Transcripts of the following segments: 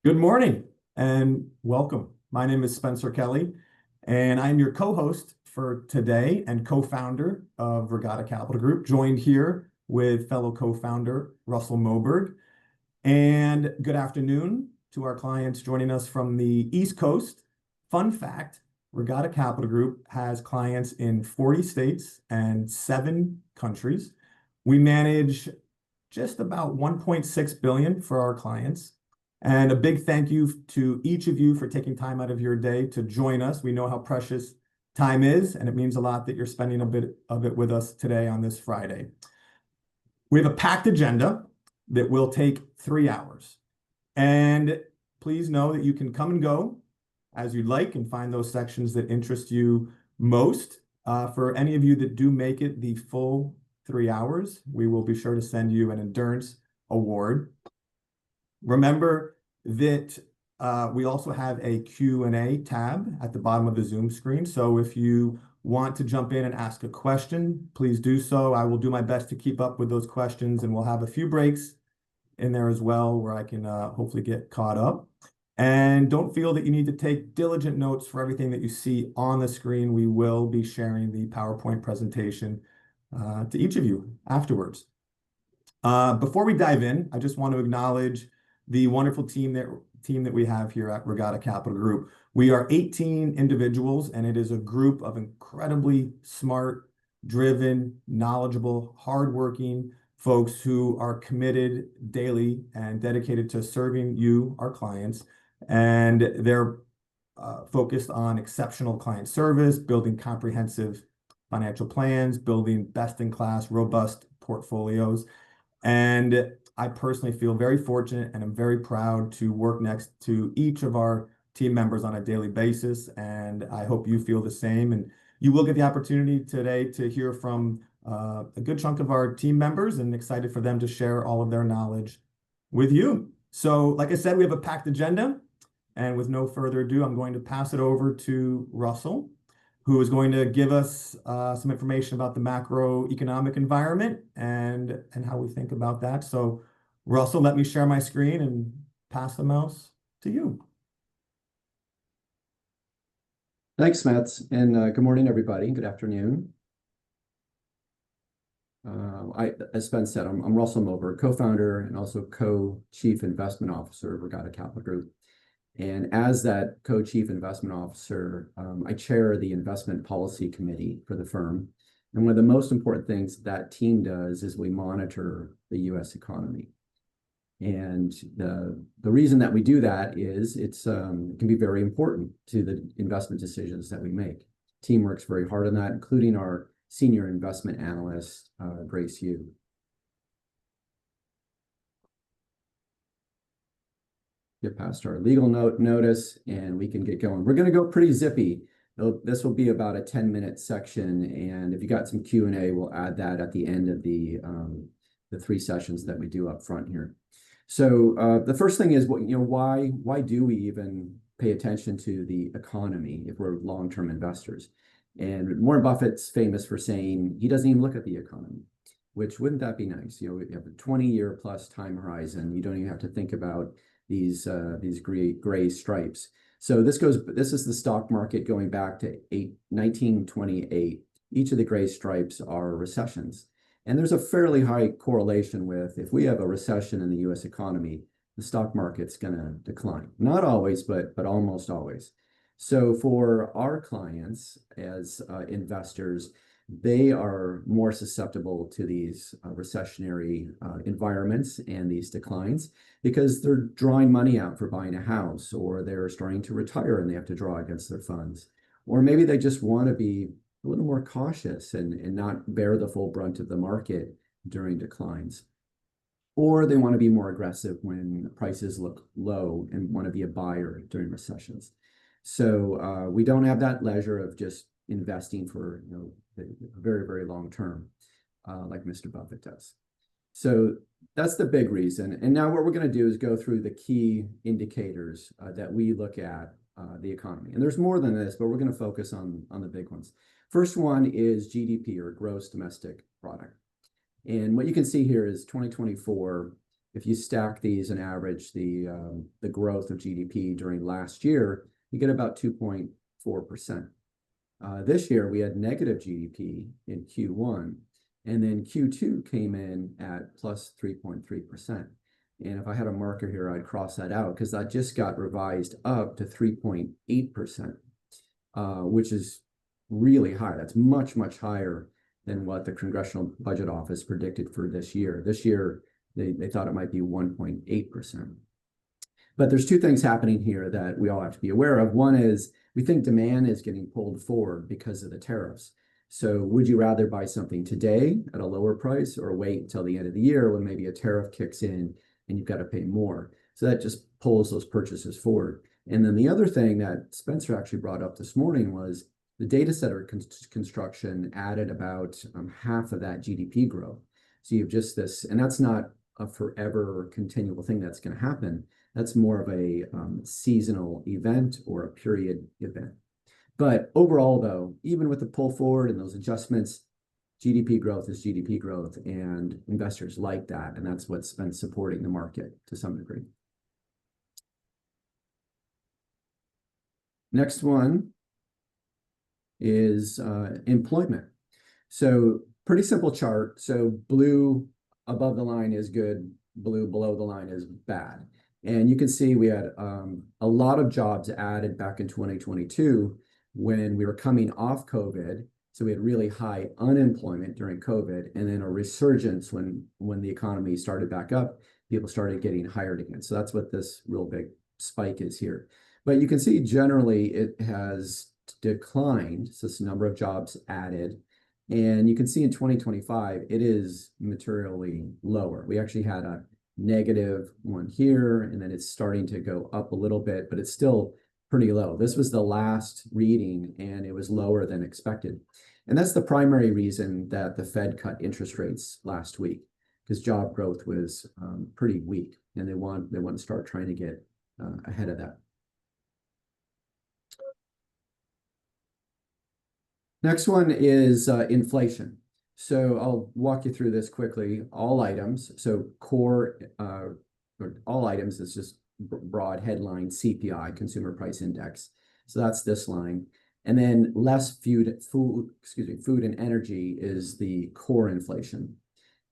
Good morning and welcome. My name is Spencer Kelly, and I'm your co-host for today and co-founder of Regatta Capital Group, joined here with fellow co-founder Russell Moberg. And good afternoon to our clients joining us from the East Coast. Fun fact, Regatta Capital Group has clients in 40 states and 7 countries. We manage just about 1.6 billion for our clients. And a big thank you to each of you for taking time out of your day to join us. We know how precious time is, and it means a lot that you're spending a bit of it with us today on this Friday. We have a packed agenda that will take 3 hours. And please know that you can come and go as you'd like and find those sections that interest you most. For any of you that do make it the full 3 hours, we will be sure to send you an endurance award. Remember that we also have a Q&A tab at the bottom of the Zoom screen. So if you want to jump in and ask a question, please do so. I will do my best to keep up with those questions, and we'll have a few breaks in there as well where I can hopefully get caught up. And don't feel that you need to take diligent notes for everything that you see on the screen. We will be sharing the PowerPoint presentation to each of you afterwards. Before we dive in, I just want to acknowledge the wonderful team that we have here at Regatta Capital Group. We are 18 individuals, and it is a group of incredibly smart, driven, knowledgeable, hardworking folks who are committed daily and dedicated to serving you, our clients. And they're focused on exceptional client service, building comprehensive financial plans, building best-in-class, robust portfolios. And I personally feel very fortunate and I'm very proud to work next to each of our team members on a daily basis. And I hope you feel the same. And you will get the opportunity today to hear from a good chunk of our team members, and excited for them to share all of their knowledge with you. So like I said, we have a packed agenda. And with no further ado, I'm going to pass it over to Russell, who is going to give us some information about the macroeconomic environment and how we think about that. So Russell, let me share my screen and pass the mouse to you. Thanks, Matt, and good morning, everybody. Good afternoon. As Spence said, I'm Russell Moberg, co-founder and also co-chief investment officer of Regatta Capital Group. And as that co-chief investment officer, I chair the investment policy committee for the firm. And one of the most important things that team does is we monitor the U.S. economy. And the reason that we do that is it can be very important to the investment decisions that we make. Team works very hard on that, including our senior investment analyst, Grace Yu. Get past our legal notice and we can get going. We're going to go pretty zippy. This will be about a 10-minute section, and if you got some Q&A, we'll add that at the end of the 3 sessions that we do up front here. So the first thing is, why do we even pay attention to the economy if we're long-term investors? And Warren Buffett's famous for saying he doesn't even look at the economy, which wouldn't that be nice? You have a 20-year plus time horizon. You don't even have to think about these gray stripes. So this is the stock market going back to 1928. Each of the gray stripes are recessions. And there's a fairly high correlation with if we have a recession in the US economy, the stock market's going to decline. Not always, but almost always. So for our clients as investors, they are more susceptible to these recessionary environments and these declines because they're drawing money out for buying a house, or they're starting to retire and they have to draw against their funds. Or maybe they just want to be a little more cautious and not bear the full brunt of the market during declines. Or they want to be more aggressive when prices look low and want to be a buyer during recessions. So we don't have that leisure of just investing for very, very long term, like Mr. Buffett does. So that's the big reason. And now what we're going to do is go through the key indicators that we look at the economy. And there's more than this, but we're going to focus on the big ones. First one is GDP, or gross domestic product. And what you can see here is 2024, if you stack these and average the growth of GDP during last year, you get about 2.4%. This year we had negative GDP in Q1, and then Q2 came in at plus 3.3%. And if I had a marker here, I'd cross that out because that just got revised up to 3.8%, which is really high. That's much, much higher than what the Congressional Budget Office predicted for this year. This year, they thought it might be 1.8%. But there's two things happening here that we all have to be aware of. One is we think demand is getting pulled forward because of the tariffs. So would you rather buy something today at a lower price or wait until the end of the year when maybe a tariff kicks in and you've got to pay more? So that just pulls those purchases forward. And then the other thing that Spencer actually brought up this morning was the data center construction added about half of that GDP growth. So you have just this, and that's not a forever or continual thing that's going to happen. That's more of a seasonal event or a period event. But overall, though, even with the pull forward and those adjustments, GDP growth is GDP growth, and investors like that, and that's what's been supporting the market to some degree. Next one is employment. So pretty simple chart. So blue above the line is good, blue below the line is bad. And you can see we had a lot of jobs added back in 2022 when we were coming off COVID. So we had really high unemployment during COVID, and then a resurgence when the economy started back up, people started getting hired again. So that's what this real big spike is here. But you can see generally it has declined. So it's the number of jobs added. And you can see in 2025, it is materially lower. We actually had a negative one here, and then it's starting to go up a little bit, but it's still pretty low. This was the last reading, and it was lower than expected. And that's the primary reason that the Fed cut interest rates last week, because job growth was pretty weak, and they want to start trying to get ahead of that. Next one is inflation. So I'll walk you through this quickly. All items, so core, or all items is just broad headline CPI, Consumer Price Index. So that's this line. And then less food and energy is the core inflation.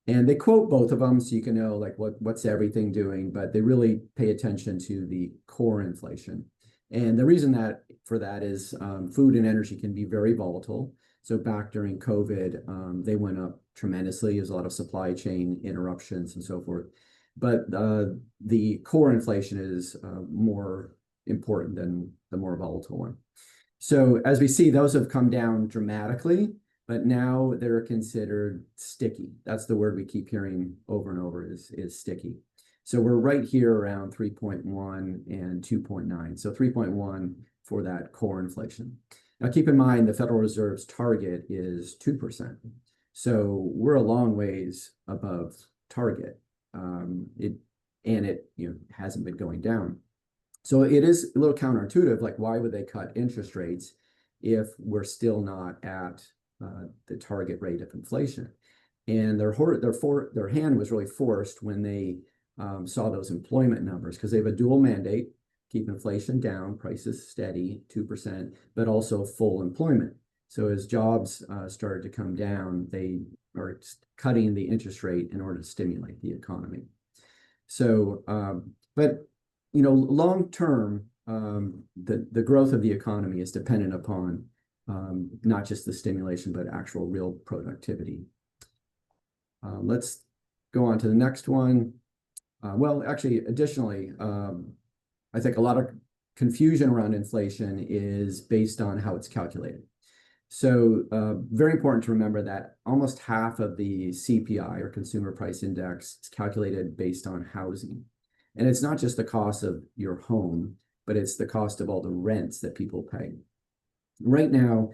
And they quote both of them so you can know like what's everything doing, but they really pay attention to the core inflation. And the reason for that is food and energy can be very volatile. So back during COVID, they went up tremendously. There's a lot of supply chain interruptions and so forth. But the core inflation is more important than the more volatile one. So as we see, those have come down dramatically, but now they're considered sticky. That's the word we keep hearing over and over is sticky. So we're right here around 3.1 and 2.9. So 3.1 for that core inflation. Now keep in mind the Federal Reserve's target is 2%. So we're a long ways above target. It hasn't been going down. So it is a little counterintuitive, like why would they cut interest rates if we're still not at the target rate of inflation? And their hand was really forced when they saw those employment numbers, because they have a dual mandate: keep inflation down, prices steady, 2%, but also full employment. So as jobs started to come down, they are cutting the interest rate in order to stimulate the economy. So, but long term, the growth of the economy is dependent upon not just the stimulation, but actual real productivity. Let's go on to the next one. Well, actually, additionally, I think a lot of confusion around inflation is based on how it's calculated. So very important to remember that almost half of the CPI, or Consumer Price Index, is calculated based on housing. And it's not just the cost of your home, but it's the cost of all the rents that people pay. Right now,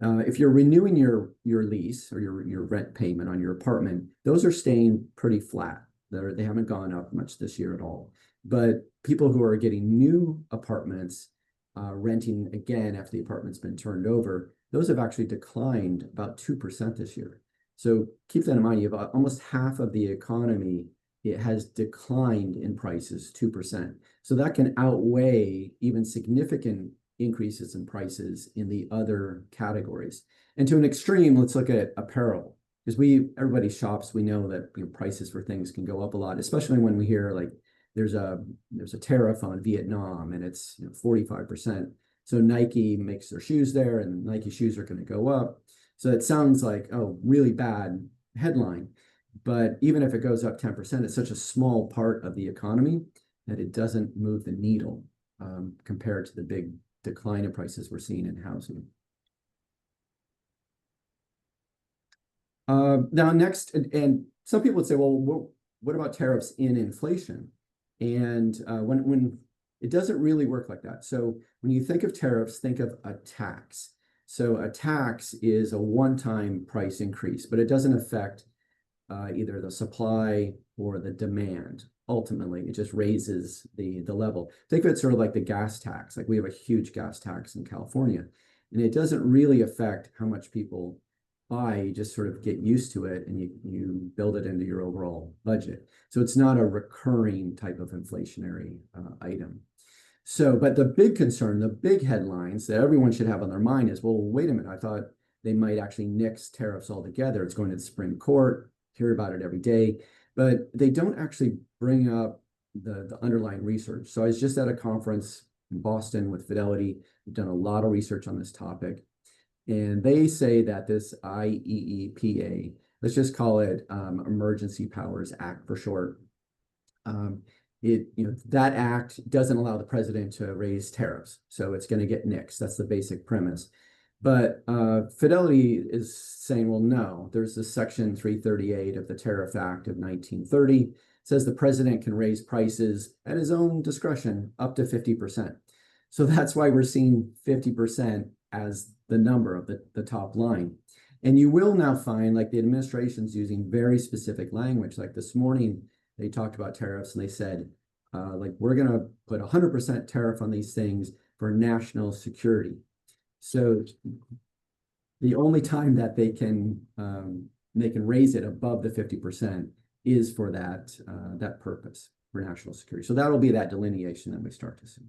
if you're renewing your lease or your rent payment on your apartment, those are staying pretty flat. They haven't gone up much this year at all. But people who are getting new apartments, renting again after the apartment's been turned over, those have actually declined about 2% this year. So keep that in mind. You have almost half of the economy it has declined in prices 2%. So that can outweigh even significant increases in prices in the other categories. And to an extreme, let's look at apparel, because everybody shops. We know that prices for things can go up a lot, especially when we hear like there's a tariff on Vietnam and it's 45%. So Nike makes their shoes there, and Nike shoes are going to go up. So it sounds like, oh, really bad headline. But even if it goes up 10%, it's such a small part of the economy that it doesn't move the needle compared to the big decline in prices we're seeing in housing. Now, next, and some people would say, well, what about tariffs in inflation? And when it doesn't really work like that. So when you think of tariffs, think of a tax. So a tax is a one-time price increase, but it doesn't affect either the supply or the demand. Ultimately, it just raises the level. Think of it sort of like the gas tax. Like we have a huge gas tax in California, and it doesn't really affect how much people buy. You just sort of get used to it, and you build it into your overall budget. So it's not a recurring type of inflationary item. So, but the big concern, the big headlines that everyone should have on their mind is, well, wait a minute, I thought they might actually nix tariffs altogether. It's going to the Supreme Court, hear about it every day, but they don't actually bring up the underlying research. So I was just at a conference in Boston with Fidelity. We've done a lot of research on this topic. And they say that this IEEPA, let's just call it Emergency Powers Act for short, that act doesn't allow the president to raise tariffs. So it's going to get nixed. That's the basic premise. But Fidelity is saying, well, no, there's this section 338 of the Tariff Act of 1930. It says the president can raise prices at his own discretion up to 50%. So that's why we're seeing 50% as the number of the top line. And you will now find like the administration's using very specific language. Like this morning, they talked about tariffs and they said, like, we're going to put 100% tariff on these things for national security. So the only time that they can raise it above the 50% is for that purpose, for national security. So that'll be that delineation that we start to see.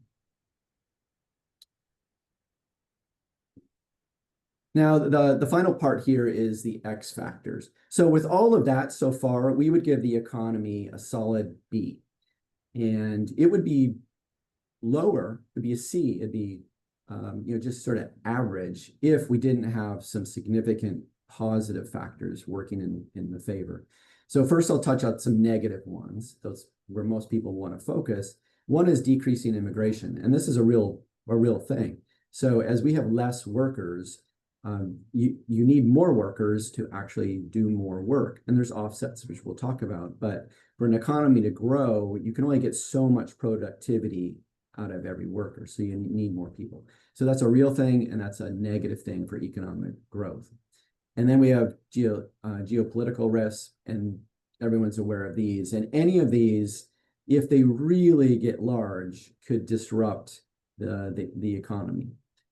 Now, the final part here is the X factors. So with all of that so far, we would give the economy a solid B. And it would be lower, it'd be a C, it'd be just sort of average if we didn't have some significant positive factors working in the favor. So first I'll touch on some negative ones, those where most people want to focus. One is decreasing immigration, and this is a real thing. So as we have less workers, you need more workers to actually do more work. And there's offsets, which we'll talk about. But for an economy to grow, you can only get so much productivity out of every worker. So you need more people. So that's a real thing, and that's a negative thing for economic growth. And then we have geopolitical risks, and everyone's aware of these. And any of these, if they really get large, could disrupt the economy.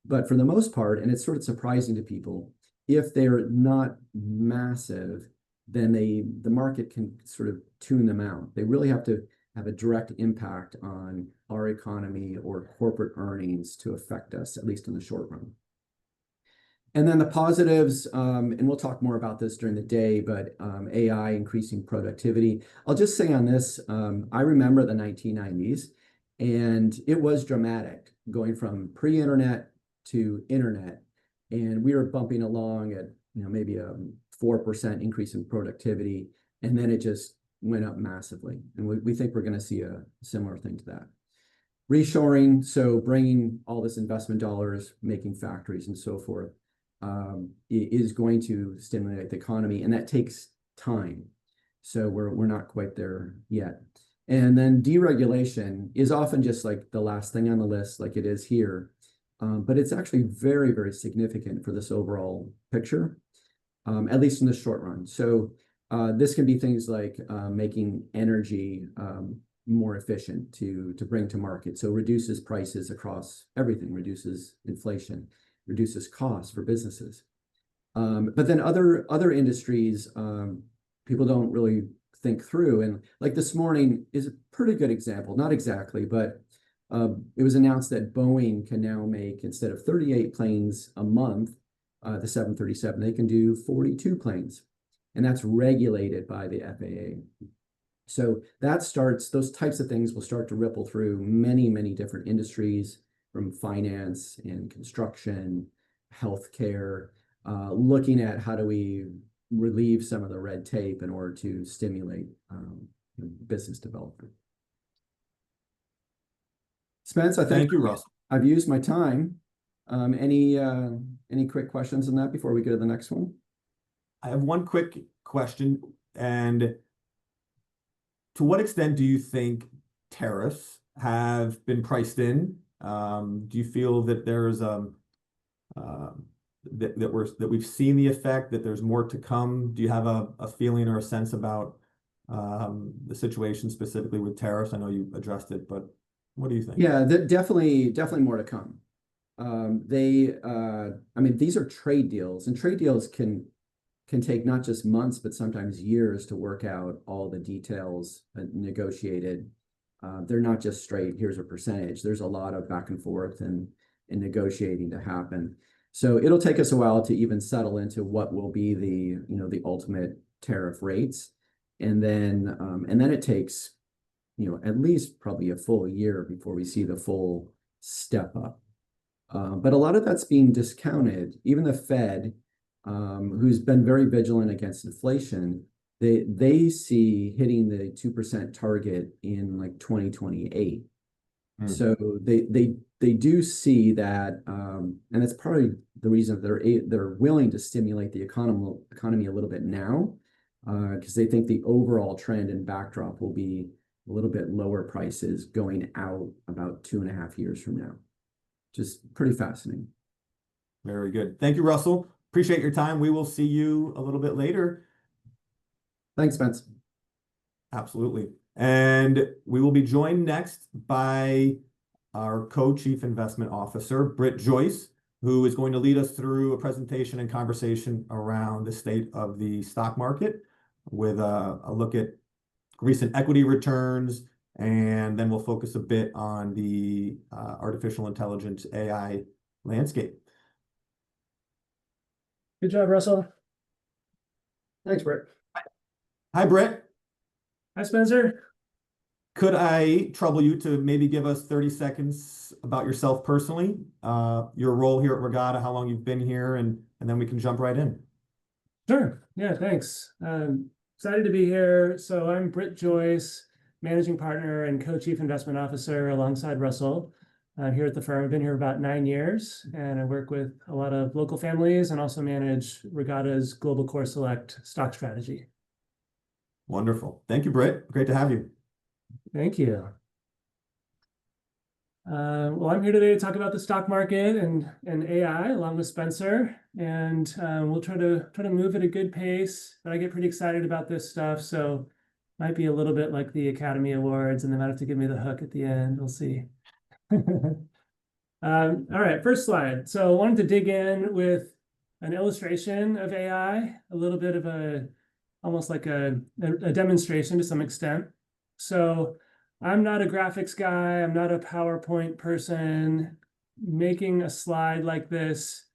But for the most part, and it's sort of surprising to people, if they're not massive, then the market can sort of tune them out. They really have to have a direct impact on our economy or corporate earnings to affect us, at least in the short run. And then the positives, and we'll talk more about this during the day, but AI increasing productivity. I'll just say on this, I remember the 1990s, and it was dramatic going from pre-internet to internet, and we were bumping along at maybe a 4% increase in productivity, and then it just went up massively. And we think we're going to see a similar thing to that. Reshoring, so bringing all this investment dollars, making factories and so forth, is going to stimulate the economy, and that takes time. So we're not quite there yet. And then deregulation is often just like the last thing on the list, like it is here. But it's actually very, very significant for this overall picture, at least in the short run. So this can be things like making energy more efficient to bring to market. So reduces prices across everything, reduces inflation, reduces costs for businesses. But then other industries, people don't really think through. And like this morning is a pretty good example, not exactly, but it was announced that Boeing can now make, instead of 38 planes a month, the 737, they can do 42 planes. And that's regulated by the FAA. So those types of things will start to ripple through many, many different industries, from finance and construction, healthcare, looking at how do we relieve some of the red tape in order to stimulate business development. Spence, I think Thank you, Russell. I've used my time. Any quick questions on that before we go to the next one? I have one quick question, and to what extent do you think tariffs have been priced in? Do you feel that there's that we've seen the effect, that there's more to come? Do you have a feeling or a sense about the situation specifically with tariffs? I know you addressed it, but what do you think? Yeah, definitely more to come. I mean, these are trade deals, and trade deals can take not just months, but sometimes years to work out all the details negotiated. They're not just straight, here's a percentage. There's a lot of back and forth and negotiating to happen. So it'll take us a while to even settle into what will be the ultimate tariff rates. And then it takes, at least probably a full year before we see the full step up. But a lot of that's being discounted. Even the Fed, who's been very vigilant against inflation, they see hitting the 2% target in like 2028. So they do see that, and that's probably the reason they're willing to stimulate the economy a little bit now, because they think the overall trend and backdrop will be a little bit lower prices going out about 2.5 years from now. Just pretty fascinating. Very good. Thank you, Russell. Appreciate your time. We will see you a little bit later. Thanks, Spence. Absolutely. And we will be joined next by our co-chief investment officer, Britt Joyce, who is going to lead us through a presentation and conversation around the state of the stock market with a look at recent equity returns, and then we'll focus a bit on the artificial intelligence AI landscape. Good job, Russell. Thanks, Britt. Hi, Britt. Hi, Spencer. Could I trouble you to maybe give us 30 seconds about yourself personally, your role here at Regatta, how long you've been here, and then we can jump right in. Sure. Yeah, thanks. Excited to be here. So I'm Britt Joyce, managing partner and co-chief investment officer alongside Russell here at the firm. I've been here about 9 years, and I work with a lot of local families and also manage Regatta's Global Core Select stock strategy. Wonderful. Thank you, Britt. Great to have you. Thank you. Well, I'm here today to talk about the stock market and AI along with Spencer, and we'll try to move at a good pace. But I get pretty excited about this stuff, so might be a little bit like the Academy Awards, and they might have to give me the hook at the end. We'll see. All right, first slide. So I wanted to dig in with an illustration of AI, a little bit of almost like a demonstration to some extent. So I'm not a graphics guy. I'm not a PowerPoint person. Making a slide like this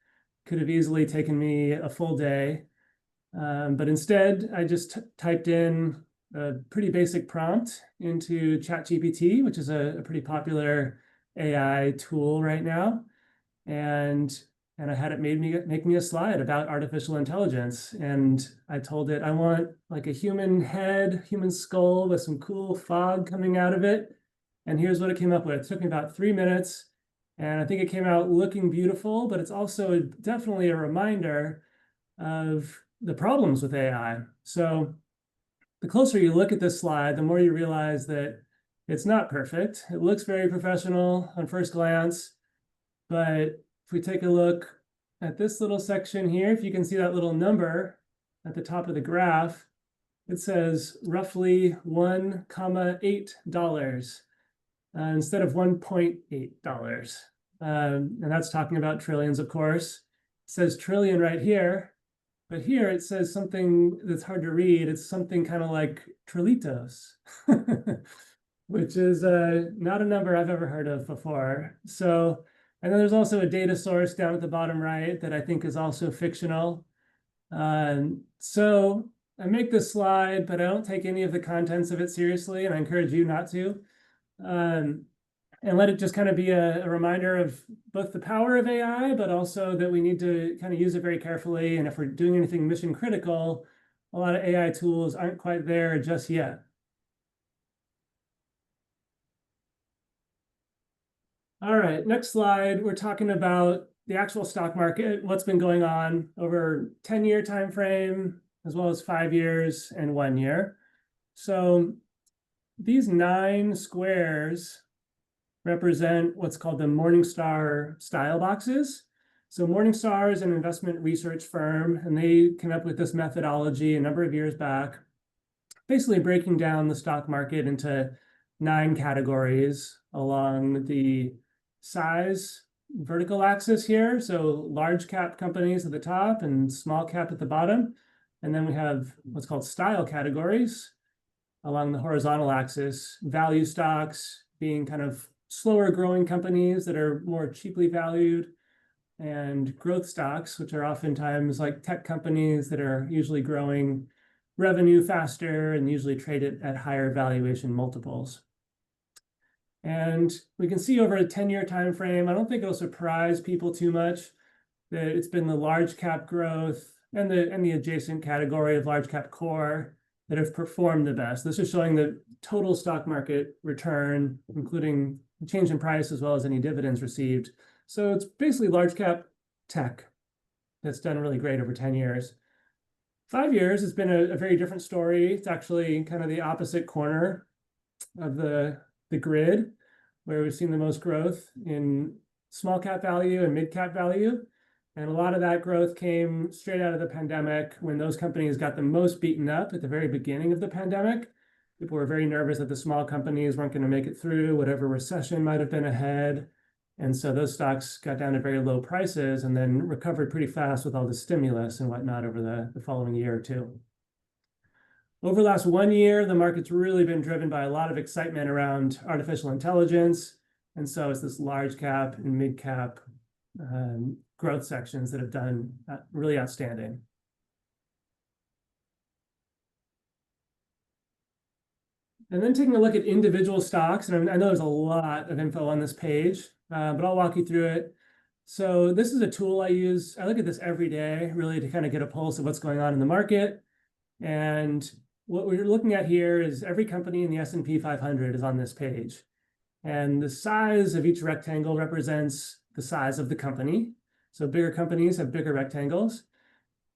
could have easily taken me a full day. But instead, I just typed in a pretty basic prompt into ChatGPT, which is a pretty popular AI tool right now. And I had it make me a slide about artificial intelligence. And I told it I want like a human head, human skull with some cool fog coming out of it. And here's what it came up with. It took me about 3 minutes. And I think it came out looking beautiful, but it's also definitely a reminder of the problems with AI. So the closer you look at this slide, the more you realize that it's not perfect. It looks very professional on first glance, but if we take a look at this little section here, if you can see that little number at the top of the graph, it says roughly $1.8 instead of $1.8. And that's talking about trillions, of course. It says trillion right here, But here it says something that's hard to read. It's something kind of like trillitos, which is not a number I've ever heard of before. So, and then there's also a data source down at the bottom right that I think is also fictional. So I make this slide, but I don't take any of the contents of it seriously, and I encourage you not to. And let it just kind of be a reminder of both the power of AI, but also that we need to kind of use it very carefully. And if we're doing anything mission critical, a lot of AI tools aren't quite there just yet. All right, next slide. We're talking about the actual stock market, what's been going on over 10-year time frame, as well as 5 years and 1 year. So these 9 squares represent what's called the Morningstar style boxes. So Morningstar is an investment research firm, and they came up with this methodology a number of years back, basically breaking down the stock market into 9 categories along the size vertical axis here. So large cap companies at the top and small cap at the bottom. And then we have what's called style categories along the horizontal axis, value stocks being kind of slower growing companies that are more cheaply valued, and growth stocks, which are oftentimes like tech companies that are usually growing revenue faster and usually traded at higher valuation multiples. And we can see over a 10-year time frame, I don't think it'll surprise people too much that it's been the large cap growth and the adjacent category of large cap core that have performed the best. This is showing the total stock market return, including the change in price as well as any dividends received. So it's basically large cap tech that's done really great over 10 years. 5 years has been a very different story. It's actually kind of the opposite corner of the grid, where we've seen the most growth in small cap value and mid cap value. And a lot of that growth came straight out of the pandemic, when those companies got the most beaten up at the very beginning of the pandemic. People were very nervous that the small companies weren't going to make it through whatever recession might have been ahead. And so those stocks got down to very low prices and then recovered pretty fast with all the stimulus and whatnot over the following year or two. Over the last 1 year, the market's really been driven by a lot of excitement around artificial intelligence. And so it's this large cap and mid cap growth sections that have done really outstanding. And then taking a look at individual stocks, and I know there's a lot of info on this page, but I'll walk you through it. So this is a tool I use. I look at this every day, really, to kind of get a pulse of what's going on in the market. And what we're looking at here is every company in the S&P 500 is on this page. And the size of each rectangle represents the size of the company. So bigger companies have bigger rectangles.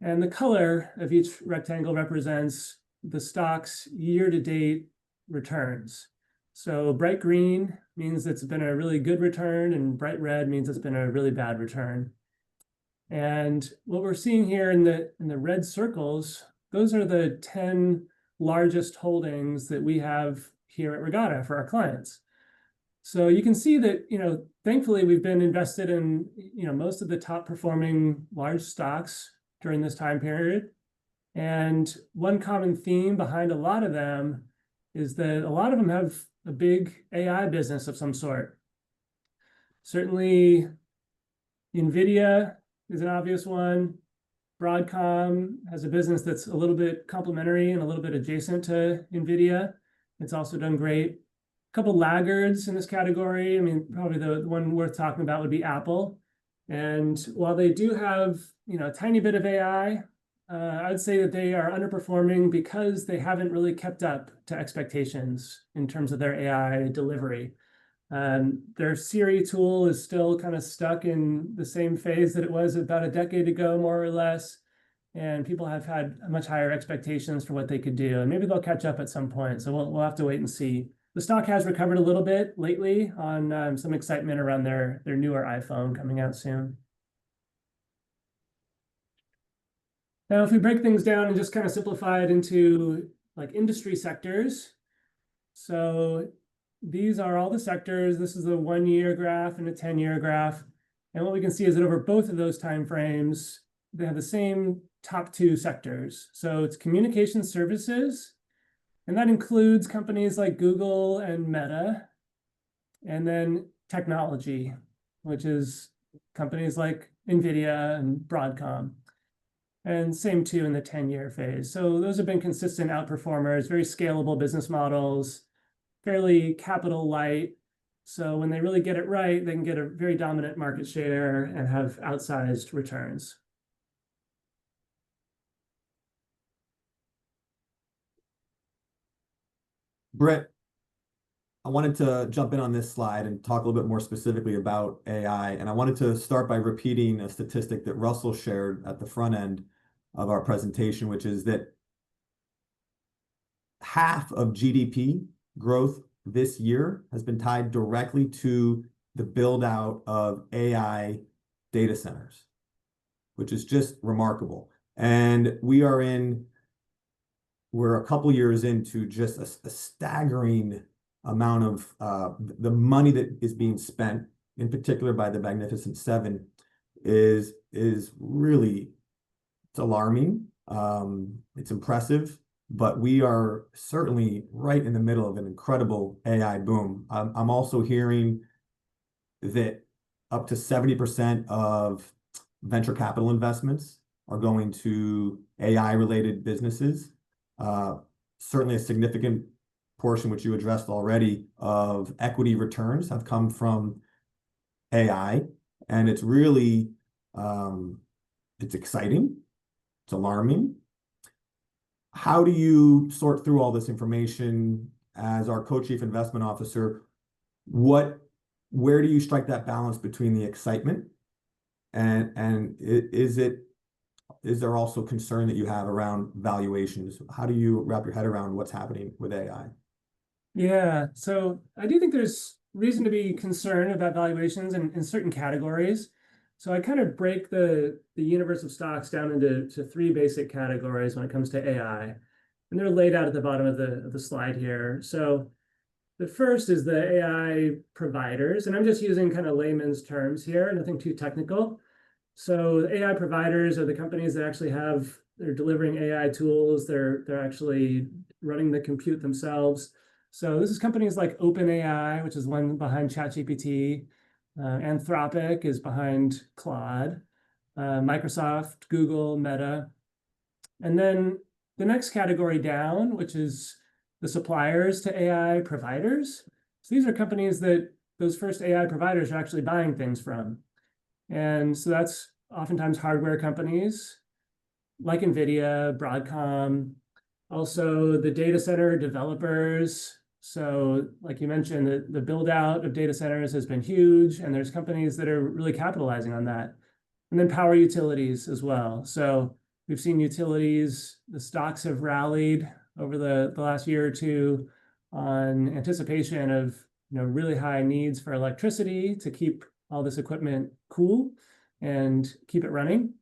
And the color of each rectangle represents the stock's year-to-date returns. So bright green means it's been a really good return, and bright red means it's been a really bad return. And what we're seeing here in the red circles, those are the 10 largest holdings that we have here at Regatta for our clients. So you can see that, thankfully we've been invested in, most of the top performing large stocks during this time period. And one common theme behind a lot of them is that a lot of them have a big AI business of some sort. Certainly, NVIDIA is an obvious one. Broadcom has a business that's a little bit complementary and a little bit adjacent to NVIDIA. It's also done great. A couple laggards in this category. I mean, probably the one worth talking about would be Apple. And while they do have, a tiny bit of AI, I'd say that they are underperforming because they haven't really kept up to expectations in terms of their AI delivery. Their Siri tool is still kind of stuck in the same phase that it was about a decade ago, more or less. And people have had much higher expectations for what they could do. And maybe they'll catch up at some point. So we'll have to wait and see. The stock has recovered a little bit lately on some excitement around their newer iPhone coming out soon. Now, if we break things down and just kind of simplify it into like industry sectors. So these are all the sectors. This is a 1 year graph and a 10-year graph. And what we can see is that over both of those time frames, they have the same top two sectors. So it's communication services, and that includes companies like Google and Meta, and then technology, which is companies like NVIDIA and Broadcom. And same too in the 10-year phase. So those have been consistent outperformers, very scalable business models, fairly capital light. So when they really get it right, they can get a very dominant market share and have outsized returns. Brett, I wanted to jump in on this slide and talk a little bit more specifically about AI. And I wanted to start by repeating a statistic that Russell shared at the front end of our presentation, which is that half of GDP growth this year has been tied directly to the build out of AI data centers, which is just remarkable. And we're a couple years into just a staggering amount of the money that is being spent, in particular by the Magnificent Seven, is really, it's alarming. It's impressive, but we are certainly right in the middle of an incredible AI boom. I'm also hearing that up to 70% of venture capital investments are going to AI-related businesses. Certainly a significant portion, which you addressed already, of equity returns have come from AI, and it's really it's exciting, it's alarming. How do you sort through all this information as our co-chief investment officer? Where do you strike that balance between the excitement and is there also concern that you have around valuations? How do you wrap your head around what's happening with AI? Yeah, so I do think there's reason to be concerned about valuations in certain categories. So I kind of break the universe of stocks down into three basic categories when it comes to AI. And they're laid out at the bottom of the slide here. So the first is the AI providers, and I'm just using kind of layman's terms here, nothing too technical. So AI providers are the companies that actually they're delivering AI tools, they're actually running the compute themselves. So this is companies like OpenAI, which is one behind ChatGPT. Anthropic is behind Claude, Microsoft, Google, Meta. And then the next category down, which is the suppliers to AI providers. So these are companies that those first AI providers are actually buying things from. And so that's oftentimes hardware companies like NVIDIA, Broadcom, also the data center developers. So like you mentioned, the build out of data centers has been huge, and there's companies that are really capitalizing on that. And then power utilities as well. So we've seen utilities, the stocks have rallied over the last year or two on anticipation of really high needs for electricity to keep all this equipment cool and keep it running.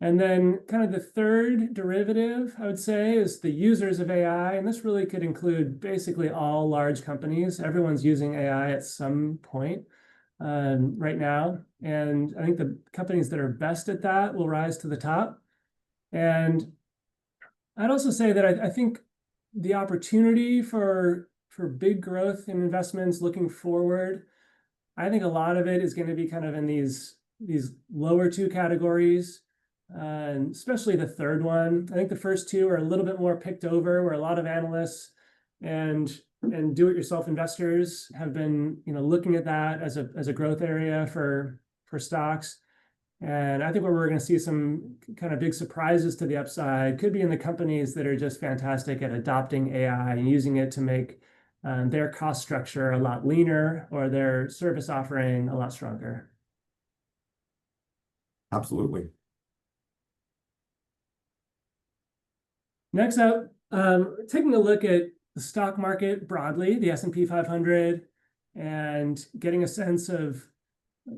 And then kind of the third derivative, I would say, is the users of AI. And this really could include basically all large companies. Everyone's using AI at some point right now. And I think the companies that are best at that will rise to the top. And I'd also say that I think the opportunity for big growth in investments looking forward, I think a lot of it is going to be kind of in these lower two categories. And especially the third one. I think the first two are a little bit more picked over, where a lot of analysts and do-it-yourself investors have been looking at that as a growth area for stocks. And I think where we're going to see some kind of big surprises to the upside could be in the companies that are just fantastic at adopting AI and using it to make their cost structure a lot leaner or their service offering a lot stronger. Absolutely. Next up, taking a look at the stock market broadly, the S&P 500, and getting a sense of,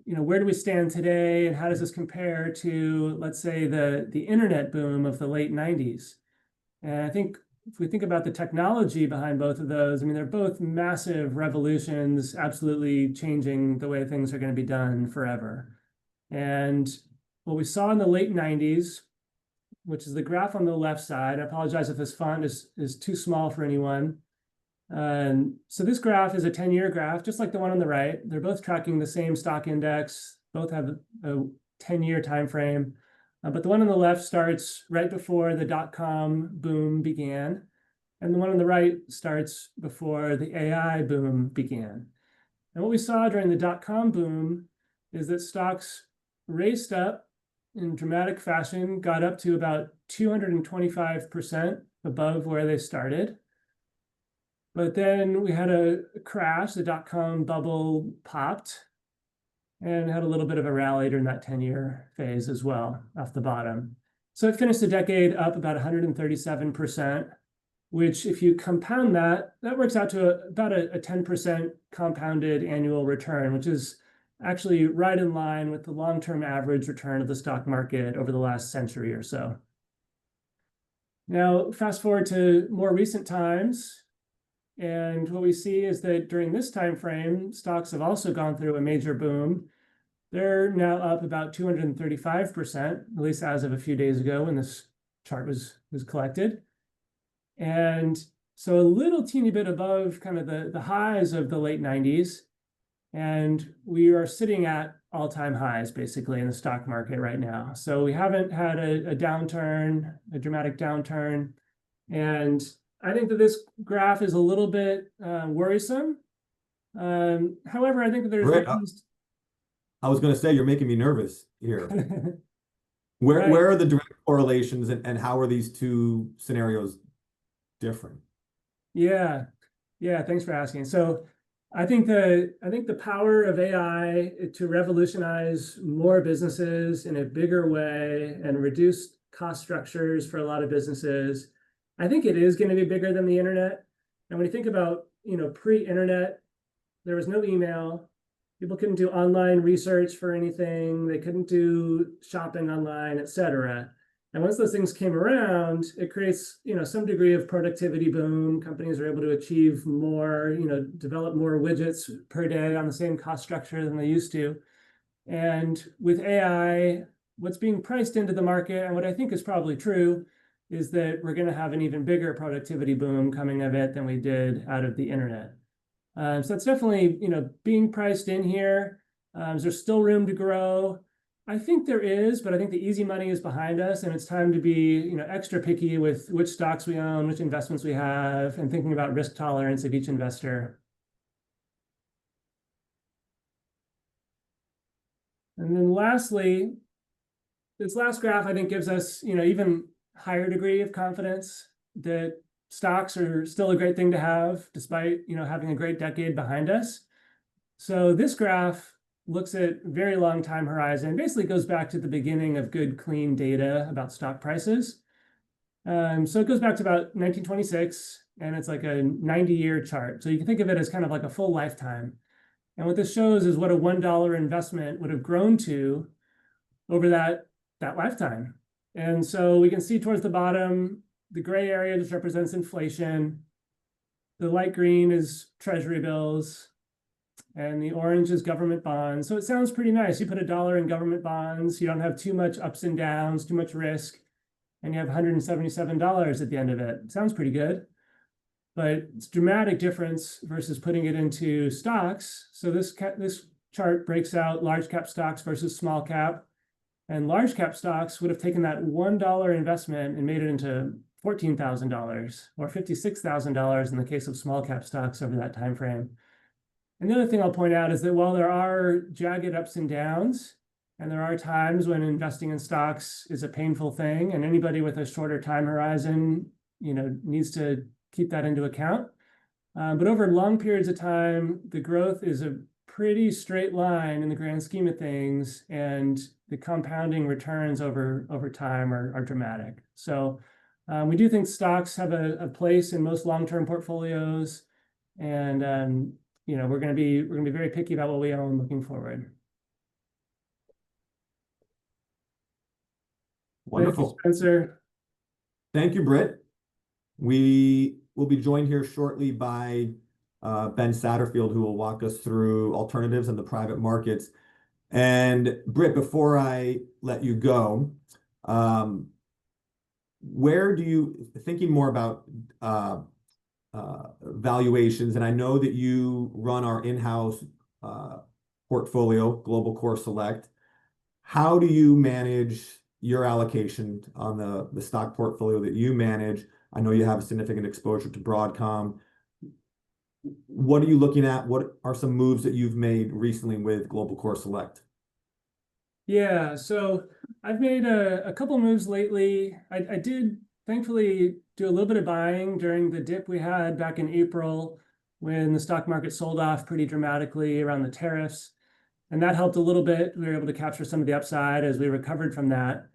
where do we stand today and how does this compare to, let's say, the internet boom of the late 90s? And I think if we think about the technology behind both of those, they're both massive revolutions, absolutely changing the way things are going to be done forever. And what we saw in the late 90s, which is the graph on the left side. I apologize if this font is too small for anyone. So this graph is a 10-year graph, just like the one on the right. They're both tracking the same stock index, both have a 10-year time frame. But the one on the left starts right before the dot-com boom began, and the one on the right starts before the AI boom began. And what we saw during the dot-com boom is that stocks raced up in dramatic fashion, got up to about 225% above where they started. But then we had a crash, the dot-com bubble popped, and had a little bit of a rally during that 10-year phase as well, off the bottom. So it finished the decade up about 137%, which if you compound that works out to about a 10% compounded annual return, which is actually right in line with the long-term average return of the stock market over the last century or so. Now, fast forward to more recent times, and what we see is that during this time frame, stocks have also gone through a major boom. They're now up about 235%, at least as of a few days ago when this chart was collected. And so a little teeny bit above kind of the highs of the late 90s. And we are sitting at all-time highs, basically, in the stock market right now. So we haven't had a downturn, a dramatic downturn. And I think that this graph is a little bit worrisome. However, I think that there's Brett, I was going to say, you're making me nervous here. Right. Where are the direct correlations and how are these two scenarios different? Yeah, thanks for asking. So I think the power of AI to revolutionize more businesses in a bigger way and reduce cost structures for a lot of businesses, I think it is going to be bigger than the internet. And when you think about, pre-internet, there was no email. People couldn't do online research for anything. They couldn't do shopping online, et cetera. And once those things came around, it creates, some degree of productivity boom. Companies are able to achieve more, develop more widgets per day on the same cost structure than they used to. And with AI, what's being priced into the market, and what I think is probably true, is that we're going to have an even bigger productivity boom coming of it than we did out of the internet. So that's definitely, being priced in here. Is there still room to grow? I think there is, but I think the easy money is behind us, and it's time to be, extra picky with which stocks we own, which investments we have, and thinking about risk tolerance of each investor. And then lastly, this last graph, I think, gives us, even higher degree of confidence that stocks are still a great thing to have, despite, having a great decade behind us. So this graph looks at very long time horizon, basically goes back to the beginning of good, clean data about stock prices. So it goes back to about 1926, and it's like a 90-year chart. So you can think of it as kind of like a full lifetime. And what this shows is what a $1 investment would have grown to over that lifetime. And so we can see towards the bottom, the gray area just represents inflation. The light green is treasury bills, and the orange is government bonds. So it sounds pretty nice. You put $1 in government bonds, you don't have too much ups and downs, too much risk, and you have $177 at the end of it. It sounds pretty good, but it's a dramatic difference versus putting it into stocks. So this chart breaks out large cap stocks versus small cap, and large cap stocks would have taken that $1 investment and made it into $14,000 or $56,000 in the case of small cap stocks over that time frame. And the other thing I'll point out is that while there are jagged ups and downs, and there are times when investing in stocks is a painful thing, and anybody with a shorter time horizon, needs to keep that into account. But over long periods of time, the growth is a pretty straight line in the grand scheme of things, and the compounding returns over time are dramatic. So we do think stocks have a place in most long-term portfolios, and we're going to be very picky about what we own looking forward. Wonderful. Thank you, Spencer. Thank you, Britt. We will be joined here shortly by Ben Satterfield, who will walk us through alternatives in the private markets. And Britt, before I let you go, um, where do you, thinking more about valuations, and I know that you run our in-house uh, portfolio, Global Core Select. How do you manage your allocation on the stock portfolio that you manage? I know you have a significant exposure to Broadcom. What are you looking at? What are some moves that you've made recently with Global Core Select? Yeah, so I've made a couple moves lately. I did thankfully do a little bit of buying during the dip we had back in April when the stock market sold off pretty dramatically around the tariffs. And that helped a little bit. We were able to capture some of the upside as we recovered from that.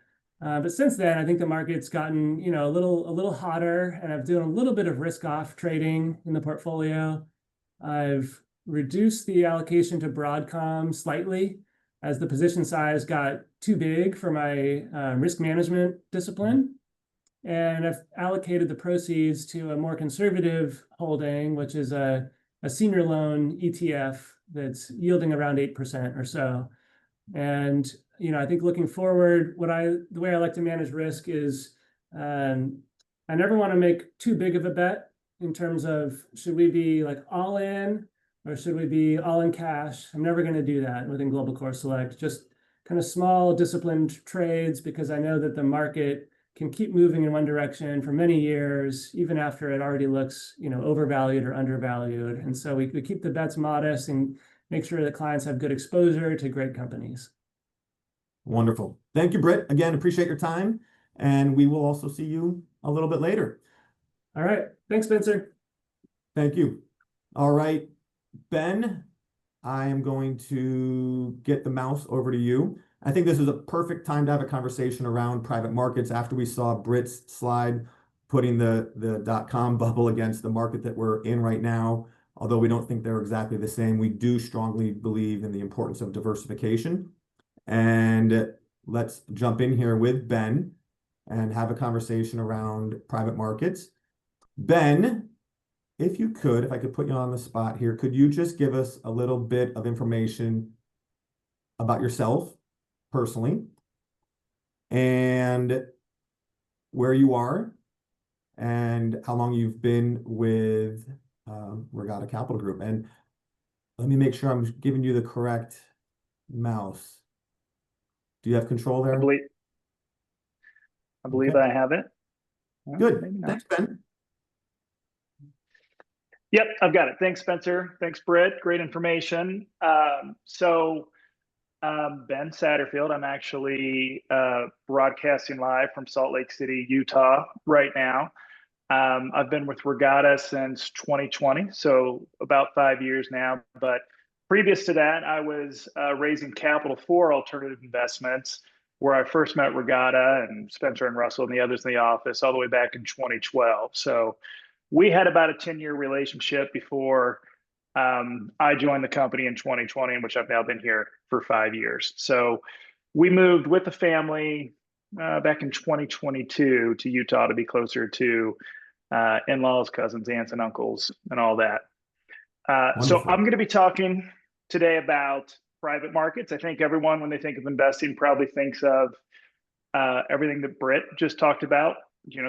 But since then, I think the market's gotten, a little hotter, and I've done a little bit of risk-off trading in the portfolio. I've reduced the allocation to Broadcom slightly as the position size got too big for my risk management discipline. And I've allocated the proceeds to a more conservative holding, which is a senior loan ETF that's yielding around 8% or so. And I think looking forward, the way I like to manage risk is I never want to make too big of a bet in terms of should we be like all in or should we be all in cash. I'm never going to do that within Global Core Select. Just kind of small, disciplined trades because I know that the market can keep moving in one direction for many years, even after it already looks, overvalued or undervalued. And so we keep the bets modest and make sure that clients have good exposure to great companies. Wonderful. Thank you, Britt. Again, appreciate your time. And we will also see you a little bit later. All right. Thanks, Spencer. Thank you. All right, Ben, I am going to get the mouse over to you. I think this is a perfect time to have a conversation around private markets after we saw Britt's slide putting the .com bubble against the market that we're in right now. Although we don't think they're exactly the same, we do strongly believe in the importance of diversification. And let's jump in here with Ben and have a conversation around private markets. Ben, if I could put you on the spot here, could you just give us a little bit of information about yourself personally and where you are and how long you've been with Regatta Capital Group? And let me make sure I'm giving you the correct mouse. Do you have control there? I believe Okay. I have it. Good. Maybe not. Thanks, Ben. Yep, I've got it. Thanks, Spencer. Thanks, Britt. Great information. Ben Satterfield. I'm actually broadcasting live from Salt Lake City, Utah right now. I've been with Regatta since 2020, so about 5 years now. But previous to that, I was raising capital for alternative investments, where I first met Regatta and Spencer and Russell and the others in the office all the way back in 2012. So we had about a 10-year relationship before I joined the company in 2020, in which I've now been here for 5 years. So we moved with the family back in 2022 to Utah to be closer to in-laws, cousins, aunts, and uncles, and all that. So I'm going to be talking today about private markets. I think everyone, when they think of investing, probably thinks of everything that Britt just talked about,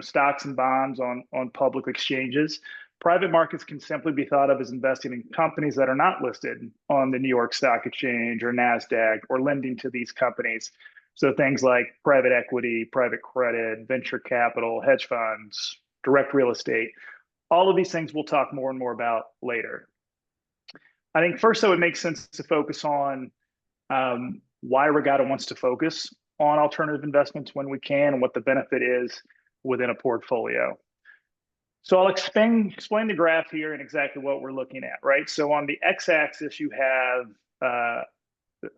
stocks and bonds on public exchanges. Private markets can simply be thought of as investing in companies that are not listed on the New York Stock Exchange or NASDAQ, or lending to these companies. So things like private equity, private credit, venture capital, hedge funds, direct real estate, all of these things we'll talk more and more about later. I think first, though, it makes sense to focus on why Regatta wants to focus on alternative investments when we can, and what the benefit is within a portfolio. So I'll explain the graph here and exactly what we're looking at, right? So on the x-axis, you have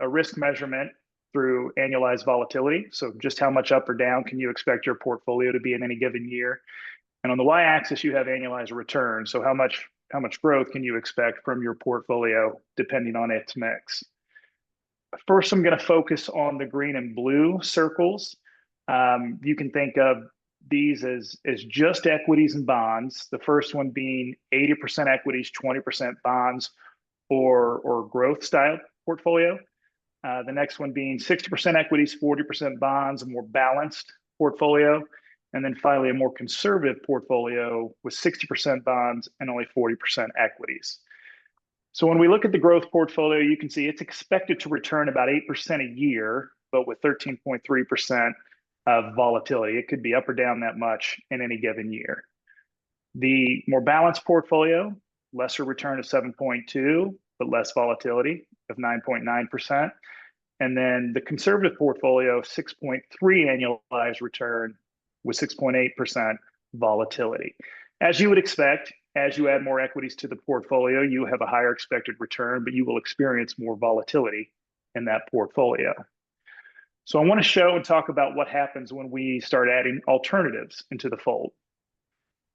a risk measurement through annualized volatility. So just how much up or down can you expect your portfolio to be in any given year? And on the y-axis, you have annualized return. So how much growth can you expect from your portfolio depending on its mix? First, I'm going to focus on the green and blue circles. You can think of these as just equities and bonds. The first one being 80% equities, 20% bonds, or growth style portfolio. The next one being 60% equities, 40% bonds, a more balanced portfolio. And then finally, a more conservative portfolio with 60% bonds and only 40% equities. So when we look at the growth portfolio, you can see it's expected to return about 8% a year, but with 13.3% of volatility. It could be up or down that much in any given year. The more balanced portfolio, lesser return of 7.2, but less volatility of 9.9%. And then the conservative portfolio, 6.3 annualized return with 6.8% volatility. As you would expect, as you add more equities to the portfolio, you have a higher expected return, but you will experience more volatility in that portfolio. So I want to show and talk about what happens when we start adding alternatives into the fold.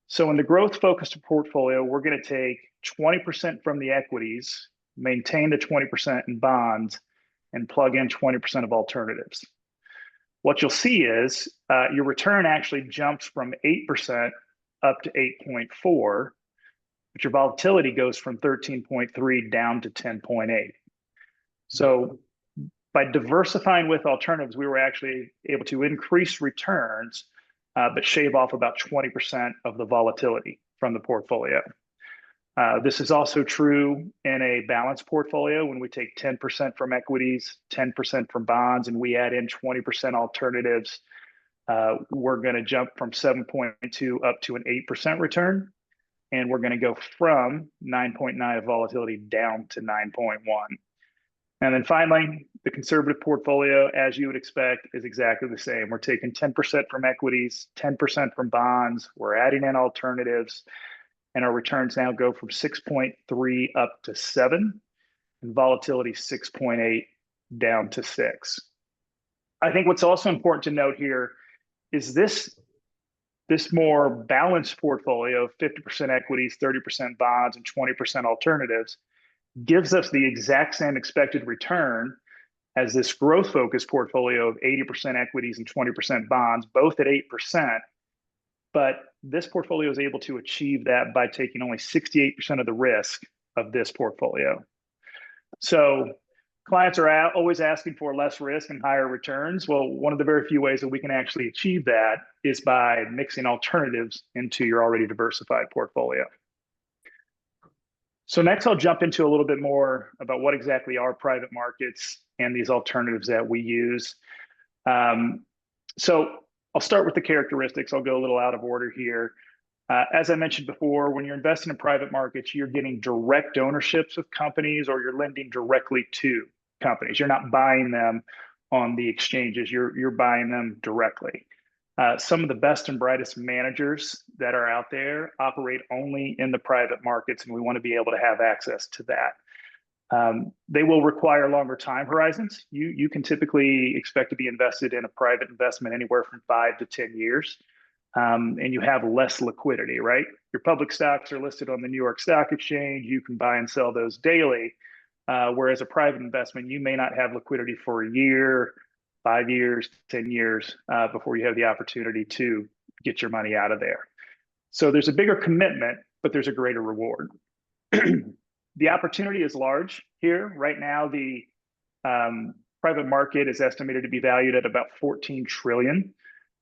So in the growth-focused portfolio, we're going to take 20% from the equities, maintain the 20% in bonds, and plug in 20% of alternatives. What you'll see is your return actually jumps from 8% up to 8.4, but your volatility goes from 13.3 down to 10.8. So by diversifying with alternatives, we were actually able to increase returns, but shave off about 20% of the volatility from the portfolio. This is also true in a balanced portfolio when we take 10% from equities, 10% from bonds, and we add in 20% alternatives. We're going to jump from 7.2 up to an 8% return, and we're going to go from 9.9 of volatility down to 9.1. And then finally, the conservative portfolio, as you would expect, is exactly the same. We're taking 10% from equities, 10% from bonds. We're adding in alternatives, and our returns now go from 6.3 up to 7, and volatility 6.8 down to 6. I think what's also important to note here is this more balanced portfolio of 50% equities, 30% bonds, and 20% alternatives gives us the exact same expected return as this growth-focused portfolio of 80% equities and 20% bonds, both at 8%. But this portfolio is able to achieve that by taking only 68% of the risk of this portfolio. So clients are always asking for less risk and higher returns. Well, one of the very few ways that we can actually achieve that is by mixing alternatives into your already diversified portfolio. So next, I'll jump into a little bit more about what exactly are private markets and these alternatives that we use. So I'll start with the characteristics. I'll go a little out of order here. As I mentioned before, when you're investing in private markets, you're getting direct ownerships of companies, or you're lending directly to companies. You're not buying them on the exchanges. You're buying them directly. Some of the best and brightest managers that are out there operate only in the private markets, and we want to be able to have access to that. They will require longer time horizons. You can typically expect to be invested in a private investment anywhere from 5 to 10 years, and you have less liquidity, right? Your public stocks are listed on the New York Stock Exchange. You can buy and sell those daily, whereas a private investment, you may not have liquidity for a year, 5 years, 10 years before you have the opportunity to get your money out of there. So there's a bigger commitment, but there's a greater reward. The opportunity is large here. Right now, the private market is estimated to be valued at about $14 trillion.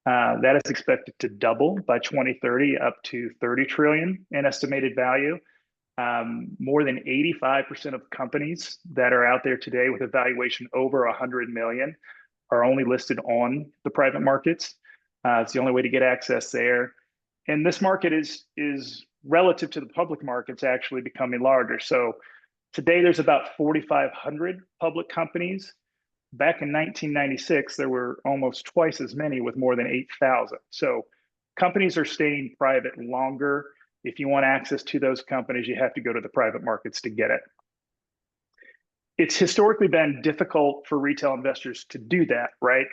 That is expected to double by 2030 up to $30 trillion in estimated value. More than 85% of companies that are out there today with a valuation over 100 million are only listed on the private markets. It's the only way to get access there. And this market is relative to the public markets actually becoming larger. So today there's about 4,500 public companies. Back in 1996, there were almost twice as many with more than 8,000. So companies are staying private longer. If you want access to those companies, you have to go to the private markets to get it. It's historically been difficult for retail investors to do that, right?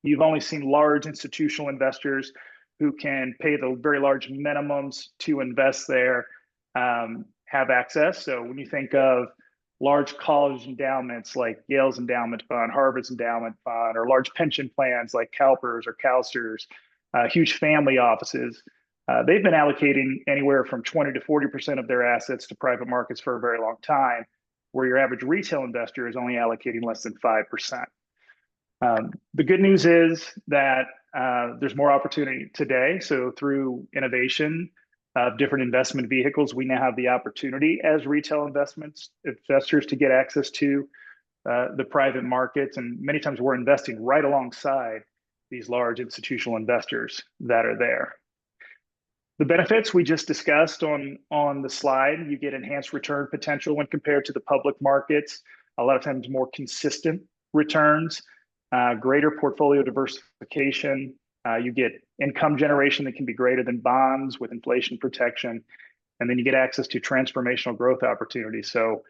You've only seen large institutional investors who can pay the very large minimums to invest there have access. So when you think of large college endowments like Yale's endowment fund, Harvard's endowment fund, or large pension plans like CalPERS or CalSTRS, huge family offices, they've been allocating anywhere from 20 to 40% of their assets to private markets for a very long time. where your average retail investor is only allocating less than 5%. The good news is that there's more opportunity today. So through innovation of different investment vehicles, we now have the opportunity as retail investors to get access to the private markets. And many times we're investing right alongside these large institutional investors that are there. The benefits we just discussed on the slide, you get enhanced return potential when compared to the public markets, a lot of times more consistent returns, greater portfolio diversification. You get income generation that can be greater than bonds with inflation protection. And then you get access to transformational growth opportunities. So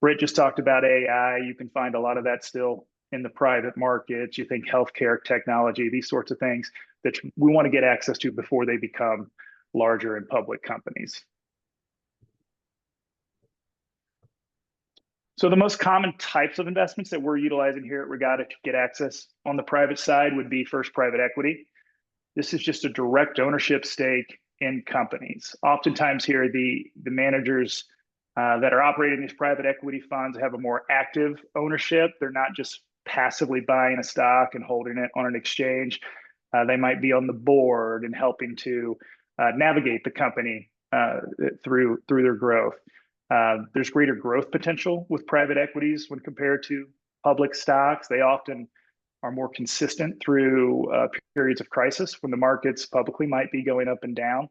Britt just talked about AI. You can find a lot of that still in the private markets. You think healthcare, technology, these sorts of things that we want to get access to before they become larger and public companies. So the most common types of investments that we're utilizing here at Regatta to get access on the private side would be first private equity. This is just a direct ownership stake in companies. Oftentimes here, the managers that are operating these private equity funds have a more active ownership. They're not just passively buying a stock and holding it on an exchange. They might be on the board and helping to navigate the company through their growth. There's greater growth potential with private equities when compared to public stocks. They often are more consistent through periods of crisis when the markets publicly might be going up and down.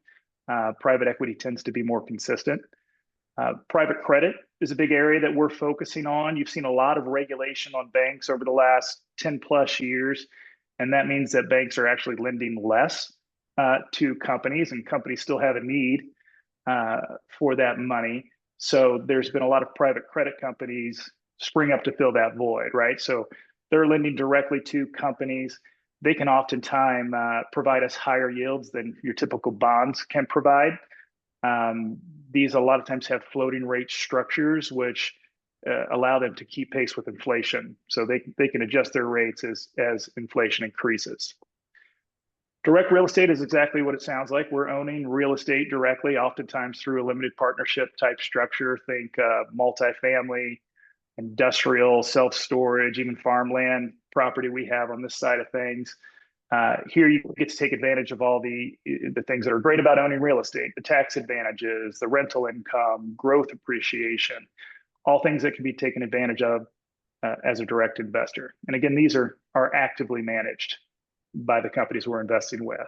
Private equity tends to be more consistent. Private credit is a big area that we're focusing on. You've seen a lot of regulation on banks over the last 10 plus years, and that means that banks are actually lending less to companies, and companies still have a need for that money. So there's been a lot of private credit companies spring up to fill that void, right? So they're lending directly to companies. They can oftentimes provide us higher yields than your typical bonds can provide. These a lot of times have floating rate structures, which allow them to keep pace with inflation. So they can adjust their rates as inflation increases. Direct real estate is exactly what it sounds like. We're owning real estate directly, oftentimes through a limited partnership type structure. Think multifamily, industrial, self-storage, even farmland property we have on this side of things. Here you get to take advantage of all the things that are great about owning real estate, the tax advantages, the rental income, growth appreciation, all things that can be taken advantage of as a direct investor. And again, these are actively managed by the companies we're investing with.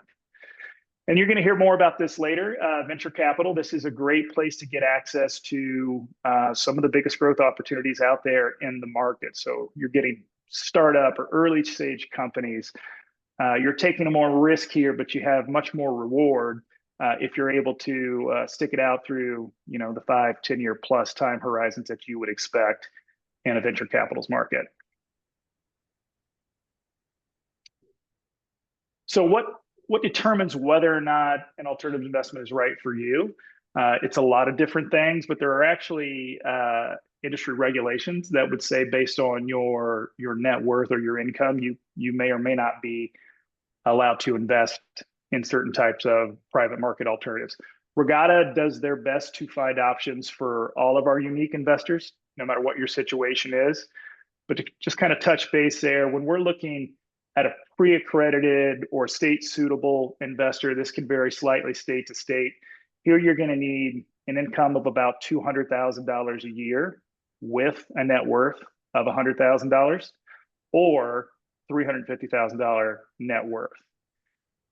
And you're going to hear more about this later. Venture capital, this is a great place to get access to some of the biggest growth opportunities out there in the market. So you're getting startup or early stage companies. You're taking a more risk here, but you have much more reward if you're able to stick it out through, the 5-10 year plus time horizons that you would expect in a venture capital's market. So what determines whether or not an alternative investment is right for you? It's a lot of different things, but there are actually industry regulations that would say based on your net worth or your income, you may or may not be allowed to invest in certain types of private market alternatives. Regatta does their best to find options for all of our unique investors, no matter what your situation is. But to just kind of touch base there, when we're looking at a pre-accredited or state-suitable investor, this can vary slightly state to state. Here you're going to need an income of about $200,000 a year with a net worth of $100,000 or $350,000 net worth.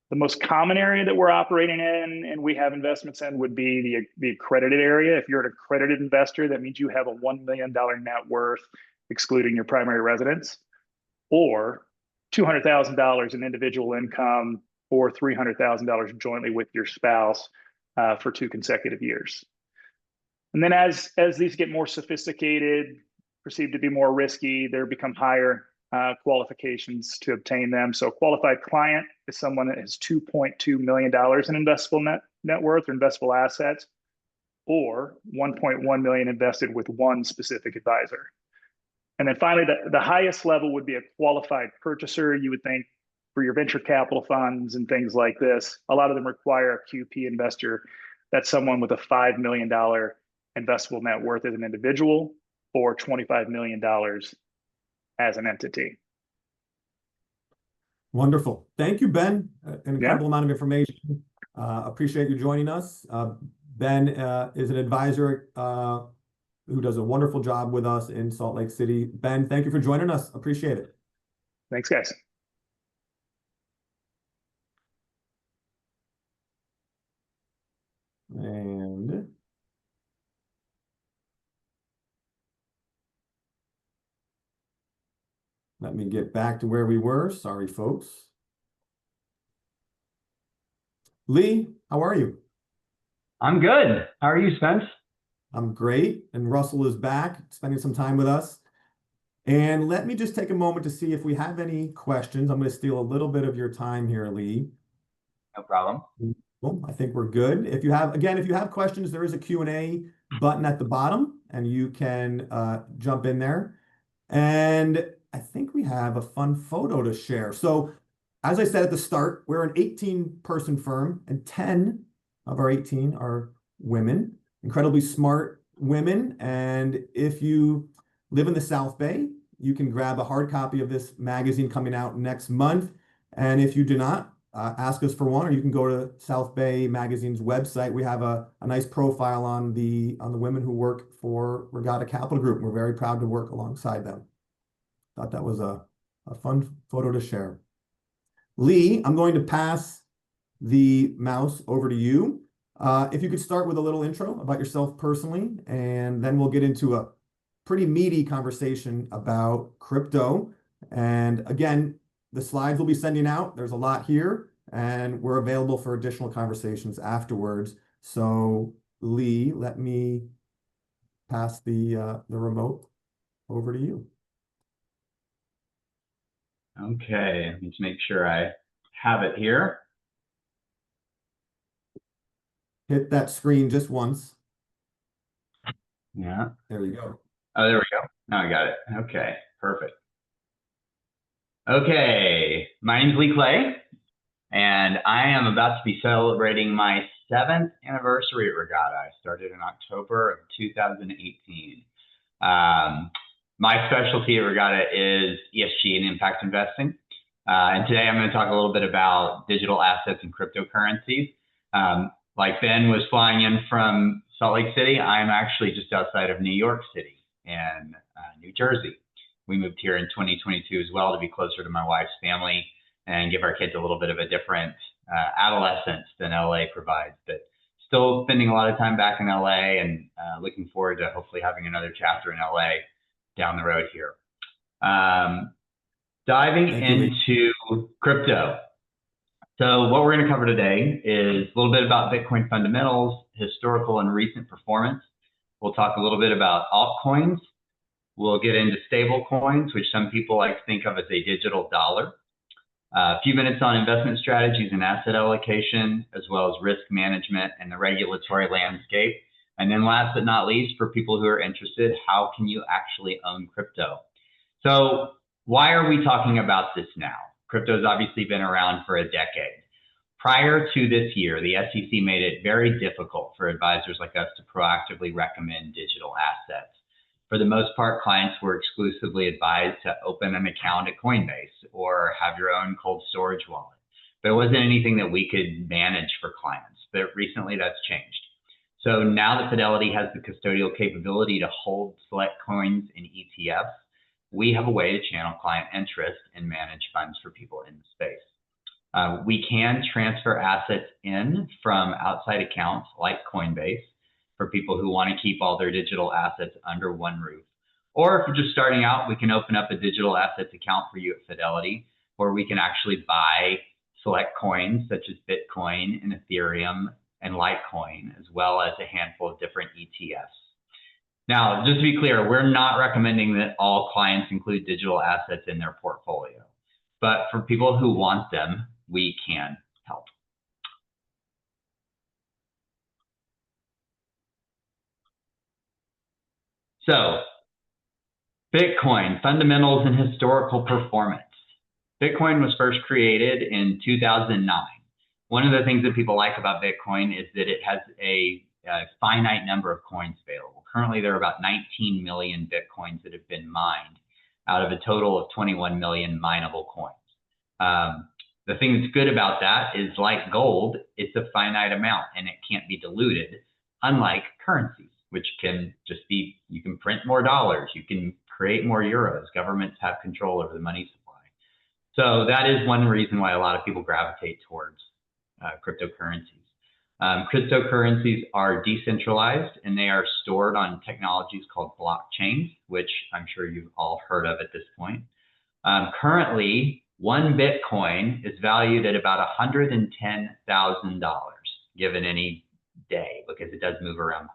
The most common area that we're operating in and we have investments in would be the accredited area. If you're an accredited investor, that means you have a $1 million net worth, excluding your primary residence, or $200,000 in individual income or $300,000 jointly with your spouse for 2 consecutive years. And then as these get more sophisticated, perceived to be more risky, there become higher qualifications to obtain them. So a qualified client is someone that has $2.2 million in investable net worth or investable assets, or $1.1 million invested with one specific advisor. And then finally, the highest level would be a qualified purchaser. You would think for your venture capital funds and things like this, a lot of them require a QP investor. That's someone with a $5 million investable net worth as an individual, or $25 million as an entity. Wonderful. Thank you, Ben. An Yeah. incredible amount of information. Appreciate you joining us. Ben is an advisor who does a wonderful job with us in Salt Lake City. Ben, thank you for joining us. Appreciate it. Thanks, guys. And let me get back to where we were. Sorry, folks. Lee, how are you? I'm good. How are you, Spence? I'm great. And Russell is back, spending some time with us. And let me just take a moment to see if we have any questions. I'm going to steal a little bit of your time here, Lee. No problem. Well, I think we're good. If you have questions, there is a Q&A button at the bottom, and you can jump in there. And I think we have a fun photo to share. So, as I said at the start, we're an 18-person firm, and 10 of our 18 are women, incredibly smart women. And if you live in the South Bay, you can grab a hard copy of this magazine coming out next month. And if you do not, ask us for one, or you can go to South Bay Magazine's website. We have a nice profile on the women who work for Regatta Capital Group. We're very proud to work alongside them. Thought that was a fun photo to share. Lee, I'm going to pass the mouse over to you. If you could start with a little intro about yourself personally, and then we'll get into a pretty meaty conversation about crypto. And again, the slides we'll be sending out, there's a lot here, and we're available for additional conversations afterwards. So Lee, let me pass the remote over to you. Okay, let me just make sure I have it here. Hit that screen just once. Yeah. There you go. Oh, there we go. Now I got it. Okay, perfect. Okay, my name's Lee Clay, and I am about to be celebrating my 7th anniversary at Regatta. I started in October of 2018. My specialty at Regatta is ESG and impact investing. And today I'm going to talk a little bit about digital assets and cryptocurrencies. Like Ben was flying in from Salt Lake City, I'm actually just outside of New York City in New Jersey. We moved here in 2022 as well to be closer to my wife's family and give our kids a little bit of a different adolescence than LA provides. But still spending a lot of time back in LA, and looking forward to hopefully having another chapter in LA down the road here. Diving into crypto. So what we're going to cover today is a little bit about Bitcoin fundamentals, historical and recent performance. We'll talk a little bit about altcoins. We'll get into stable coins, which some people like to think of as a digital dollar. A few minutes on investment strategies and asset allocation, as well as risk management and the regulatory landscape. And then last but not least, for people who are interested, how can you actually own crypto? So why are we talking about this now? Crypto's obviously been around for a decade. Prior to this year, the SEC made it very difficult for advisors like us to proactively recommend digital assets. For the most part, clients were exclusively advised to open an account at Coinbase or have your own cold storage wallet. But it wasn't anything that we could manage for clients. But recently that's changed. So now that Fidelity has the custodial capability to hold select coins in ETFs, we have a way to channel client interest and manage funds for people in the space. We can transfer assets in from outside accounts like Coinbase for people who want to keep all their digital assets under one roof. Or if you're just starting out, we can open up a digital assets account for you at Fidelity, where we can actually buy select coins such as Bitcoin and Ethereum and Litecoin, as well as a handful of different ETFs. Now, just to be clear, we're not recommending that all clients include digital assets in their portfolio, but for people who want them, we can help. So, Bitcoin, fundamentals and historical performance. Bitcoin was first created in 2009. One of the things that people like about Bitcoin is that it has a finite number of coins available. Currently, there are about 19 million Bitcoins that have been mined out of a total of 21 million mineable coins. The thing that's good about that is, like gold, it's a finite amount and it can't be diluted, unlike currencies, which can just be, you can print more dollars, you can create more euros, governments have control over the money supply. So that is one reason why a lot of people gravitate towards cryptocurrencies. Cryptocurrencies are decentralized and they are stored on technologies called blockchains, which I'm sure you've all heard of at this point. Currently, one Bitcoin is valued at about $110,000 given any day, because it does move around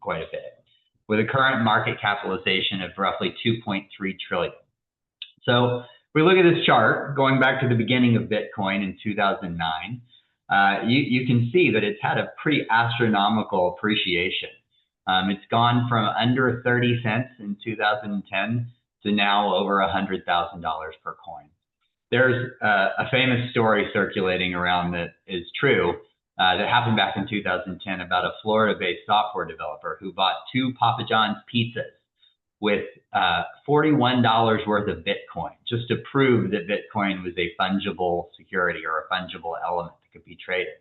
quite a bit, with a current market capitalization of roughly 2.3 trillion. So if we look at this chart, going back to the beginning of Bitcoin in 2009, you can see that it's had a pretty astronomical appreciation. It's gone from under 30 cents in 2010 to now over $100,000 per coin. There's a famous story circulating around that is true that happened back in 2010 about a Florida-based software developer who bought 2 Papa John's pizzas with $41 worth of Bitcoin, just to prove that Bitcoin was a fungible security or a fungible element that could be traded.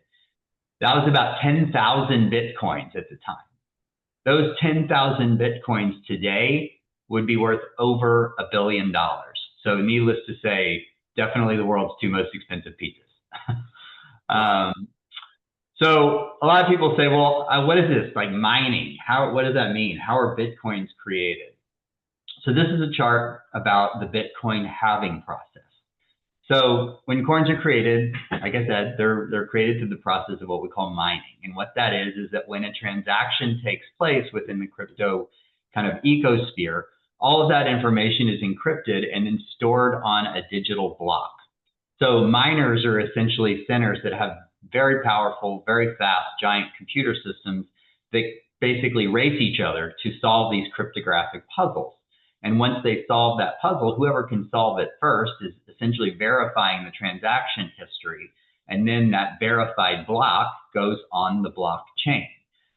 That was about 10,000 Bitcoins at the time. Those 10,000 Bitcoins today would be worth over $1 billion. So needless to say, definitely the world's 2 most expensive pizzas. So a lot of people say, well, what is this, like mining? What does that mean? How are Bitcoins created? So this is a chart about the Bitcoin halving process. So when coins are created, like I said, they're created through the process of what we call mining. And what that is that when a transaction takes place within the crypto kind of ecosphere, all of that information is encrypted and then stored on a digital block. So miners are essentially centers that have very powerful, very fast, giant computer systems that basically race each other to solve these cryptographic puzzles. And once they solve that puzzle, whoever can solve it first is essentially verifying the transaction history. And then that verified block goes on the blockchain.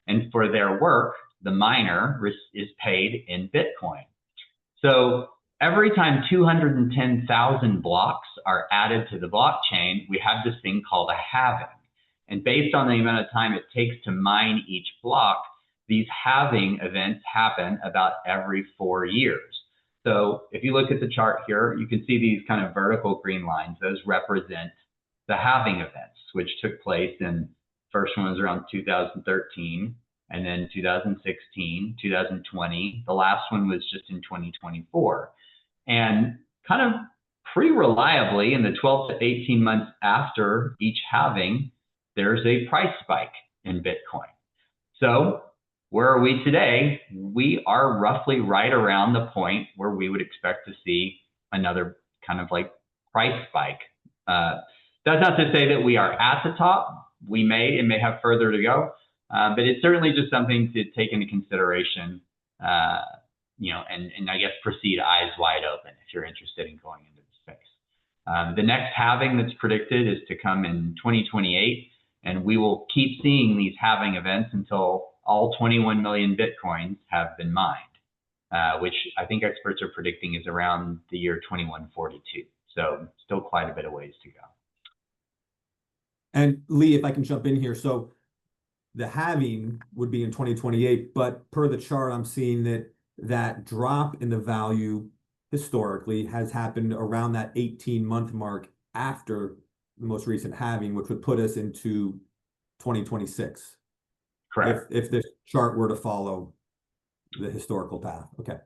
And for their work, the miner is paid in Bitcoin. So every time 210,000 blocks are added to the blockchain, we have this thing called a halving. And based on the amount of time it takes to mine each block, these halving events happen about every 4 years. So if you look at the chart here, you can see these kind of vertical green lines. Those represent the halving events, which took place in, first one was around 2013, and then 2016, 2020. The last one was just in 2024. And kind of pretty reliably in the 12 to 18 months after each halving, there's a price spike in Bitcoin. So where are we today? We are roughly right around the point where we would expect to see another kind of like price spike. That's not to say that we are at the top. We may have further to go, but it's certainly just something to take into consideration, and I guess proceed eyes wide open if you're interested in going into the space. The next halving that's predicted is to come in 2028, and we will keep seeing these halving events until all 21 million Bitcoins have been mined, which I think experts are predicting is around the year 2142. So still quite a bit of ways to go. And Lee, if I can jump in here. So the halving would be in 2028, but per the chart, I'm seeing that drop in the value historically has happened around that 18-month mark after the most recent halving, which would put us into 2026. Correct. If this chart were to follow the historical path. Okay.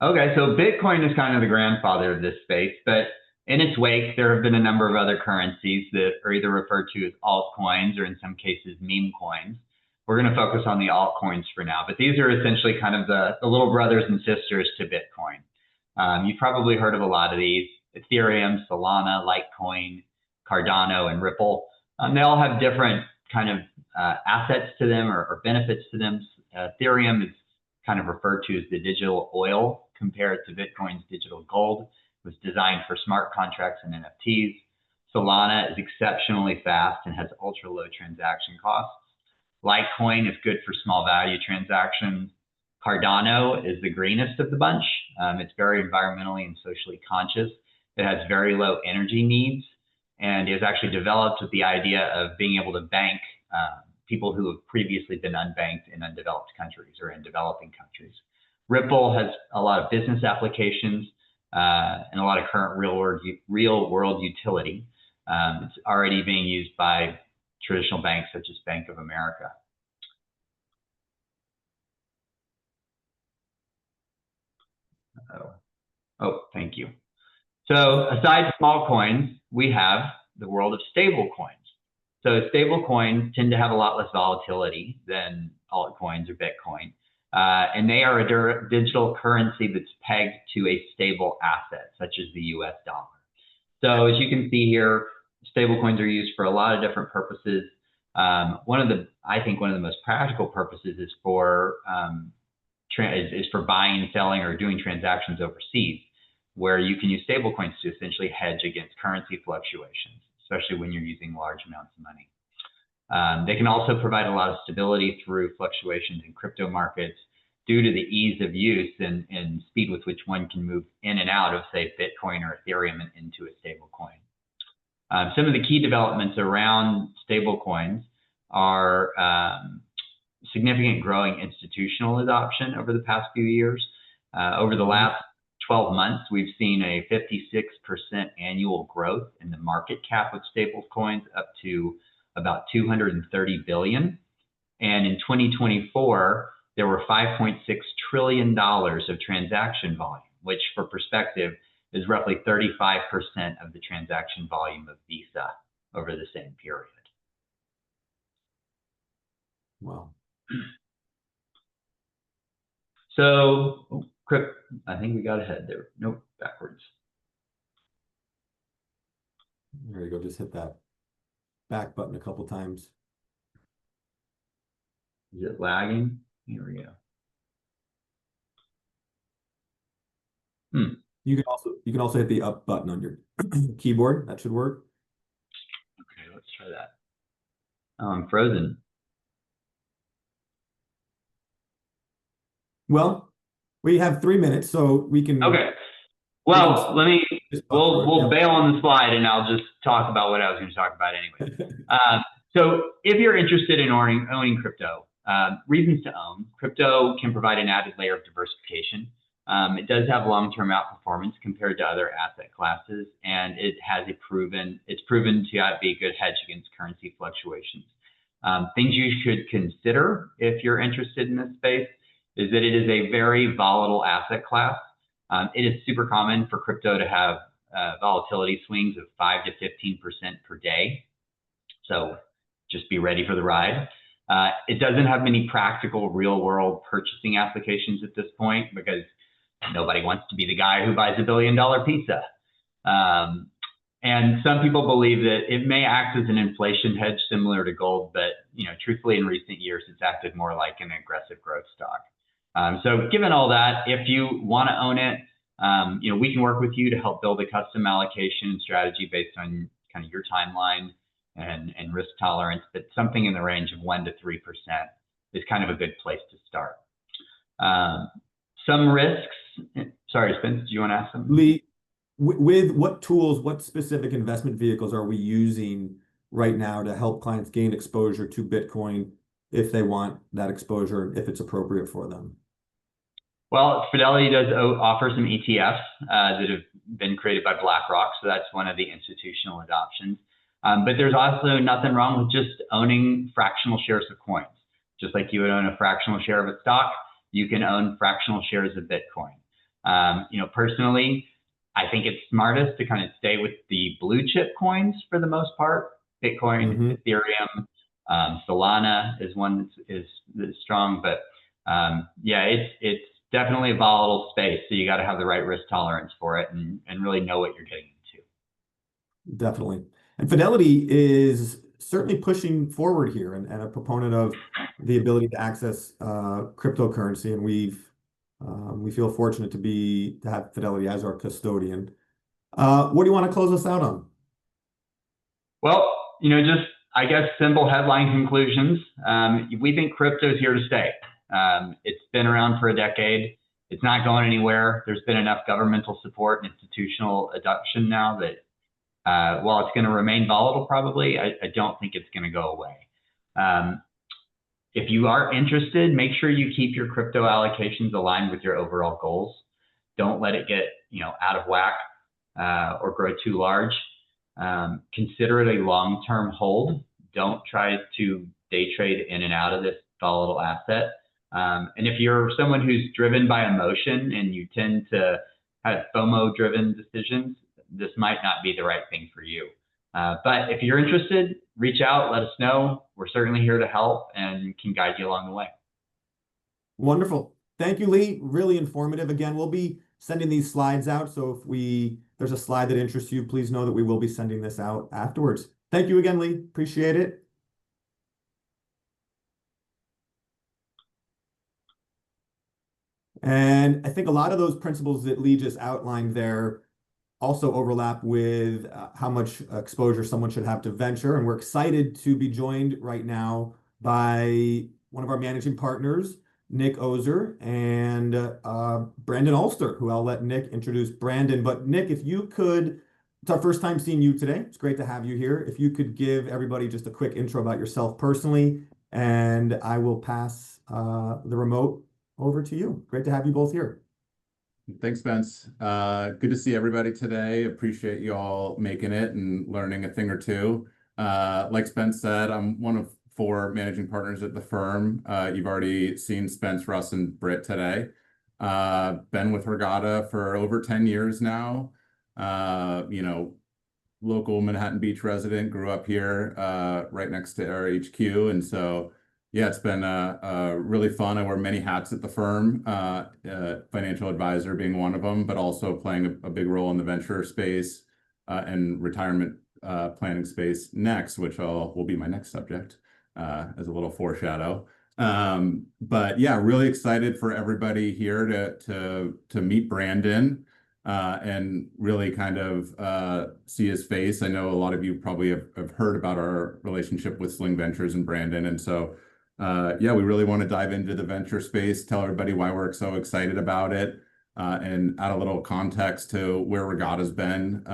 Okay, so Bitcoin is kind of the grandfather of this space, but in its wake, there have been a number of other currencies that are either referred to as altcoins or in some cases meme coins. We're going to focus on the altcoins for now, but these are essentially kind of the little brothers and sisters to Bitcoin. You've probably heard of a lot of these: Ethereum, Solana, Litecoin, Cardano, and Ripple. They all have different kind of assets to them or benefits to them. Ethereum is kind of referred to as the digital oil compared to Bitcoin's digital gold. It was designed for smart contracts and NFTs. Solana is exceptionally fast and has ultra low transaction costs. Litecoin is good for small value transactions. Cardano is the greenest of the bunch. It's very environmentally and socially conscious. It has very low energy needs, and is actually developed with the idea of being able to bank people who have previously been unbanked in undeveloped countries or in developing countries. Ripple has a lot of business applications and a lot of current real world utility. It's already being used by traditional banks such as Bank of America. Oh, thank you. So aside from altcoins, we have the world of stable coins. So stable coins tend to have a lot less volatility than altcoins or Bitcoin. And they are a digital currency that's pegged to a stable asset, such as the US dollar. So as you can see here, stable coins are used for a lot of different purposes. I think one of the most practical purposes is for buying and selling or doing transactions overseas, where you can use stable coins to essentially hedge against currency fluctuations, especially when you're using large amounts of money. They can also provide a lot of stability through fluctuations in crypto markets due to the ease of use and speed with which one can move in and out of, say, Bitcoin or Ethereum and into a stable coin. Some of the key developments around stable coins are significant growing institutional adoption over the past few years. Over the last 12 months, we've seen a 56% annual growth in the market cap of stable coins up to about 230 billion. And in 2024, there were $5.6 trillion of transaction volume, which for perspective is roughly 35% of the transaction volume of Visa over the same period. Wow. So, I think we got ahead there. Nope, backwards. There you go. Just hit that back button a couple times. Is it lagging? Here we go. You can also hit the up button on your keyboard. That should work. Okay, let's try that. Oh, I'm frozen. Well, we have 3 minutes, so we can. Okay. Well, we'll bail on the slide and I'll just talk about what I was going to talk about anyway. So if you're interested in owning crypto, reasons to own, crypto can provide an added layer of diversification. It does have long-term outperformance compared to other asset classes, and it's proven to be a good hedge against currency fluctuations. Things you should consider if you're interested in this space is that it is a very volatile asset class. It is super common for crypto to have volatility swings of 5 to 15% per day. So just be ready for the ride. It doesn't have many practical real-world purchasing applications at this point because nobody wants to be the guy who buys $1 billion pizza. And some people believe that it may act as an inflation hedge similar to gold, but truthfully, in recent years, it's acted more like an aggressive growth stock. So given all that, if you want to own it, we can work with you to help build a custom allocation strategy based on kind of your timeline and risk tolerance, but something in the range of 1 to 3% is kind of a good place to start. Some risks. Sorry, Spence, do you want to ask something? Lee, with what tools, what specific investment vehicles are we using right now to help clients gain exposure to Bitcoin if they want that exposure, if it's appropriate for them? Well, Fidelity does offer some ETFs that have been created by BlackRock, so that's one of the institutional adoptions. But there's also nothing wrong with just owning fractional shares of coins. Just like you would own a fractional share of a stock, you can own fractional shares of Bitcoin. Personally, I think it's smartest to kind of stay with the blue chip coins for the most part. Bitcoin, Ethereum, Solana is one that's strong, but it's definitely a volatile space. So you got to have the right risk tolerance for it and really know what you're getting into. Definitely. And Fidelity is certainly pushing forward here and a proponent of the ability to access cryptocurrency. And we feel fortunate to have Fidelity as our custodian. What do you want to close us out on? Well, just I guess simple headline conclusions. We think crypto is here to stay. It's been around for a decade. It's not going anywhere. There's been enough governmental support and institutional adoption now that while it's going to remain volatile, probably, I don't think it's going to go away. If you are interested, make sure you keep your crypto allocations aligned with your overall goals. Don't let it get out of whack or grow too large. Consider it a long-term hold. Don't try to day trade in and out of this volatile asset. And if you're someone who's driven by emotion and you tend to have FOMO-driven decisions, this might not be the right thing for you. But if you're interested, reach out, let us know. We're certainly here to help and can guide you along the way. Wonderful. Thank you, Lee. Really informative. Again, we'll be sending these slides out. So if there's a slide that interests you, please know that we will be sending this out afterwards. Thank you again, Lee. Appreciate it. And I think a lot of those principles that Lee just outlined there also overlap with how much exposure someone should have to venture. And we're excited to be joined right now by one of our managing partners, Nick Ozer, and Brandon Ulster, who I'll let Nick introduce Brandon. But Nick, if you could, it's our first time seeing you today. It's great to have you here. If you could give everybody just a quick intro about yourself personally, and I will pass the remote over to you. Great to have you both here. Thanks, Spence. Good to see everybody today. Appreciate you all making it and learning a thing or two. Like Spence said, I'm one of 4 managing partners at the firm. You've already seen Spence, Russ, and Britt today. Been with Regatta for over 10 years now. Local Manhattan Beach resident, grew up here right next to our HQ. And so, yeah, it's been really fun. I wear many hats at the firm, financial advisor being one of them, but also playing a big role in the venture space and retirement planning space next, which will be my next subject as a little foreshadow. But yeah, really excited for everybody here to meet Brandon and really kind of see his face. I know a lot of you probably have heard about our relationship with Sling Ventures and Brandon. And so yeah, we really want to dive into the venture space, tell everybody why we're so excited about it, and add a little context to where Regatta's been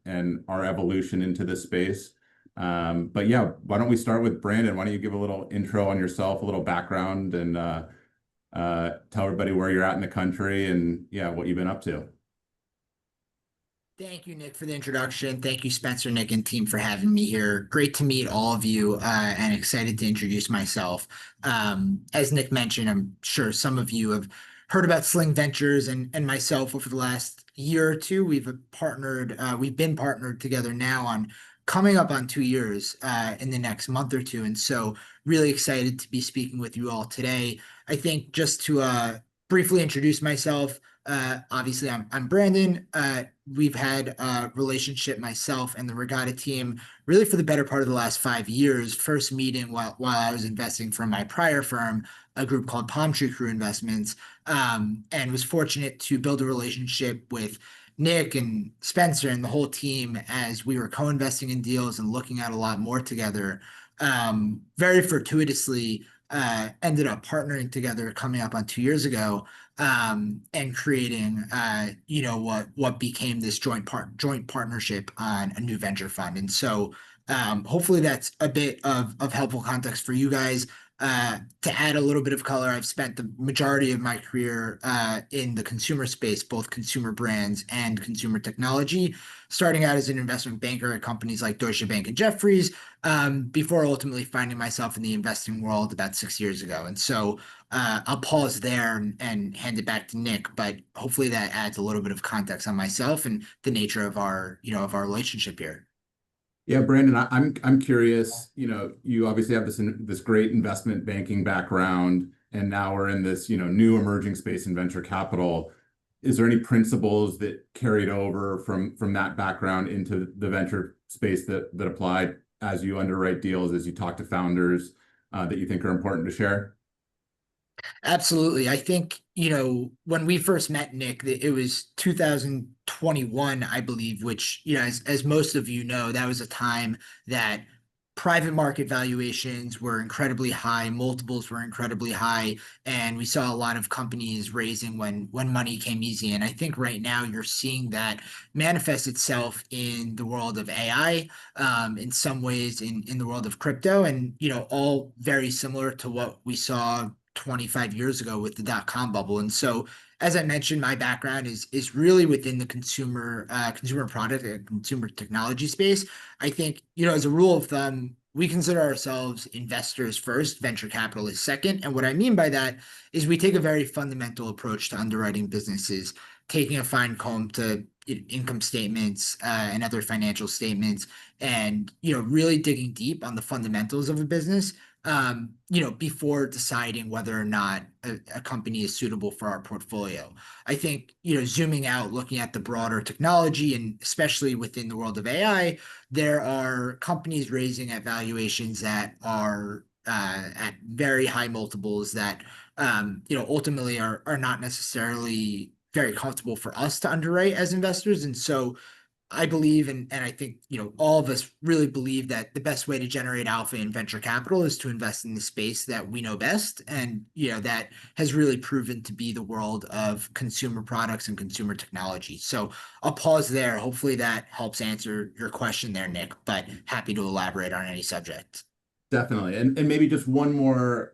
and our evolution into this space. But yeah, why don't we start with Brandon? Why don't you give a little intro on yourself, a little background, and tell everybody where you're at in the country and yeah, what you've been up to. Thank you, Nick, for the introduction. Thank you, Spencer, Nick, and team for having me here. Great to meet all of you and excited to introduce myself. As Nick mentioned, I'm sure some of you have heard about Sling Ventures and myself over the last year or two. We've been partnered together now on coming up on 2 years in the next month or two. And so really excited to be speaking with you all today. I think just to briefly introduce myself, obviously I'm Brandon. We've had a relationship, myself and the Regatta team, really for the better part of the last 5 years. First meeting while I was investing from my prior firm, a group called Palm Tree Crew Investments, and was fortunate to build a relationship with Nick and Spencer and the whole team as we were co-investing in deals and looking at a lot more together. Very fortuitously, ended up partnering together coming up on 2 years ago, and creating what became this joint partnership on a new venture fund. And so hopefully that's a bit of helpful context for you guys. To add a little bit of color, I've spent the majority of my career in the consumer space, both consumer brands and consumer technology, starting out as an investment banker at companies like Deutsche Bank and Jefferies, before ultimately finding myself in the investing world about 6 years ago. And so I'll pause there and hand it back to Nick, but hopefully that adds a little bit of context on myself and the nature of our relationship here. Yeah, Brandon, I'm curious. You obviously have this great investment banking background, and now we're in this new emerging space in venture capital. Is there any principles that carried over from that background into the venture space that applied as you underwrite deals, as you talk to founders, that you think are important to share? Absolutely. I think, when we first met, Nick, it was 2021, I believe, which, as most of you know, that was a time that private market valuations were incredibly high, multiples were incredibly high, and we saw a lot of companies raising when money came easy. And I think right now you're seeing that manifest itself in the world of AI, in some ways in the world of crypto, and all very similar to what we saw 25 years ago with the dot-com bubble. And so, as I mentioned, my background is really within the consumer product and consumer technology space. I think, as a rule of thumb, we consider ourselves investors first, venture capitalists second. And what I mean by that is we take a very fundamental approach to underwriting businesses, taking a fine comb to income statements and other financial statements, and really digging deep on the fundamentals of a business, before deciding whether or not a company is suitable for our portfolio. I think, zooming out, looking at the broader technology, and especially within the world of AI, there are companies raising at valuations that are at very high multiples that, ultimately are not necessarily very comfortable for us to underwrite as investors. And so I believe, and I think, all of us really believe that the best way to generate alpha in venture capital is to invest in the space that we know best. And, that has really proven to be the world of consumer products and consumer technology. So I'll pause there. Hopefully that helps answer your question there, Nick, but happy to elaborate on any subject. Definitely. And maybe just one more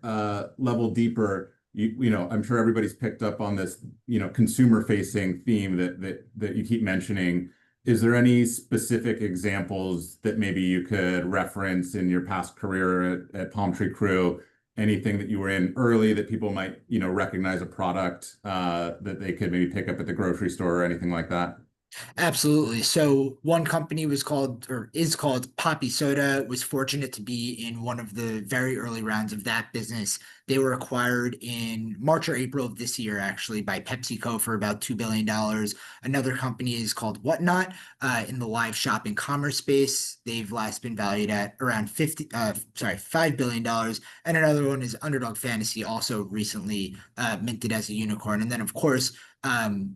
level deeper. I'm sure everybody's picked up on this, consumer-facing theme that you keep mentioning. Is there any specific examples that maybe you could reference in your past career at Palm Tree Crew? Anything that you were in early that people might, recognize a product that they could maybe pick up at the grocery store or anything like that? Absolutely. So one company was called, or is called, Poppy Soda. Was fortunate to be in one of the very early rounds of that business. They were acquired in March or April of this year, actually, by PepsiCo for about $2 billion. Another company is called Whatnot, in the live shopping commerce space. They've last been valued at around $5 billion. And another one is Underdog Fantasy, also recently minted as a unicorn. And then, of course,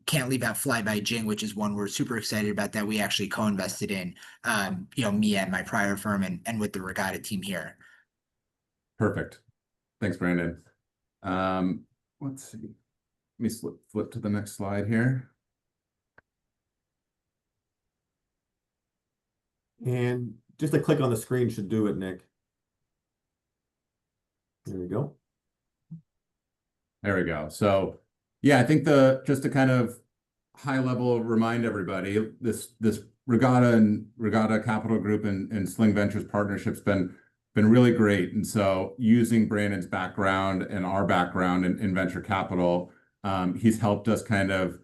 can't leave out Fly by Jing, which is one we're super excited about that we actually co-invested in, me and my prior firm, and with the Regatta team here. Perfect. Thanks, Brandon. Let's see. Let me flip to the next slide here. And just a click on the screen should do it, Nick. There we go. There we go. So yeah, I think just to kind of high level remind everybody, this Regatta and Regatta Capital Group and Sling Ventures partnership's been really great. And so using Brandon's background and our background in venture capital, he's helped us kind of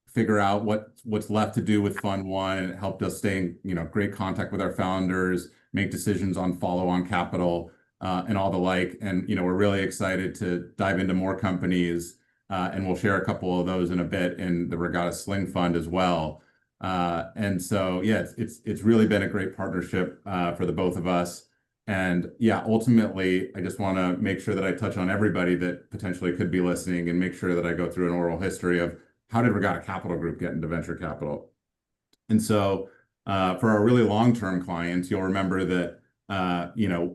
figure out what's left to do with Fund One, and it helped us stay in great contact with our founders, make decisions on follow-on capital, and all the like. And we're really excited to dive into more companies, and we'll share a couple of those in a bit in the Regatta Sling Fund as well. And so yeah, it's really been a great partnership for the both of us. And yeah, ultimately, I just want to make sure that I touch on everybody that potentially could be listening, and make sure that I go through an oral history of how did Regatta Capital Group get into venture capital. And so for our really long-term clients, you'll remember that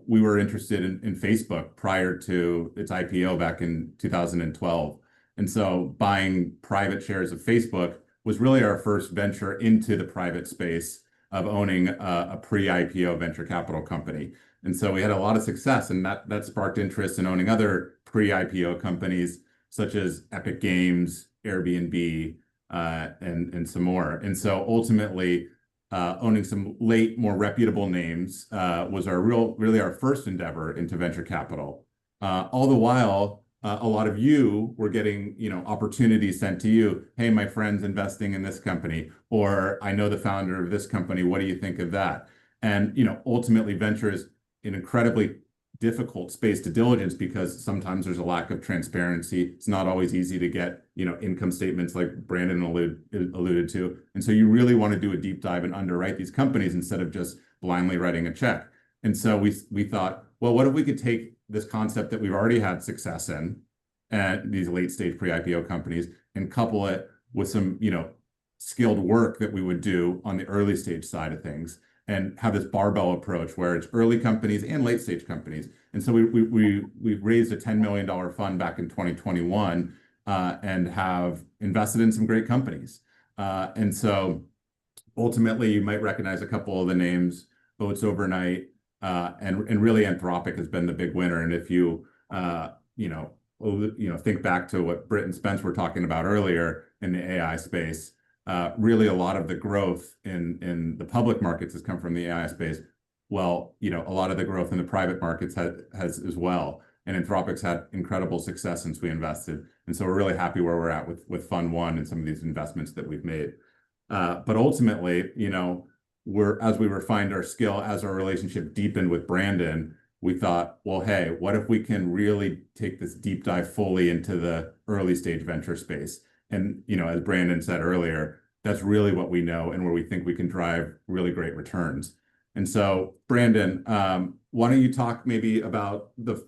we were interested in Facebook prior to its IPO back in 2012. And so buying private shares of Facebook was really our first venture into the private space of owning a pre-IPO venture capital company. And so we had a lot of success, and that sparked interest in owning other pre-IPO companies such as Epic Games, Airbnb, and some more. And so ultimately, owning some late, more reputable names was really our first endeavor into venture capital. All the while, a lot of you were getting opportunities sent to you. Hey, my friend's investing in this company, or I know the founder of this company. What do you think of that? And ultimately, venture is an incredibly difficult space to diligence because sometimes there's a lack of transparency. It's not always easy to get income statements like Brandon alluded to. And so you really want to do a deep dive and underwrite these companies instead of just blindly writing a check. And so we thought, well, what if we could take this concept that we've already had success in, and these late stage pre-IPO companies, and couple it with some skilled work that we would do on the early stage side of things, and have this barbell approach where it's early companies and late stage companies. And so we raised a $10 million fund back in 2021 and have invested in some great companies. And so ultimately, you might recognize a couple of the names, Oats Overnight, and really Anthropic has been the big winner. And if you think back to what Britt and Spence were talking about earlier in the AI space, really a lot of the growth in the public markets has come from the AI space. Well, a lot of the growth in the private markets has as well. And Anthropic's had incredible success since we invested. And so we're really happy where we're at with Fund One and some of these investments that we've made. But ultimately, as we refined our skill, as our relationship deepened with Brandon, we thought, well, hey, what if we can really take this deep dive fully into the early stage venture space? And, as Brandon said earlier, that's really what we know and where we think we can drive really great returns. And so, Brandon, why don't you talk maybe about the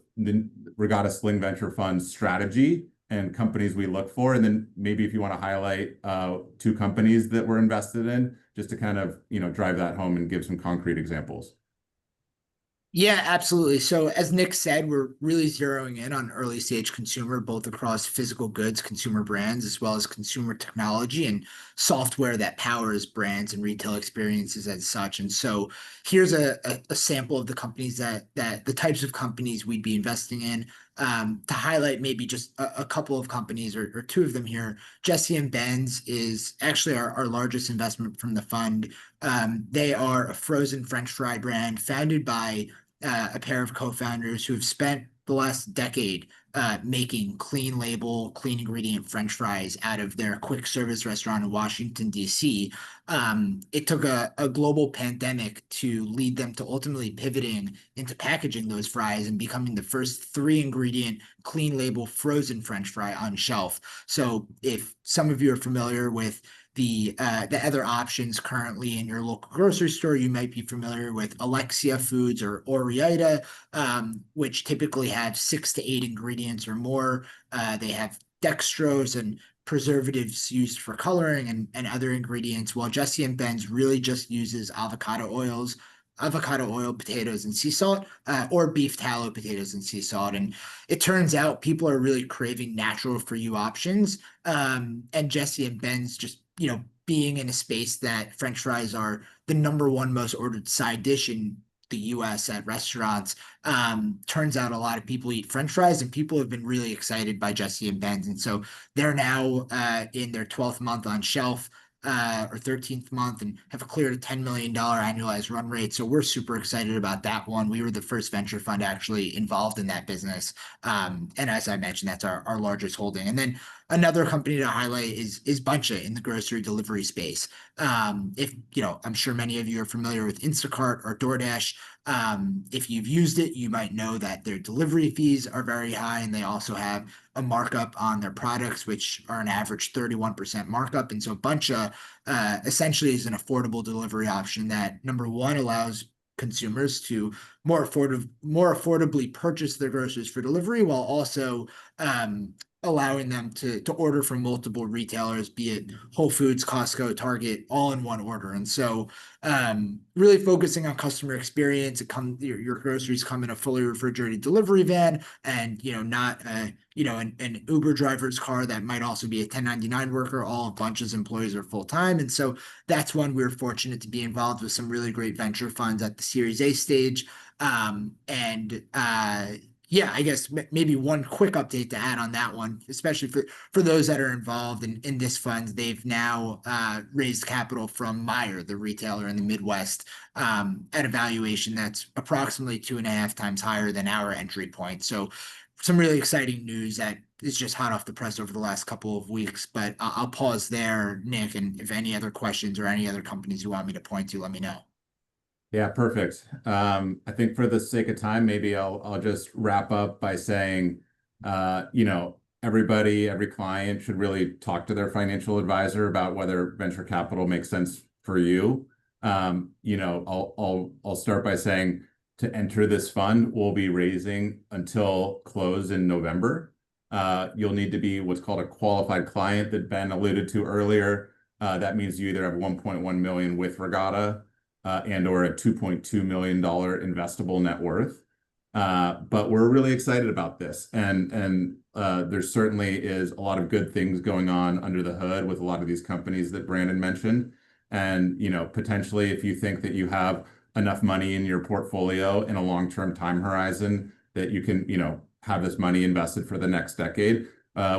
Regatta Sling Venture Fund's strategy and companies we look for, and then maybe if you want to highlight 2 companies that we're invested in, just to kind of drive that home and give some concrete examples. Yeah, absolutely. So as Nick said, we're really zeroing in on early stage consumer, both across physical goods, consumer brands, as well as consumer technology and software that powers brands and retail experiences as such. And so here's a sample of the companies that the types of companies we'd be investing in. To highlight maybe just a couple of companies or 2 of them here. Jesse and Ben's is actually our largest investment from the fund. They are a frozen French fry brand founded by a pair of co-founders who have spent the last decade making clean label, clean ingredient French fries out of their quick service restaurant in Washington, D.C. It took a global pandemic to lead them to ultimately pivoting into packaging those fries and becoming the first 3 ingredient clean label frozen French fry on shelf. So if some of you are familiar with the other options currently in your local grocery store, you might be familiar with Alexia Foods or Oreita, which typically have 6 to 8 ingredients or more. They have dextrose and preservatives used for coloring and other ingredients, while Jesse and Ben's really just uses avocado oil, potatoes, and sea salt, or beef tallow, potatoes, and sea salt. And it turns out people are really craving natural for you options. And Jesse and Ben's just, being in a space that French fries are the #1 most ordered side dish in the US at restaurants. Turns out a lot of people eat French fries, and people have been really excited by Jesse and Ben's. And so they're now in their 12th month on shelf, or 13th month, and have cleared a $10 million annualized run rate. So we're super excited about that one. We were the first venture fund actually involved in that business. And as I mentioned, that's our largest holding. And then another company to highlight is Buncha in the grocery delivery space. I'm sure many of you are familiar with Instacart or DoorDash. If you've used it, you might know that their delivery fees are very high, and they also have a markup on their products, which are an average 31% markup. And so Buncha essentially is an affordable delivery option that, #1, allows consumers to more affordably purchase their groceries for delivery, while also allowing them to order from multiple retailers, be it Whole Foods, Costco, Target, all in one order. And so really focusing on customer experience. Your groceries come in a fully refrigerated delivery van, and not an Uber driver's car that might also be a 1099 worker. All of Bunch's employees are full-time. And so that's one we're fortunate to be involved with some really great venture funds at the Series A stage. Yeah, I guess maybe one quick update to add on that one, especially for those that are involved in this fund. They've now raised capital from Meijer, the retailer in the Midwest, at a valuation that's approximately 2.5 times higher than our entry point. So some really exciting news that is just hot off the press over the last couple of weeks. But I'll pause there, Nick, and if any other questions or any other companies you want me to point to, let me know. Yeah, perfect. I think for the sake of time, maybe I'll just wrap up by saying, every client should really talk to their financial advisor about whether venture capital makes sense for you. I'll start by saying, to enter this fund, we'll be raising until close in November. You'll need to be what's called a qualified client that Ben alluded to earlier. That means you either have 1.1 million with Regatta, and or a $2.2 million investable net worth. But we're really excited about this. And there certainly is a lot of good things going on under the hood with a lot of these companies that Brandon mentioned. And, potentially if you think that you have enough money in your portfolio in a long-term time horizon that you can, have this money invested for the next decade,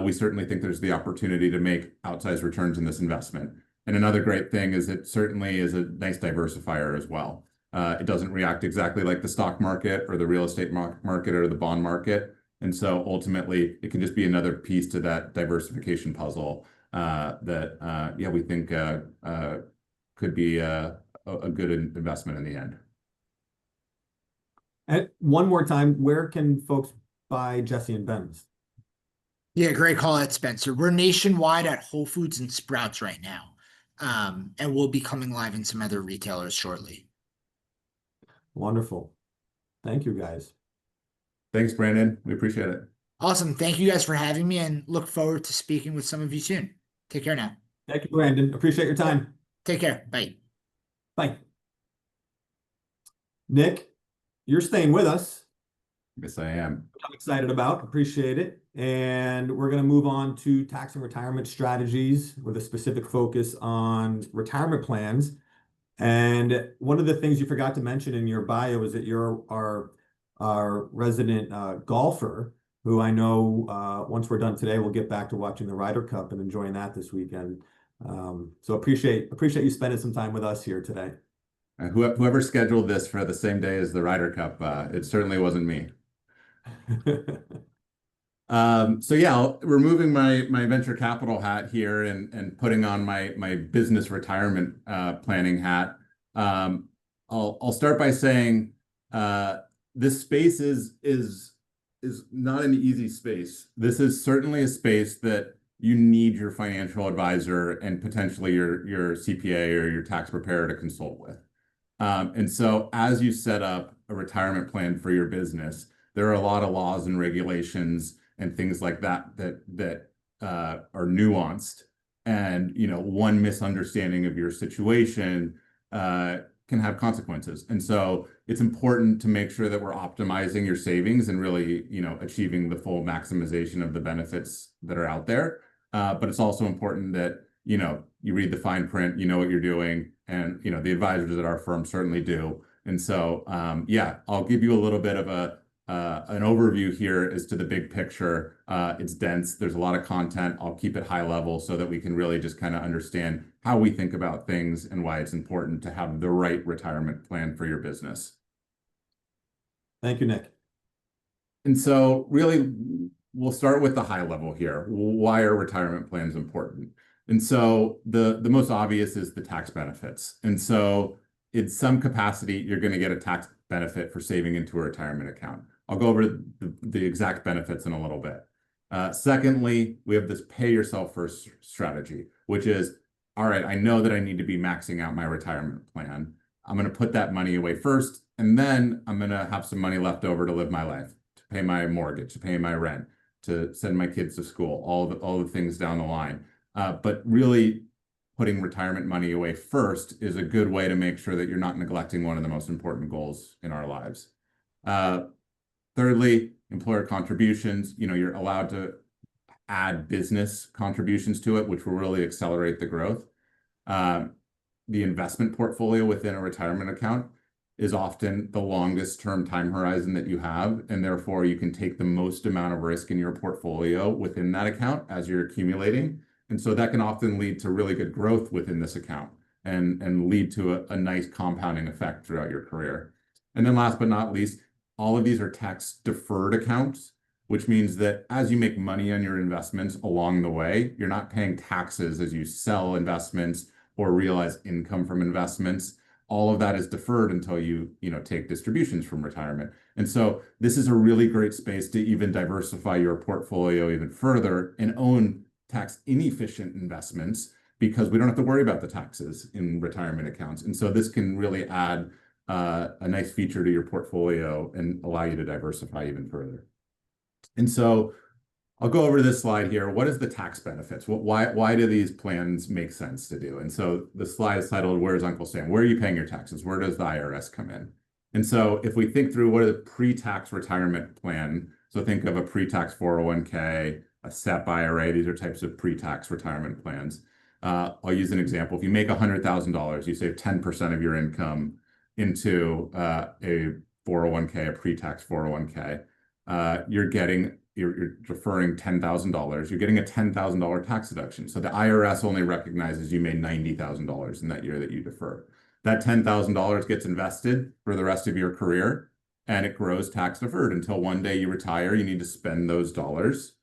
we certainly think there's the opportunity to make outsized returns in this investment. And another great thing is it certainly is a nice diversifier as well. It doesn't react exactly like the stock market or the real estate market or the bond market. And so ultimately, it can just be another piece to that diversification puzzle that we think could be a good investment in the end. And one more time, where can folks buy Jesse and Ben's? Yeah, great call out, Spencer. We're nationwide at Whole Foods and Sprouts right now. And we'll be coming live in some other retailers shortly. Wonderful. Thank you, guys. Thanks, Brandon. We appreciate it. Awesome. Thank you guys for having me and look forward to speaking with some of you soon. Take care now. Thank you, Brandon. Appreciate your time. Take care. Bye. Bye. Nick, you're staying with us. Yes, I am. I'm excited about, appreciate it. And we're going to move on to tax and retirement strategies with a specific focus on retirement plans. And one of the things you forgot to mention in your bio is that you're our resident golfer, who I know once we're done today, we'll get back to watching the Ryder Cup and enjoying that this weekend. So appreciate you spending some time with us here today. Whoever scheduled this for the same day as the Ryder Cup, it certainly wasn't me. So yeah, removing my venture capital hat here and putting on my business retirement planning hat. I'll start by saying this space is not an easy space. This is certainly a space that you need your financial advisor and potentially your CPA or your tax preparer to consult with. And so as you set up a retirement plan for your business, there are a lot of laws and regulations and things like that are nuanced. And one misunderstanding of your situation can have consequences. And so it's important to make sure that we're optimizing your savings and really achieving the full maximization of the benefits that are out there. But it's also important that you read the fine print, you know what you're doing, and the advisors at our firm certainly do. And so I'll give you a little bit of an overview here as to the big picture. It's dense. There's a lot of content. I'll keep it high level so that we can really just kind of understand how we think about things and why it's important to have the right retirement plan for your business. Thank you, Nick. And so really, we'll start with the high level here. Why are retirement plans important? And so the most obvious is the tax benefits. And so in some capacity, you're going to get a tax benefit for saving into a retirement account. I'll go over the exact benefits in a little bit. Secondly, we have this pay yourself first strategy, which is, all right, I know that I need to be maxing out my retirement plan. I'm going to put that money away first, and then I'm going to have some money left over to live my life, to pay my mortgage, to pay my rent, to send my kids to school, all the things down the line. But really putting retirement money away first is a good way to make sure that you're not neglecting one of the most important goals in our lives. Thirdly, employer contributions. You're allowed to add business contributions to it, which will really accelerate the growth. The investment portfolio within a retirement account is often the longest term time horizon that you have, and therefore you can take the most amount of risk in your portfolio within that account as you're accumulating. And so that can often lead to really good growth within this account and lead to a nice compounding effect throughout your career. And then last but not least, all of these are tax deferred accounts, which means that as you make money on your investments along the way, you're not paying taxes as you sell investments or realize income from investments. All of that is deferred until you take distributions from retirement. And so this is a really great space to even diversify your portfolio even further and own tax inefficient investments, because we don't have to worry about the taxes in retirement accounts. And so this can really add a nice feature to your portfolio and allow you to diversify even further. And so I'll go over this slide here. What is the tax benefits? Why do these plans make sense to do? And so the slide is titled, Where's Uncle Sam? Where are you paying your taxes? Where does the IRS come in? And so if we think through what are the pre-tax retirement plan, so think of a pre-tax 401k, a SEP IRA, these are types of pre-tax retirement plans. I'll use an example. If you make $100,000, you save 10% of your income into a 401k, a pre-tax 401k. You're deferring $10,000. You're getting a $10,000 tax deduction. So the IRS only recognizes you made $90,000 in that year that you defer. That $10,000 gets invested for the rest of your career, and it grows tax deferred until one day you retire. You need to spend those dollars,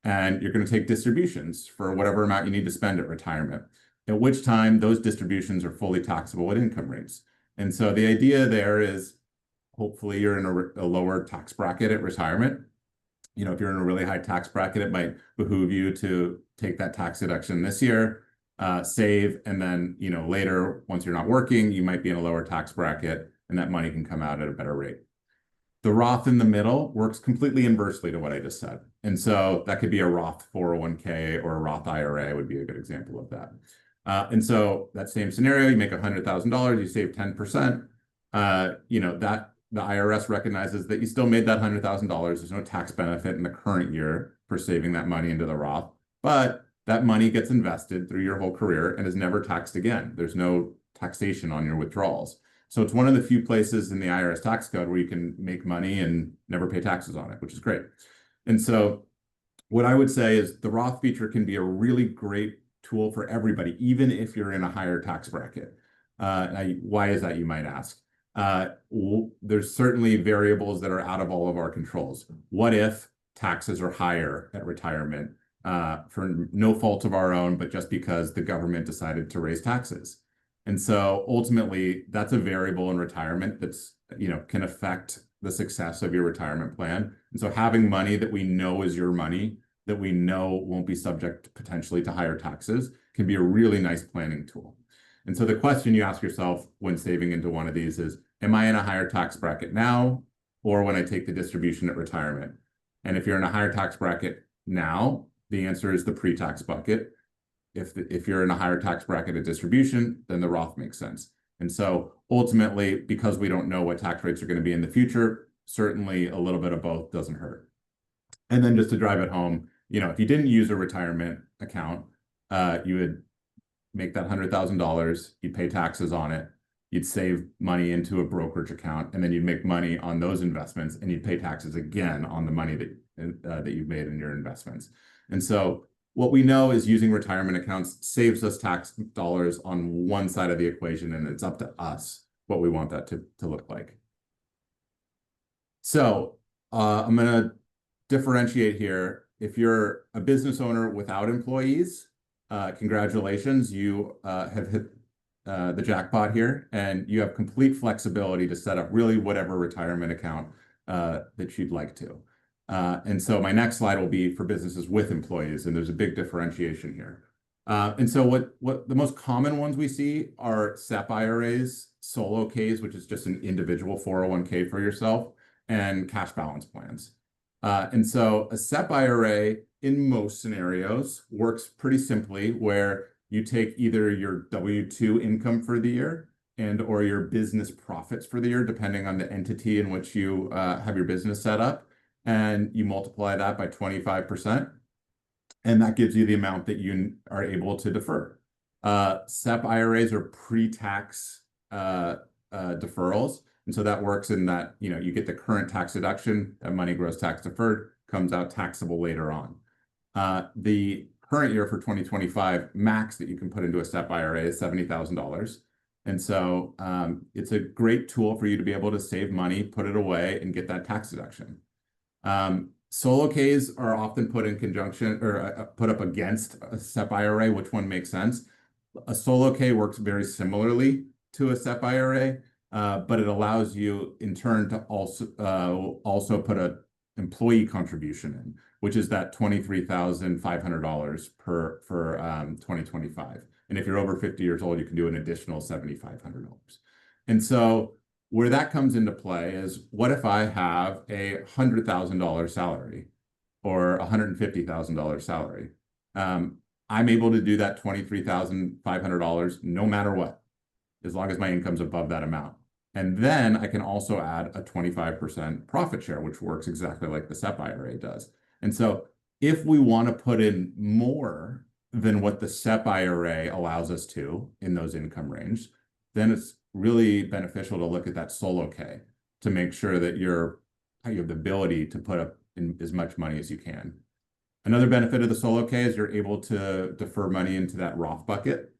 and you're going to take distributions for whatever amount you need to spend at retirement, at which time those distributions are fully taxable at income rates. And so the idea there is hopefully you're in a lower tax bracket at retirement. You know, if you're in a really high tax bracket, it might behoove you to take that tax deduction this year, save, and then, you know, later, once you're not working, you might be in a lower tax bracket, and that money can come out at a better rate. The Roth in the middle works completely inversely to what I just said. And so that could be a Roth 401k or a Roth IRA would be a good example of that. And so that same scenario, you make $100,000, you save 10%, you know, that the IRS recognizes that you still made that $100,000. There's no tax benefit in the current year for saving that money into the Roth, but that money gets invested through your whole career and is never taxed again. There's no taxation on your withdrawals. So it's one of the few places in the IRS tax code where you can make money and never pay taxes on it, which is great. And so what I would say is the Roth feature can be a really great tool for everybody, even if you're in a higher tax bracket. Why is that, you might ask? There's certainly variables that are out of all of our controls. What if taxes are higher at retirement for no fault of our own, but just because the government decided to raise taxes? And so ultimately, that's a variable in retirement that's, you know, can affect the success of your retirement plan. And so having money that we know is your money, that we know won't be subject potentially to higher taxes, can be a really nice planning tool. And so the question you ask yourself when saving into one of these is, am I in a higher tax bracket now, or when I take the distribution at retirement? And if you're in a higher tax bracket now, the answer is the pre-tax bucket. If you're in a higher tax bracket at distribution, then the Roth makes sense. And so ultimately, because we don't know what tax rates are going to be in the future, certainly a little bit of both doesn't hurt. And then just to drive it home, you know, if you didn't use a retirement account, you would make that $100,000, you'd pay taxes on it, you'd save money into a brokerage account, and then you'd make money on those investments, and you'd pay taxes again on the money that you've made in your investments. And so what we know is using retirement accounts saves us tax dollars on one side of the equation, and it's up to us what we want that to look like. So I'm going to differentiate here. If you're a business owner without employees, congratulations, you have hit the jackpot here, and you have complete flexibility to set up really whatever retirement account that you'd like to. And so my next slide will be for businesses with employees, and there's a big differentiation here. And so what the most common ones we see are SEP IRAs, solo Ks, which is just an individual 401k for yourself, and cash balance plans. And so a SEP IRA in most scenarios works pretty simply, where you take either your W-2 income for the year and or your business profits for the year, depending on the entity in which you have your business set up, and you multiply that by 25%, and that gives you the amount that you are able to defer. SEP IRAs are pre-tax deferrals, and so that works in that, you know, you get the current tax deduction, that money grows tax deferred, comes out taxable later on. The current year for 2025 max that you can put into a SEP IRA is $70,000. And so it's a great tool for you to be able to save money, put it away, and get that tax deduction. Solo Ks are often put in conjunction or put up against a SEP IRA. Which one makes sense? A solo K works very similarly to a SEP IRA, but it allows you in turn to also put an employee contribution in, which is that $23,500 for 2025. And if you're over 50 years old, you can do an additional $7,500. And so where that comes into play is, what if I have a $100,000 salary? or $150,000 salary. I'm able to do that $23,500 no matter what, as long as my income's above that amount. And then I can also add a 25% profit share, which works exactly like the SEP IRA does. And so if we want to put in more than what the SEP IRA allows us to in those income range, then it's really beneficial to look at that solo K to make sure that you have the ability to put up in as much money as you can. Another benefit of the solo K is you're able to defer money into that Roth bucket.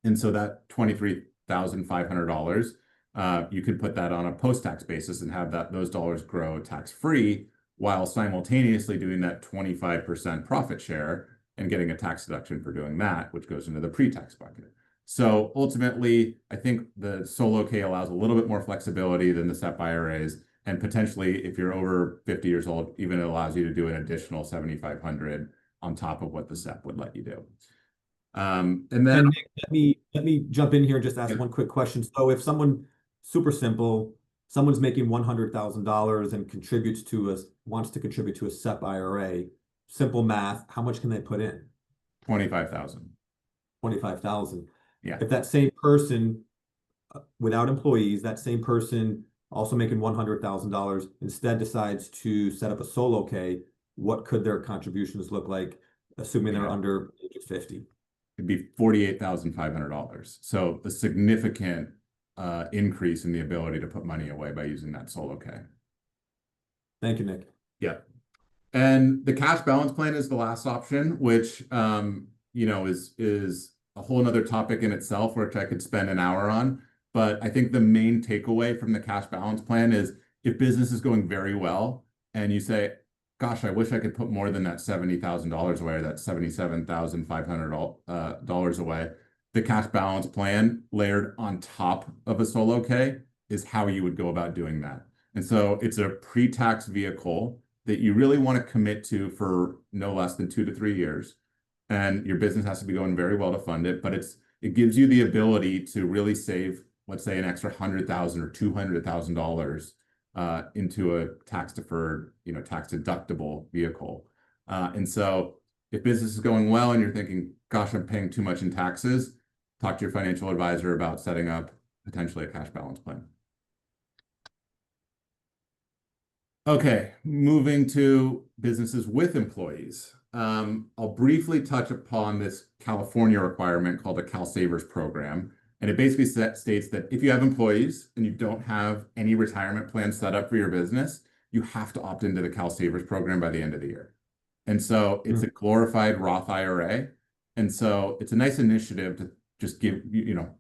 And so that $23,500, you could put that on a post-tax basis and have those dollars grow tax-free while simultaneously doing that 25% profit share and getting a tax deduction for doing that, which goes into the pre-tax bucket. So ultimately, I think the solo K allows a little bit more flexibility than the SEP IRAs. And potentially, if you're over 50 years old, even it allows you to do an additional $7,500 on top of what the SEP would let you do. And then And Nick, let me jump in here and just ask one quick question. So if super simple, someone's making $100,000 and wants to contribute to a SEP IRA, simple math, how much can they put in? 25,000. 25,000. Yeah. If that same person, without employees, that same person also making $100,000 instead decides to set up a solo K, what could their contributions look like, assuming they're under age of 50? It'd be $48,500. So a significant increase in the ability to put money away by using that solo K. Thank you, Nick. Yeah. And the cash balance plan is the last option, which is a whole nother topic in itself, which I could spend an hour on. But I think the main takeaway from the cash balance plan is if business is going very well and you say, gosh, I wish I could put more than that $70,000 away, or that $77,500 away, the cash balance plan layered on top of a solo K is how you would go about doing that. And so it's a pre-tax vehicle that you really want to commit to for no less than 2 to 3 years. And your business has to be going very well to fund it, but it gives you the ability to really save, let's say, an extra $100,000 or $200,000 into a tax deferred, tax deductible vehicle. And so if business is going well and you're thinking, gosh, I'm paying too much in taxes, talk to your financial advisor about setting up potentially a cash balance plan. Okay, moving to businesses with employees. I'll briefly touch upon this California requirement called the CalSavers program. And it basically states that if you have employees and you don't have any retirement plan set up for your business, you have to opt into the CalSavers program by the end of the year. And so it's a glorified Roth IRA. And so it's a nice initiative to just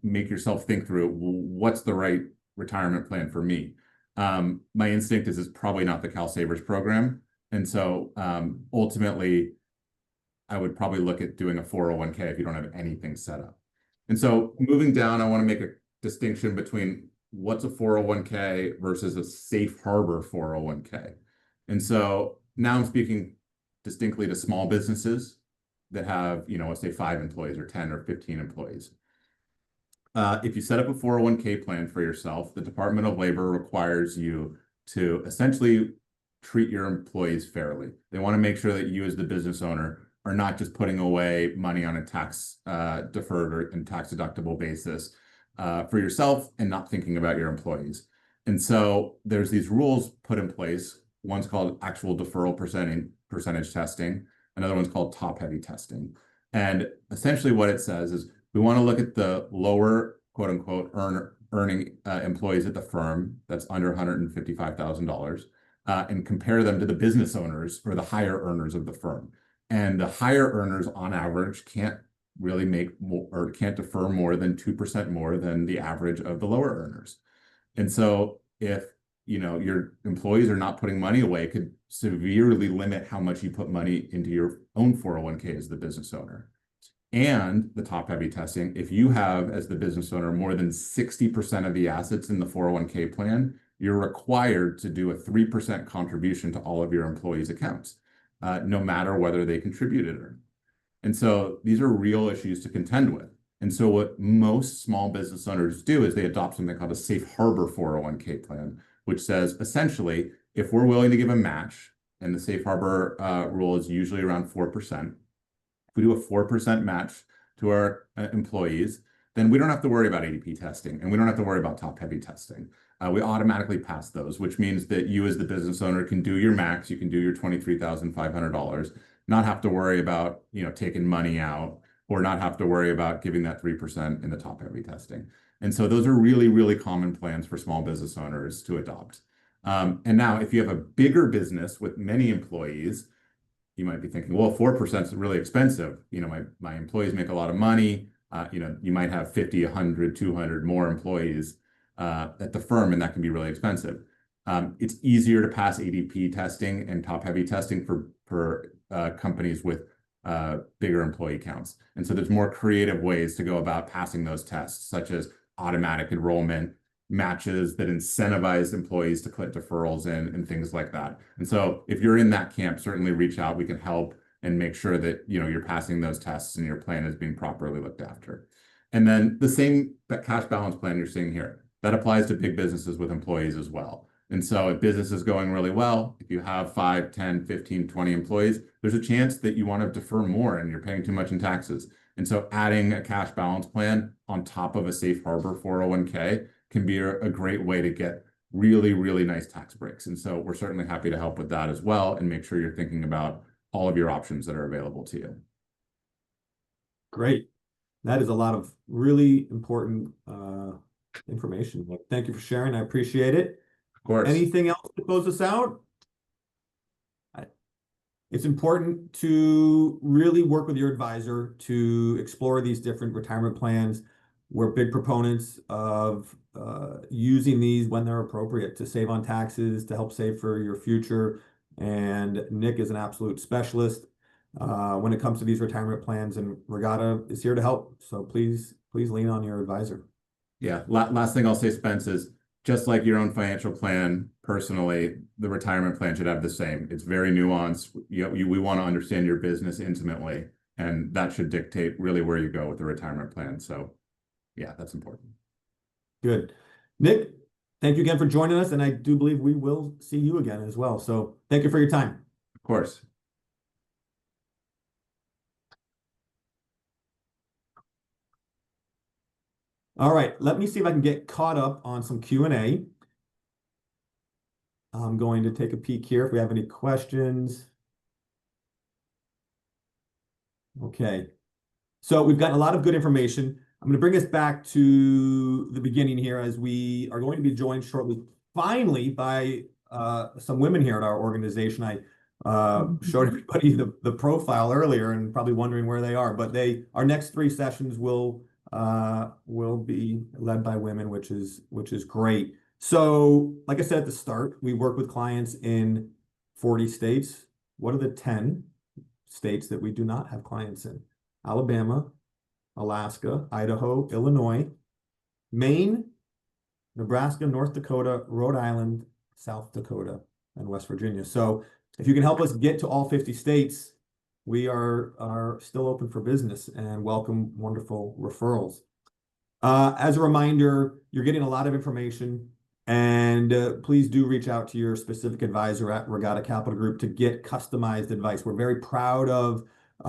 make yourself think through what's the right retirement plan for me. My instinct is it's probably not the CalSavers program. And so ultimately, I would probably look at doing a 401k if you don't have anything set up. And so moving down, I want to make a distinction between what's a 401k versus a safe harbor 401k. And so now I'm speaking distinctly to small businesses that have, let's say 5 employees or 10 or 15 employees. If you set up a 401k plan for yourself, the Department of Labor requires you to essentially treat your employees fairly. They want to make sure that you as the business owner are not just putting away money on a tax deferred and tax deductible basis for yourself and not thinking about your employees. And so there's these rules put in place. One's called actual deferral percentage testing. Another one's called top-heavy testing. And essentially what it says is we want to look at the lower, quote unquote, earning employees at the firm that's under $155,000 and compare them to the business owners or the higher earners of the firm. And the higher earners on average can't really make more or can't defer more than 2% more than the average of the lower earners. And so if your employees are not putting money away, it could severely limit how much you put money into your own 401k as the business owner. And the top-heavy testing, if you have, as the business owner, more than 60% of the assets in the 401k plan, you're required to do a 3% contribution to all of your employees' accounts, no matter whether they contributed or not. And so these are real issues to contend with. And so what most small business owners do is they adopt something called a safe harbor 401k plan, which says, essentially, if we're willing to give a match and the safe harbor rule is usually around 4%. If we do a 4% match to our employees, then we don't have to worry about ADP testing, and we don't have to worry about top-heavy testing. We automatically pass those, which means that you as the business owner can do your max, you can do your $23,500, not have to worry about, taking money out, or not have to worry about giving that 3% in the top-heavy testing. And so those are really, really common plans for small business owners to adopt. And now, if you have a bigger business with many employees, you might be thinking, well, 4% is really expensive. My employees make a lot of money. You might have 50, 100, 200 more employees at the firm, and that can be really expensive. It's easier to pass ADP testing and top-heavy testing for companies with bigger employee counts. And so there's more creative ways to go about passing those tests, such as automatic enrollment, matches that incentivize employees to click deferrals in, and things like that. And so if you're in that camp, certainly reach out. We can help and make sure that you're passing those tests and your plan is being properly looked after. And then the same cash balance plan you're seeing here, that applies to big businesses with employees as well. And so if business is going really well, if you have 5, 10, 15, 20 employees, there's a chance that you want to defer more and you're paying too much in taxes. And so adding a cash balance plan on top of a safe harbor 401k can be a great way to get really, really nice tax breaks. And so we're certainly happy to help with that as well and make sure you're thinking about all of your options that are available to you. Great. That is a lot of really important information. Thank you for sharing. I appreciate it. Of course. Anything else to close us out? It's important to really work with your advisor to explore these different retirement plans. We're big proponents of using these when they're appropriate to save on taxes, to help save for your future. And Nick is an absolute specialist when it comes to these retirement plans, and Regatta is here to help. So please lean on your advisor. Yeah. Last thing I'll say, Spence, is just like your own financial plan, personally, the retirement plan should have the same. It's very nuanced. We want to understand your business intimately, and that should dictate really where you go with the retirement plan. So yeah, that's important. Good. Nick, thank you again for joining us, and I do believe we will see you again as well. So thank you for your time. Of course. All right, let me see if I can get caught up on some Q&A. I'm going to take a peek here if we have any questions. Okay, so we've got a lot of good information. I'm going to bring us back to the beginning here, as we are going to be joined shortly, finally, by some women here at our organization. I showed everybody the profile earlier and probably wondering where they are, but our next 3 sessions will be led by women, which is great. So, like I said at the start, we work with clients in 40 states. What are the 10 states that we do not have clients in? Alabama, Alaska, Idaho, Illinois, Maine, Nebraska, North Dakota, Rhode Island, South Dakota, and West Virginia. So if you can help us get to all 50 states, we are still open for business and welcome wonderful referrals. As a reminder, you're getting a lot of information, and please do reach out to your specific advisor at Regatta Capital Group to get customized advice. We're very proud of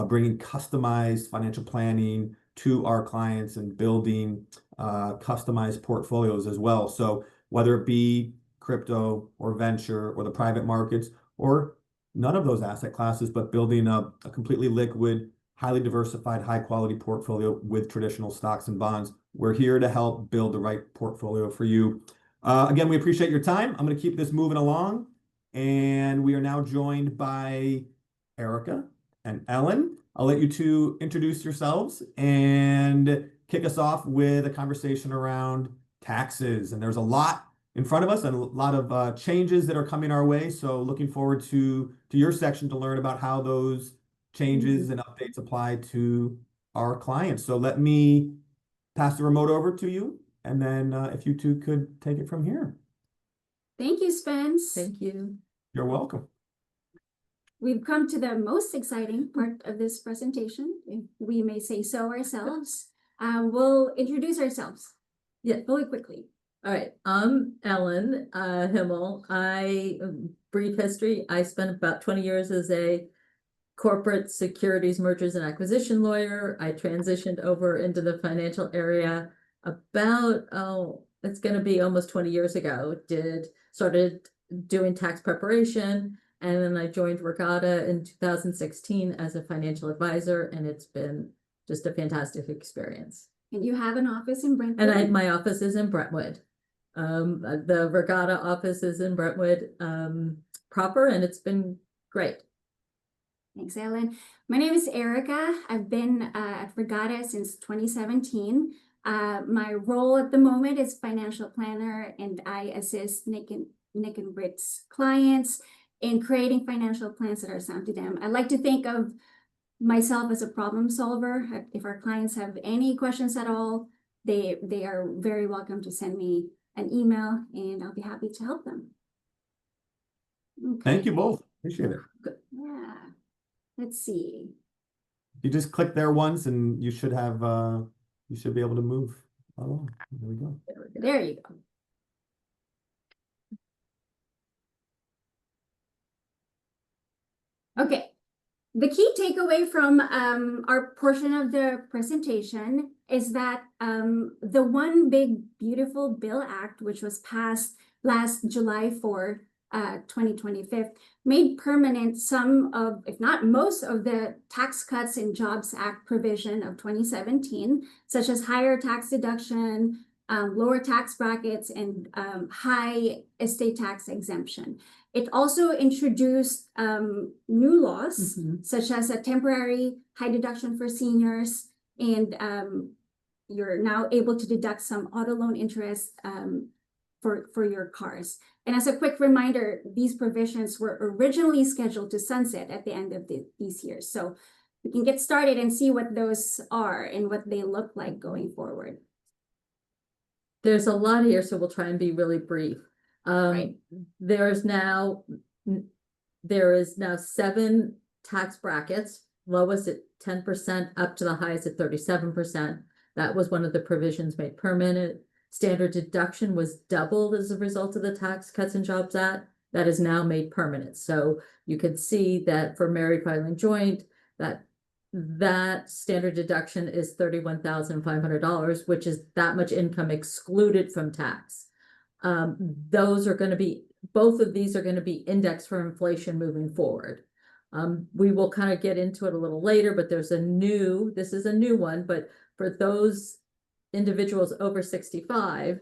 bringing customized financial planning to our clients and building customized portfolios as well. So whether it be crypto or venture or the private markets or none of those asset classes, but building a completely liquid, highly diversified, high quality portfolio with traditional stocks and bonds, we're here to help build the right portfolio for you. Again, we appreciate your time. I'm going to keep this moving along, and we are now joined by Erica and Ellen. I'll let you two introduce yourselves and kick us off with a conversation around taxes. And there's a lot in front of us and a lot of changes that are coming our way. So looking forward to your section to learn about how those changes and updates apply to our clients. So let me pass the remote over to you, and then if you two could take it from here. Thank you, Spence. Thank you. You're welcome. We've come to the most exciting part of this presentation, if we may say so ourselves. We'll introduce ourselves really quickly. All right. I'm Ellen Himmel. I brief history. I spent about 20 years as a corporate securities mergers and acquisition lawyer. I transitioned over into the financial area about, it's going to be almost 20 years ago. Started doing tax preparation, and then I joined Regatta in 2016 as a financial advisor, and it's been just a fantastic experience. And you have an office in Brentwood? And my office is in Brentwood. The Regatta office is in Brentwood proper, and it's been great. Thanks, Ellen. My name is Erica. I've been at Regatta since 2017. My role at the moment is financial planner, and I assist Nick and Britt's clients in creating financial plans that are sound to them. I like to think of myself as a problem solver. If our clients have any questions at all, they are very welcome to send me an email, and I'll be happy to help them. Okay. Thank you both. Appreciate it. Good. Yeah. Let's see. You just click there once and you should have you should be able to move along. There we go. There you go. Okay. The key takeaway from our portion of the presentation is that the One Big Beautiful Bill Act, which was passed last July 4, 2025, made permanent some of, if not most of, the Tax Cuts and Jobs Act provision of 2017, such as higher tax deduction, lower tax brackets, and high estate tax exemption. It also introduced new laws, such as a temporary high deduction for seniors, and you're now able to deduct some auto loan interest for your cars. And as a quick reminder, these provisions were originally scheduled to sunset at the end of these years. So we can get started and see what those are and what they look like going forward. There's a lot here, so we'll try and be really brief. Right. There is now 7 tax brackets, lowest at 10%, up to the highest at 37%. That was one of the provisions made permanent. Standard deduction was doubled as a result of the Tax Cuts and Jobs Act. That is now made permanent. So you can see that for married filing joint, that standard deduction is $31,500, which is that much income excluded from tax. Those are going to be, both of these are going to be indexed for inflation moving forward. We will kind of get into it a little later, but this is a new one, but for those individuals over 65,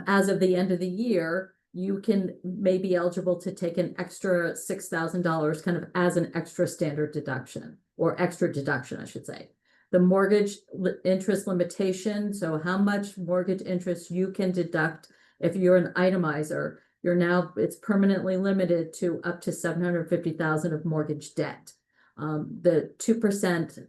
as of the end of the year, you may be eligible to take an extra $6,000 kind of as an extra standard deduction, or extra deduction, I should say. The mortgage interest limitation, so how much mortgage interest you can deduct if you're an itemizer, it's permanently limited to up to $750,000 of mortgage debt. The 2%,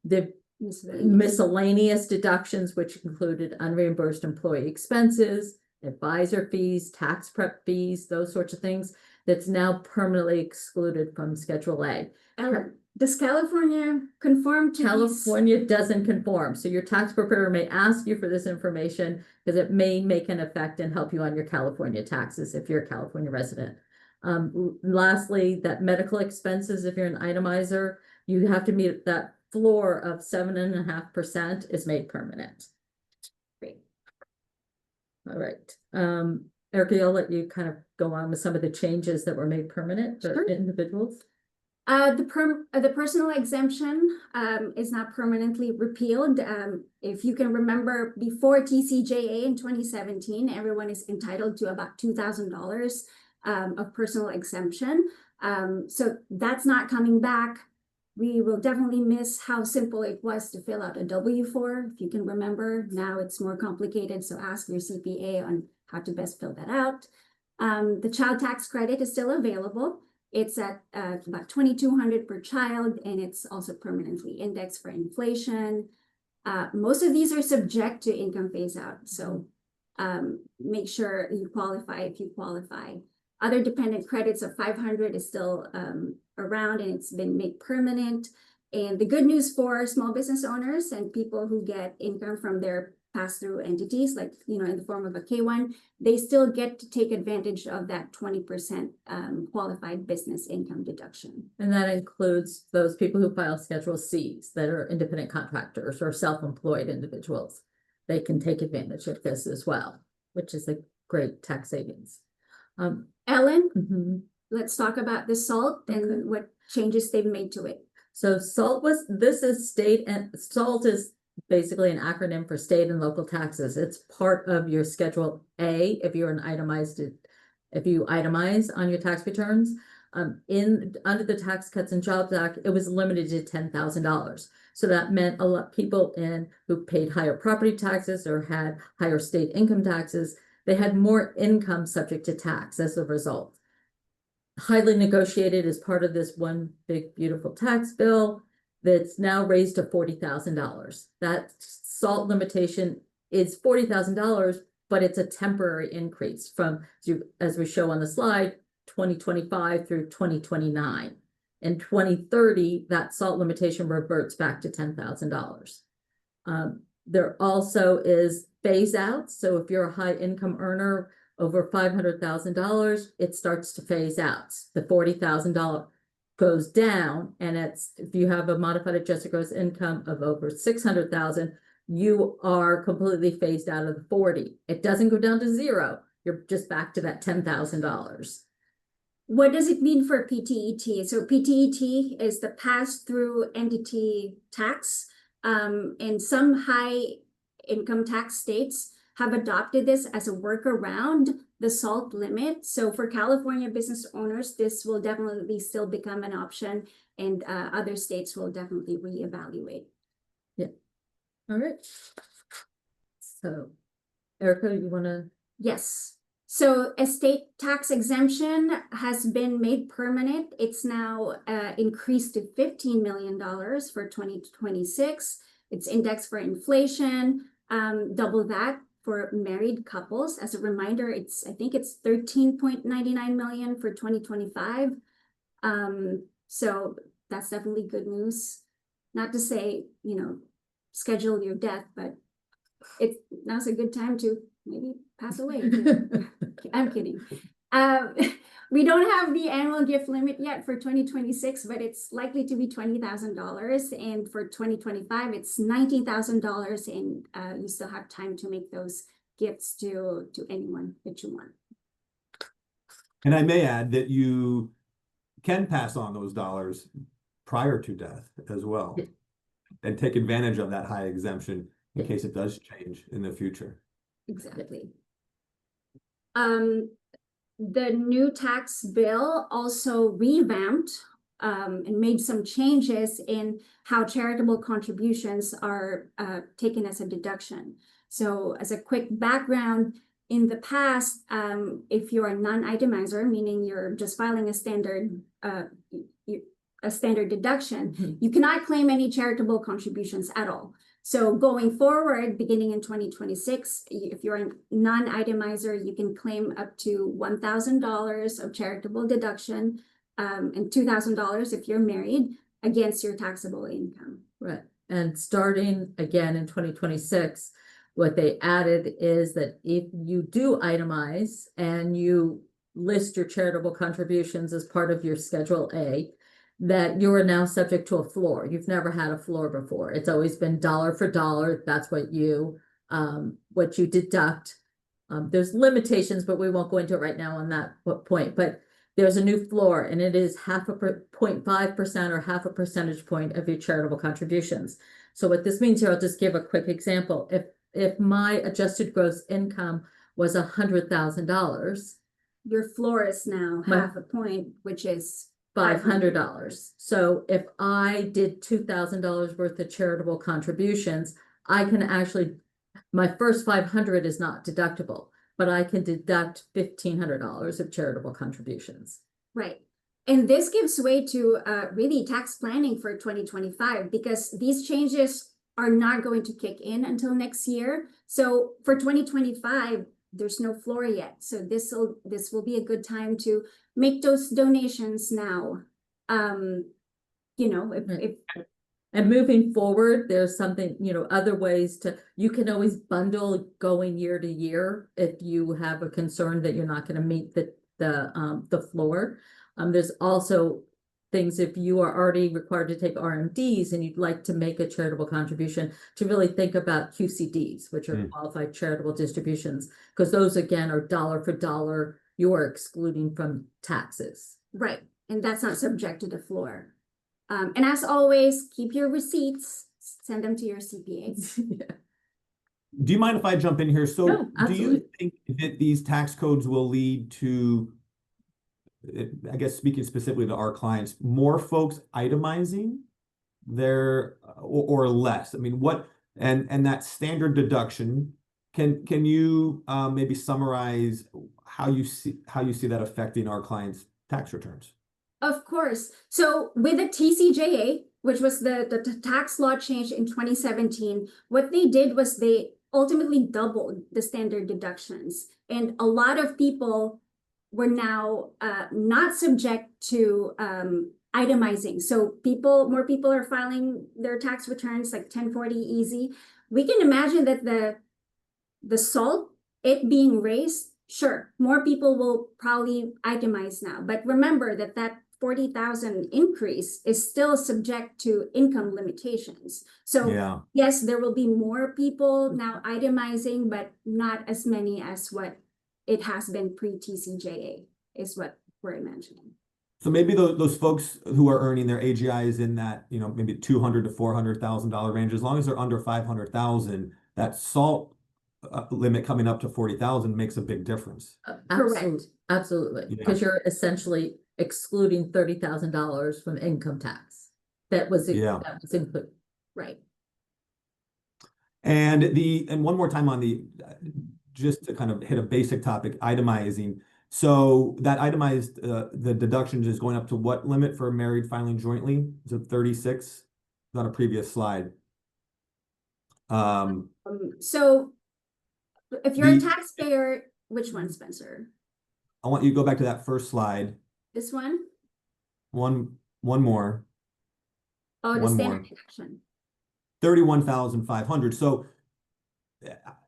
the miscellaneous deductions, which included unreimbursed employee expenses, advisor fees, tax prep fees, those sorts of things, that's now permanently excluded from Schedule A. Does California conform to California doesn't conform. So your tax preparer may ask you for this information because it may make an effect and help you on your California taxes if you're a California resident. Lastly, that medical expenses, if you're an itemizer, you have to meet that floor of 7.5% is made permanent. Great. All right. Erica, I'll let you kind of go on with some of the changes that were made permanent for individuals. The personal exemption is not permanently repealed. If you can remember, before TCJA in 2017, everyone is entitled to about $2,000 of personal exemption. So that's not coming back. We will definitely miss how simple it was to fill out a W-4. If you can remember, now it's more complicated. So ask your CPA on how to best fill that out. The child tax credit is still available. It's at about $2,200 per child, and it's also permanently indexed for inflation. Most of these are subject to income phase out. So make sure you qualify if you qualify. Other dependent credits of $500 is still around, and it's been made permanent. And the good news for small business owners and people who get income from their pass-through entities, like, in the form of a K1, they still get to take advantage of that 20% qualified business income deduction. And that includes those people who file Schedule Cs that are independent contractors or self-employed individuals. They can take advantage of this as well, which is a great tax savings. Ellen, let's talk about the SALT and what changes they've made to it. So SALT this is state, and SALT is basically an acronym for state and local taxes. It's part of your Schedule A if you're if you itemize on your tax returns. Under the Tax Cuts and Jobs Act, it was limited to $10,000. So that meant a lot of people who paid higher property taxes or had higher state income taxes, they had more income subject to tax as a result. Highly negotiated as part of this one big beautiful tax bill that's now raised to $40,000. That SALT limitation is $40,000, but it's a temporary increase from, as we show on the slide, 2025 through 2029. In 2030, that SALT limitation reverts back to $10,000. There also is phase out. So if you're a high income earner over $500,000, it starts to phase out. The $40,000 goes down, and if you have a modified adjusted gross income of over $600,000, you are completely phased out of the 40. It doesn't go down to zero. You're just back to that $10,000. What does it mean for PTET? So PTET is the pass-through entity tax. And some high income tax states have adopted this as a workaround the SALT limit. So for California business owners, this will definitely still become an option, and other states will definitely reevaluate. Yeah. All right. So, Erica, you want to? Yes. So estate tax exemption has been made permanent. It's now increased to $15 million for 2026. It's indexed for inflation, double that for married couples. As a reminder, I think it's 13.99 million for 2025. So that's definitely good news. Not to say, schedule your death, but now's a good time to maybe pass away. I'm kidding. We don't have the annual gift limit yet for 2026, but it's likely to be $20,000. And for 2025, it's $19,000. And you still have time to make those gifts to anyone that you want. And I may add that you can pass on those dollars prior to death as well, and take advantage of that high exemption in case it does change in the future. Exactly. The new tax bill also revamped and made some changes in how charitable contributions are taken as a deduction. So as a quick background, in the past, if you're a non-itemizer, meaning you're just filing a standard deduction, you cannot claim any charitable contributions at all. So going forward, beginning in 2026, if you're a non-itemizer, you can claim up to $1,000 of charitable deduction and $2,000 if you're married against your taxable income. Right. And starting again in 2026, what they added is that if you do itemize and you list your charitable contributions as part of your Schedule A, that you are now subject to a floor. You've never had a floor before. It's always been dollar for dollar. That's what you deduct. There's limitations, but we won't go into it right now on that point. But there's a new floor, and it is 0.5% or half a percentage point of your charitable contributions. So what this means here, I'll just give a quick example. If my adjusted gross income was $100,000, your floor is now half a point, which is $500. So if I did $2,000 worth of charitable contributions, I can actually, my first $500 is not deductible, but I can deduct $1,500 of charitable contributions. Right. And this gives way to really tax planning for 2025, because these changes are not going to kick in until next year. So for 2025, there's no floor yet. So this will be a good time to make those donations now. If And moving forward, there's something, other ways you can always bundle going year to year if you have a concern that you're not going to meet the floor. There's also things if you are already required to take RMDs and you'd like to make a charitable contribution, to really think about QCDs, which are qualified charitable distributions, because those again are dollar for dollar, you are excluding from taxes. Right, and that's not subject to the floor. And as always, keep your receipts, send them to your CPAs. Yeah. Do you mind if I jump in here? So No, do absolutely. you think that these tax codes will lead to, I guess speaking specifically to our clients, more folks itemizing their or less? I mean, what and that standard deduction, can you maybe summarize how you see that affecting our clients' tax returns? Of course. So with the TCJA, which was the tax law change in 2017, what they did was they ultimately doubled the standard deductions. And a lot of people were now not subject to itemizing. So more people are filing their tax returns like 1040 easy. We can imagine that the SALT, it being raised, sure, more people will probably itemize now. But remember that 40,000 increase is still subject to income limitations. So Yeah. yes, there will be more people now itemizing, but not as many as what it has been pre-TCJA is what we're imagining. So maybe those folks who are earning their AGIs in that, maybe $200,000 to $400,000 range, as long as they're under 500,000, that SALT limit coming up to 40,000 makes a big difference. Correct. Absolutely, because you're essentially excluding $30,000 from income tax. That was included. Right. And one more time on just to kind of hit a basic topic, itemizing. So that itemized, the deductions is going up to what limit for married filing jointly? Is it 36? On a previous slide. So if you're a taxpayer, which one, Spencer? I want you to go back to that first slide. This one? One more. Oh, the standard deduction. 31,500. So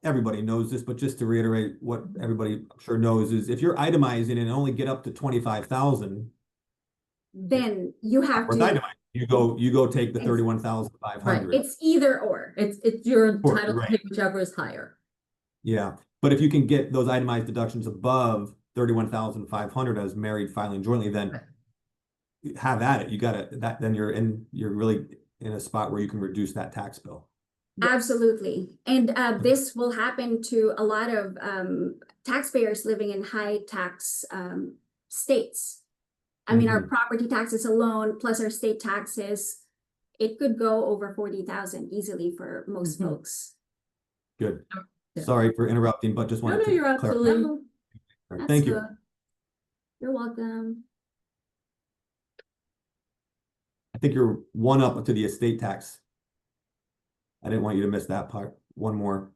everybody knows this, but just to reiterate what everybody I'm sure knows is if you're itemizing and only get up to 25,000, then you have to you go take the 31,500. Right. It's either or. It's you're entitled to take whichever is higher. Yeah, but if you can get those itemized deductions above 31,500 as married filing jointly, then have at it. You got it. Then you're really in a spot where you can reduce that tax bill. Absolutely. And this will happen to a lot of taxpayers living in high tax states. I mean, our property taxes alone, plus our state taxes, it could go over 40,000 easily for most folks. Good. Yeah. Sorry for interrupting, but just wanted to you're absolutely. clarify. Thank you. You're welcome. I think you're one up to the estate tax. I didn't want you to miss that part. One more.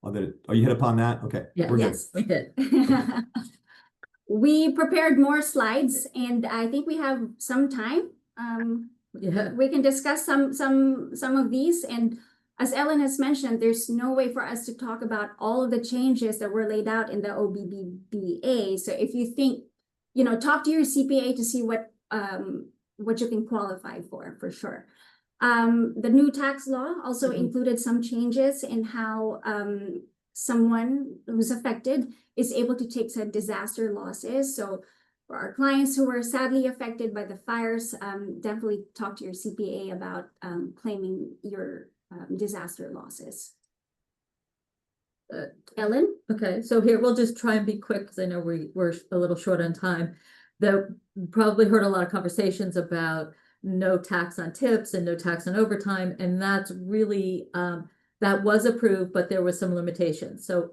Oh, you hit upon that? Okay. Yeah, we're yes, we did. We prepared more slides, and I think we have some time. We can discuss some of these. And as Ellen has mentioned, there's no way for us to talk about all of the changes that were laid out in the OBBBA. So if you think, talk to your CPA to see what you can qualify for sure. The new tax law also included some changes in how someone who's affected is able to take some disaster losses. So for our clients who were sadly affected by the fires, definitely talk to your CPA about claiming your disaster losses. Ellen? Okay, so here we'll just try and be quick because I know we're a little short on time. Probably heard a lot of conversations about no tax on tips and no tax on overtime, and that's really that was approved, but there was some limitations. So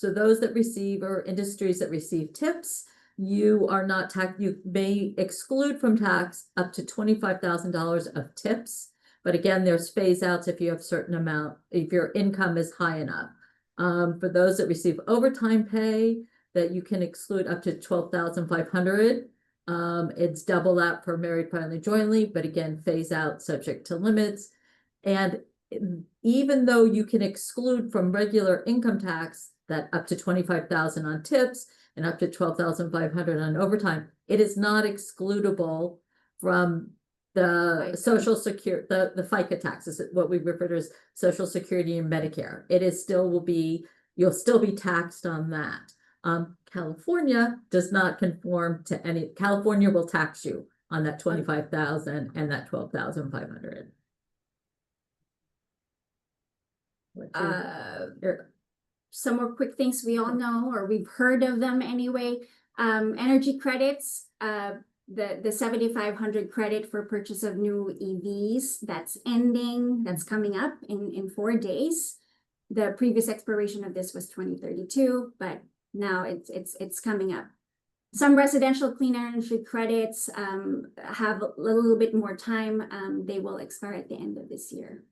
those that receive or industries that receive tips, you are not you may exclude from tax up to $25,000 of tips. But again, there's phase outs if you have a certain amount, if your income is high enough. For those that receive overtime pay, that you can exclude up to $12,500. It's double that for married filing jointly, but again, phase out subject to limits. And even though you can exclude from regular income tax that up to 25,000 on tips and up to 12,500 on overtime, it is not excludable from the social security, the FICA taxes, what we refer to as Social Security and Medicare. It is still will be, you'll still be taxed on that. California does not conform to any, California will tax you on that 25,000 and that 12,500. Some more quick things we all know, or we've heard of them anyway. Energy credits, the 7,500 credit for purchase of new EVs, that's ending, that's coming up in 4 days. The previous expiration of this was 2032, but now it's coming up. Some residential clean energy credits have a little bit more time. They will expire at the end of this year.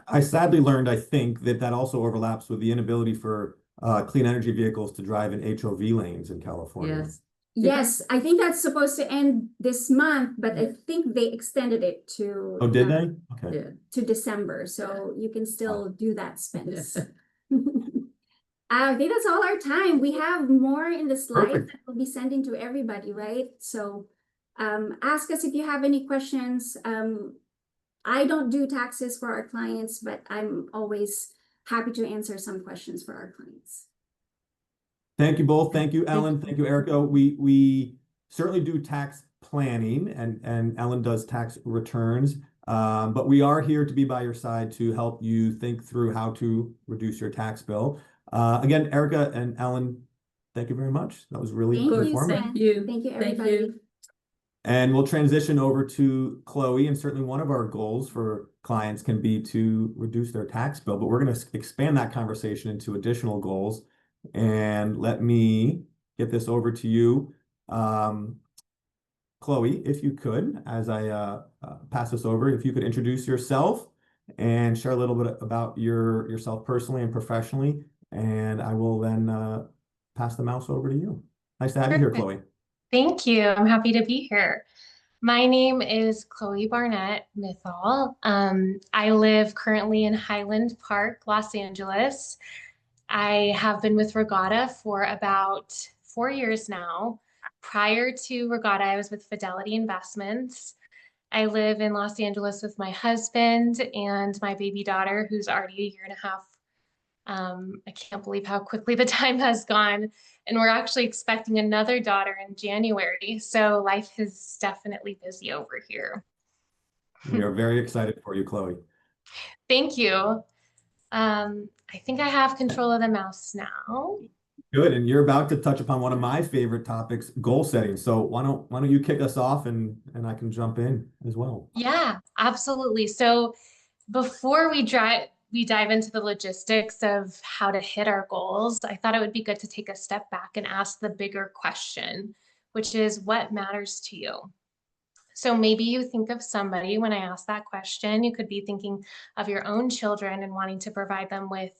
I sadly learned, I think, that also overlaps with the inability for clean energy vehicles to drive in HOV lanes in California. Yes. Yes, I think that's supposed to end this month, but I think they extended it to Oh, did they? Okay. Yeah. to December, so you can still do that, Spence. I think that's all our time. We have more in the slides Perfect. that we'll be sending to everybody, right? So ask us if you have any questions. I don't do taxes for our clients, but I'm always happy to answer some questions for our clients. Thank you both. Thank you, Ellen. Thank you, Erica. We certainly do tax planning, and Ellen does tax returns. But we are here to be by your side to help you think through how to reduce your tax bill. Again, Erica and Ellen, thank you very much. That was really informative. Thank you, Thank you, everybody. Thank you. And we'll transition over to Chloe, and certainly one of our goals for clients can be to reduce their tax bill, but we're going to expand that conversation into additional goals. And let me get this over to you. Chloe, if you could, as I pass this over, if you could introduce yourself and share a little bit about yourself personally and professionally, and I will then pass the mouse over to you. Nice to have you here, Chloe. Thank you. I'm happy to be here. My name is Chloe Barnett Mithal. I live currently in Highland Park, Los Angeles. I have been with Regatta for about 4 years now. Prior to Regatta, I was with Fidelity Investments. I live in Los Angeles with my husband and my baby daughter, who's already a year and a half. I can't believe how quickly the time has gone. And we're actually expecting another daughter in January. So life is definitely busy over here. We are very excited for you, Chloe. Thank you. I think I have control of the mouse now. Good, and you're about to touch upon one of my favorite topics, goal setting. So why don't you kick us off, and I can jump in as well. Yeah, absolutely. So before we dive into the logistics of how to hit our goals, I thought it would be good to take a step back and ask the bigger question, which is what matters to you? So maybe you think of somebody when I ask that question. You could be thinking of your own children and wanting to provide them with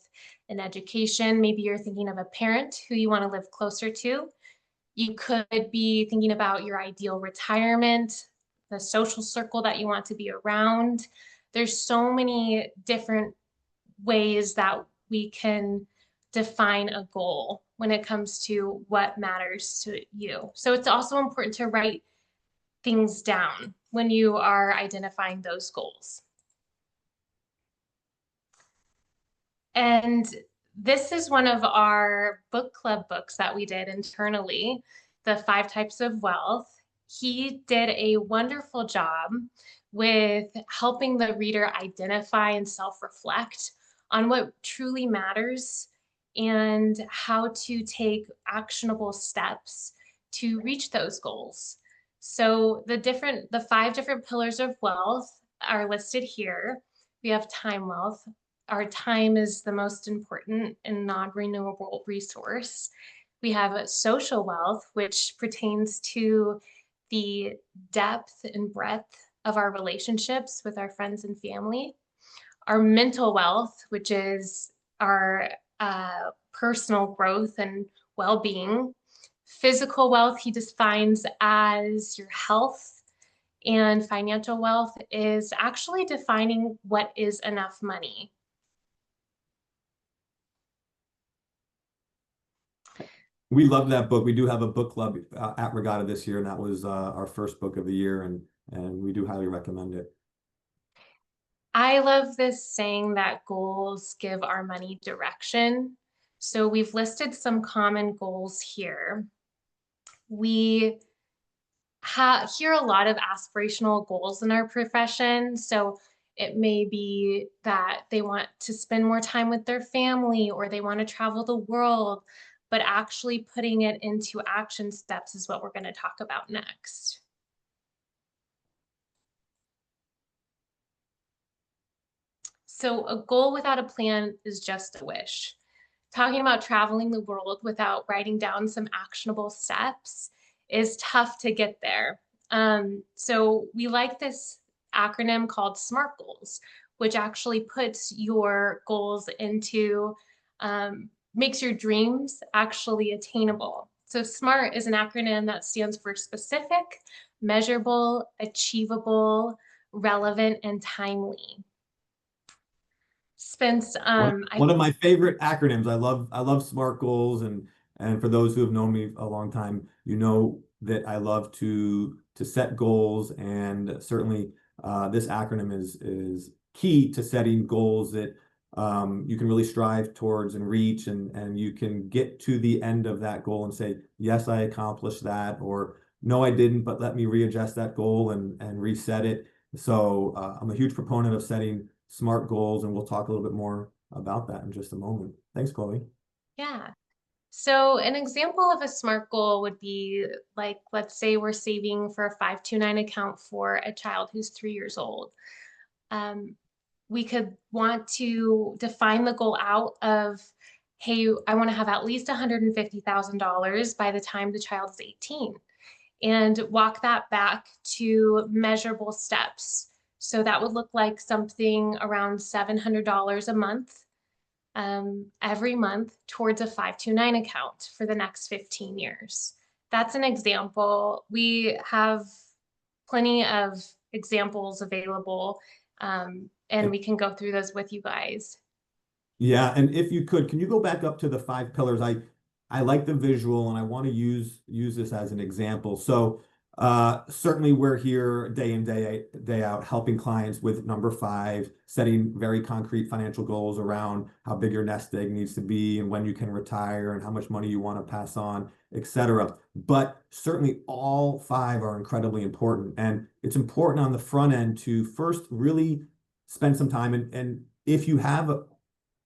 an education. Maybe you're thinking of a parent who you want to live closer to. You could be thinking about your ideal retirement, the social circle that you want to be around. There's so many different ways that we can define a goal when it comes to what matters to you. So it's also important to write things down when you are identifying those goals. And this is one of our book club books that we did internally, The 5 Types of Wealth. He did a wonderful job with helping the reader identify and self-reflect on what truly matters and how to take actionable steps to reach those goals. So the 5 different pillars of wealth are listed here. We have time wealth. Our time is the most important and non-renewable resource. We have social wealth, which pertains to the depth and breadth of our relationships with our friends and family. Our mental wealth, which is our personal growth and well-being. Physical wealth he defines as your health, and financial wealth is actually defining what is enough money. We love that book. We do have a book club at Regatta this year, and that was our first book of the year, and we do highly recommend it. I love this saying that goals give our money direction. So we've listed some common goals here. We hear a lot of aspirational goals in our profession. So it may be that they want to spend more time with their family, or they want to travel the world, but actually putting it into action steps is what we're going to talk about next. So a goal without a plan is just a wish. Talking about traveling the world without writing down some actionable steps is tough to get there. So we like this acronym called SMART goals, which actually puts your goals into, makes your dreams actually attainable. So SMART is an acronym that stands for specific, measurable, achievable, relevant, and timely. Spence, one of my favorite acronyms. I love SMART goals, and for those who have known me a long time, you know that I love to set goals, and certainly this acronym is key to setting goals that you can really strive towards and reach, and you can get to the end of that goal and say, yes, I accomplished that, or no, I didn't, but let me readjust that goal and reset it. So I'm a huge proponent of setting SMART goals, and we'll talk a little bit more about that in just a moment. Thanks, Chloe. Yeah. So an example of a SMART goal would be like, let's say we're saving for a 529 account for a child who's 3 years old. We could want to define the goal out of, hey, I want to have at least $150,000 by the time the child is 18, and walk that back to measurable steps. So that would look like something around $700 a month, every month, towards a 529 account for the next 15 years. That's an example. We have plenty of examples available, and we can go through those with you guys. Yeah, and if you could, can you go back up to the 5 pillars? I like the visual, and I want to use this as an example. So certainly we're here day in, day out, helping clients with number 5, setting very concrete financial goals around how big your nest egg needs to be, and when you can retire, and how much money you want to pass on, etc. But certainly all 5 are incredibly important, and it's important on the front end to first really spend some time, and if you have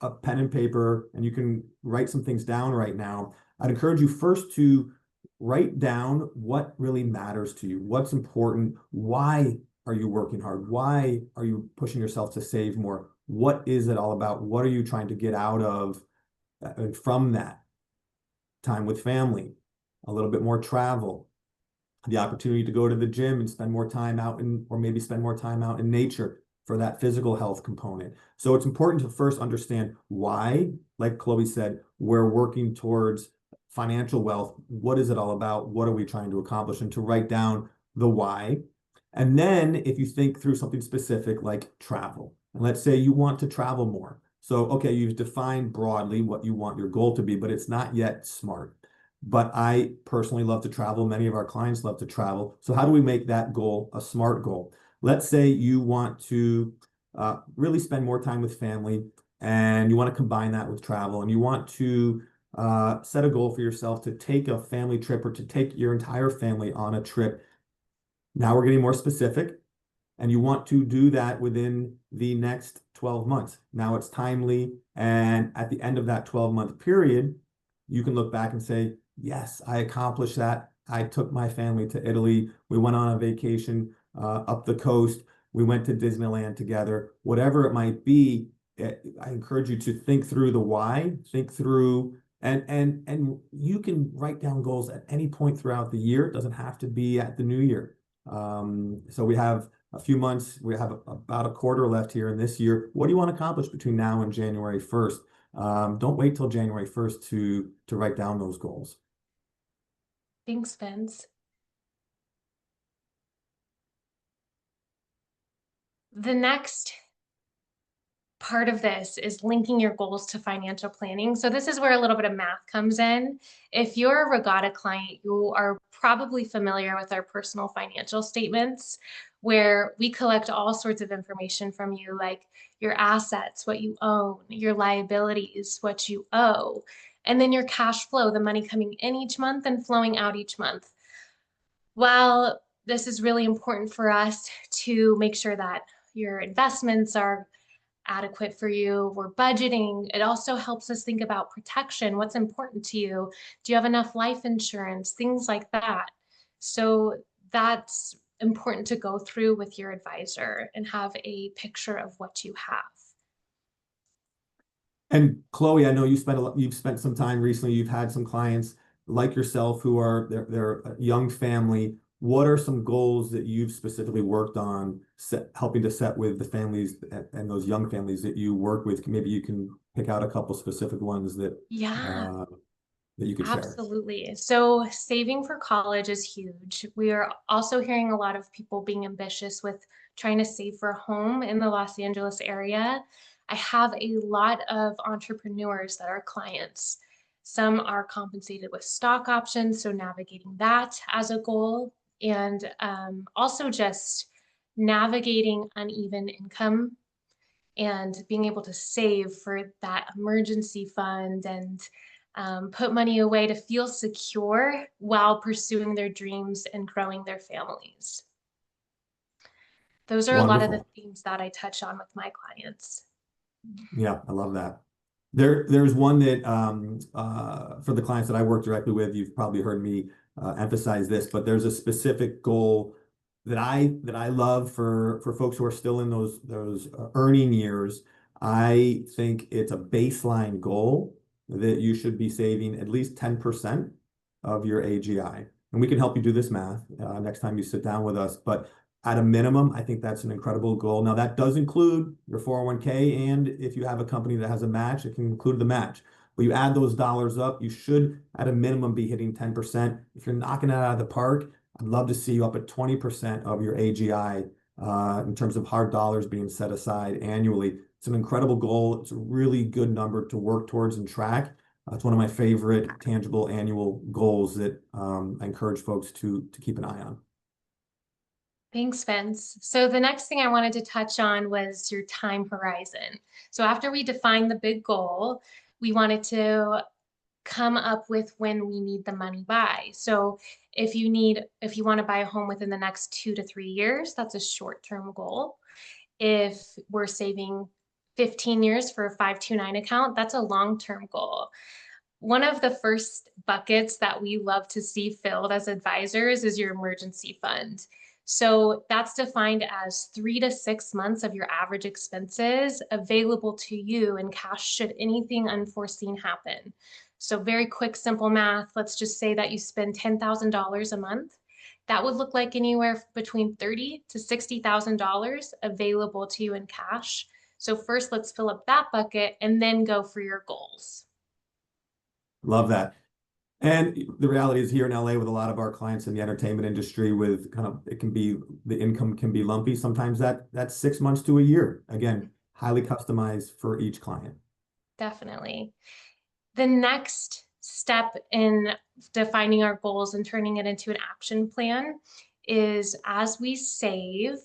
a pen and paper and you can write some things down right now, I'd encourage you first to write down what really matters to you, what's important, why are you working hard, why are you pushing yourself to save more, what is it all about, what are you trying to get out of from that? Time with family, a little bit more travel, the opportunity to go to the gym and spend more time out or maybe spend more time out in nature for that physical health component. So it's important to first understand why, like Chloe said, we're working towards financial wealth. What is it all about? What are we trying to accomplish? And to write down the why. And then if you think through something specific like travel, and let's say you want to travel more. So, okay, you've defined broadly what you want your goal to be, but it's not yet SMART. But I personally love to travel. Many of our clients love to travel. So how do we make that goal a SMART goal? Let's say you want to really spend more time with family, and you want to combine that with travel, and you want to set a goal for yourself to take a family trip, or to take your entire family on a trip. Now we're getting more specific, and you want to do that within the next 12 months. Now it's timely, and at the end of that 12-month period, you can look back and say, yes, I accomplished that. I took my family to Italy. We went on a vacation up the coast. We went to Disneyland together. Whatever it might be, I encourage you to think through the why, think through, and you can write down goals at any point throughout the year. It doesn't have to be at the new year. So we have a few months, we have about a quarter left here in this year. What do you want to accomplish between now and January 1st? Don't wait till January 1st to write down those goals. Thanks, Vince. The next part of this is linking your goals to financial planning. So this is where a little bit of math comes in. If you're a Regatta client, you are probably familiar with our personal financial statements, where we collect all sorts of information from you, like your assets, what you own, your liabilities, what you owe, and then your cash flow, the money coming in each month and flowing out each month. While this is really important for us to make sure that your investments are adequate for you, we're budgeting, it also helps us think about protection. What's important to you? Do you have enough life insurance? Things like that. So that's important to go through with your advisor and have a picture of what you have. And Chloe, I know you've spent some time recently, you've had some clients like yourself who are they're a young family. What are some goals that you've specifically worked on helping to set with the families and those young families that you work with? Maybe you can pick out a couple specific ones that that you could share. Absolutely. So saving for college is huge. We are also hearing a lot of people being ambitious with trying to save for a home in the Los Angeles area. I have a lot of entrepreneurs that are clients. Some are compensated with stock options, so navigating that as a goal, and also just navigating uneven income and being able to save for that emergency fund and put money away to feel secure while pursuing their dreams and growing their families. Those are a lot of the themes that I touch on with my clients. Yeah, I love that. There's one that for the clients that I work directly with, you've probably heard me emphasize this, but there's a specific goal that I love for folks who are still in those earning years. I think it's a baseline goal that you should be saving at least 10% of your AGI. And we can help you do this math next time you sit down with us. But at a minimum, I think that's an incredible goal. Now, that does include your 401k, and if you have a company that has a match, it can include the match. But you add those dollars up, you should, at a minimum, be hitting 10%. If you're knocking it out of the park, I'd love to see you up at 20% of your AGI in terms of hard dollars being set aside annually. It's an incredible goal. It's a really good number to work towards and track. It's one of my favorite tangible annual goals that I encourage folks to keep an eye on. Thanks, Vince. So the next thing I wanted to touch on was your time horizon. So after we defined the big goal, we wanted to come up with when we need the money by. So if you want to buy a home within the next 2 to 3 years, that's a short-term goal. If we're saving 15 years for a 529 account, that's a long-term goal. One of the first buckets that we love to see filled as advisors is your emergency fund. So that's defined as 3 to 6 months of your average expenses available to you in cash should anything unforeseen happen. So very quick, simple math. Let's just say that you spend $10,000 a month. That would look like anywhere between $30,000 to $60,000 available to you in cash. So first, let's fill up that bucket and then go for your goals. Love that. And the reality is here in LA with a lot of our clients in the entertainment industry with the income can be lumpy. Sometimes that's 6 months to a year. Again, highly customized for each client. Definitely. The next step in defining our goals and turning it into an action plan is as we save,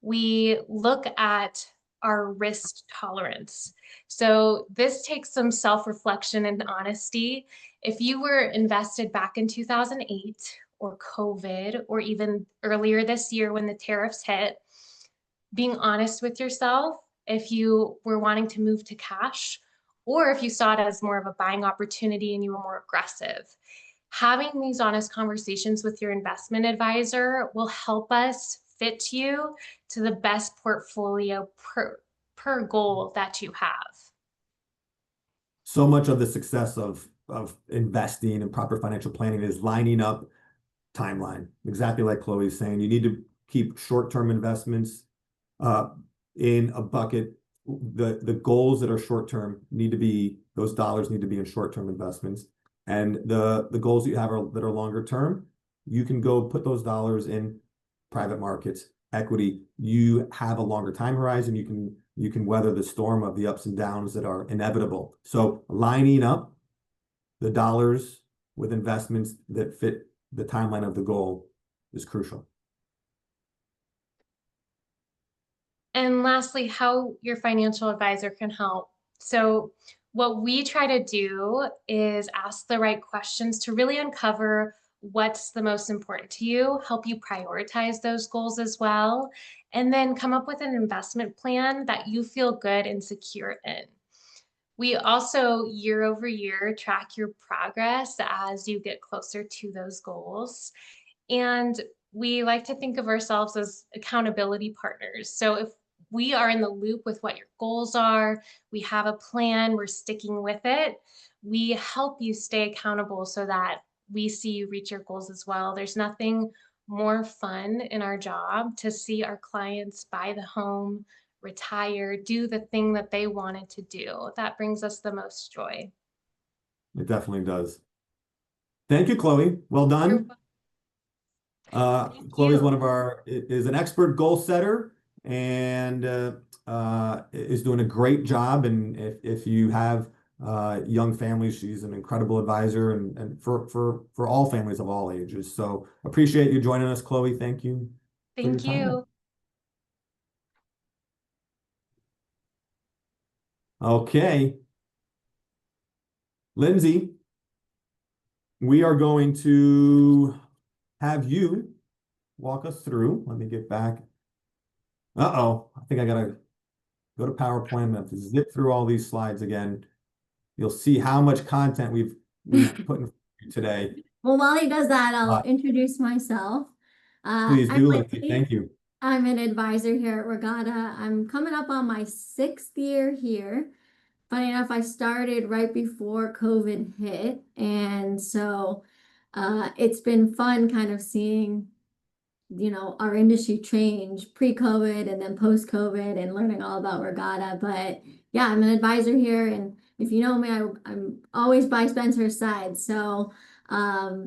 we look at our risk tolerance. So this takes some self-reflection and honesty. If you were invested back in 2008 or COVID, or even earlier this year when the tariffs hit, being honest with yourself, if you were wanting to move to cash, or if you saw it as more of a buying opportunity and you were more aggressive. Having these honest conversations with your investment advisor will help us fit you to the best portfolio per goal that you have. So much of the success of investing and proper financial planning is lining up timeline. Exactly like Chloe's saying, you need to keep short-term investments in a bucket. The goals that are short-term those dollars need to be in short-term investments. And the goals that you have that are longer term, you can go put those dollars in private markets, equity. You have a longer time horizon. You can weather the storm of the ups and downs that are inevitable. So lining up the dollars with investments that fit the timeline of the goal is crucial. And lastly, how your financial advisor can help. So what we try to do is ask the right questions to really uncover what's the most important to you, help you prioritize those goals as well, and then come up with an investment plan that you feel good and secure in. We also year over year track your progress as you get closer to those goals. And we like to think of ourselves as accountability partners. So if we are in the loop with what your goals are, we have a plan, we're sticking with it, we help you stay accountable so that we see you reach your goals as well. There's nothing more fun in our job to see our clients buy the home, retire, do the thing that they wanted to do. That brings us the most joy. It definitely does. Thank you, Chloe. Well done. Chloe's is an expert goal setter and is doing a great job. And if you have young families, she's an incredible advisor and for all families of all ages. So appreciate you joining us, Chloe. Thank you. Thank you. Okay. Lindsay, we are going to have you walk us through. Let me get back. Uh-oh, I think I gotta go to PowerPoint. I have to zip through all these slides again. You'll see how much content we've put in today. Well, while he does that, I'll introduce myself. Please do, Lindsay. Thank you. I'm an advisor here at Regatta. I'm coming up on my 6th year here. Funny enough, I started right before COVID hit. And so it's been fun kind of seeing, our industry change pre-COVID and then post-COVID and learning all about Regatta. But yeah, I'm an advisor here. And if you know me, I'm always by Spencer's side. So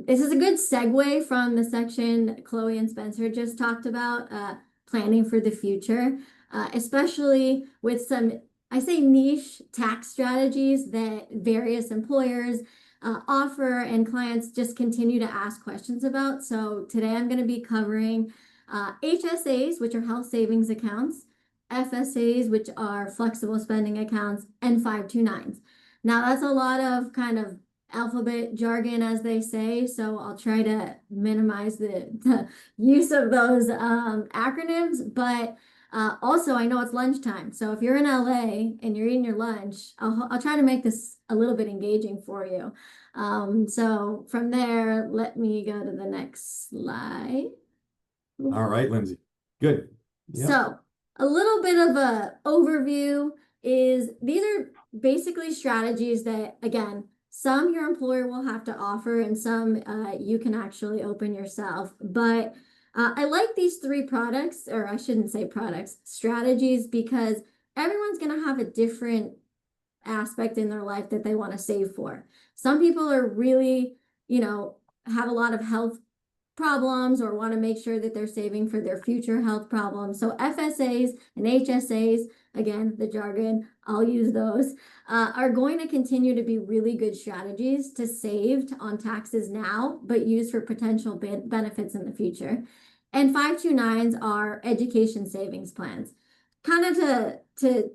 this is a good segue from the section Chloe and Spencer just talked about, planning for the future, especially with some, I say, niche tax strategies that various employers offer and clients just continue to ask questions about. So today I'm going to be covering HSAs, which are health savings accounts, FSAs, which are flexible spending accounts, and 529s. Now that's a lot of kind of alphabet jargon, as they say, so I'll try to minimize the use of those acronyms, but also, I know it's lunchtime, so if you're in LA and you're eating your lunch, I'll try to make this a little bit engaging for you. So from there, let me go to the next slide. All right, Lindsay. Good. Yep. So a little bit of a overview is these are basically strategies that, again, some your employer will have to offer and some you can actually open yourself, but I like these 3 products, or I shouldn't say products, strategies, because everyone's going to have a different aspect in their life that they want to save for. Some people are really, have a lot of health problems or want to make sure that they're saving for their future health problems. So FSAs and HSAs, again, the jargon, I'll use those, are going to continue to be really good strategies to save on taxes now, but use for potential benefits in the future. And 529s are education savings plans. Kind of to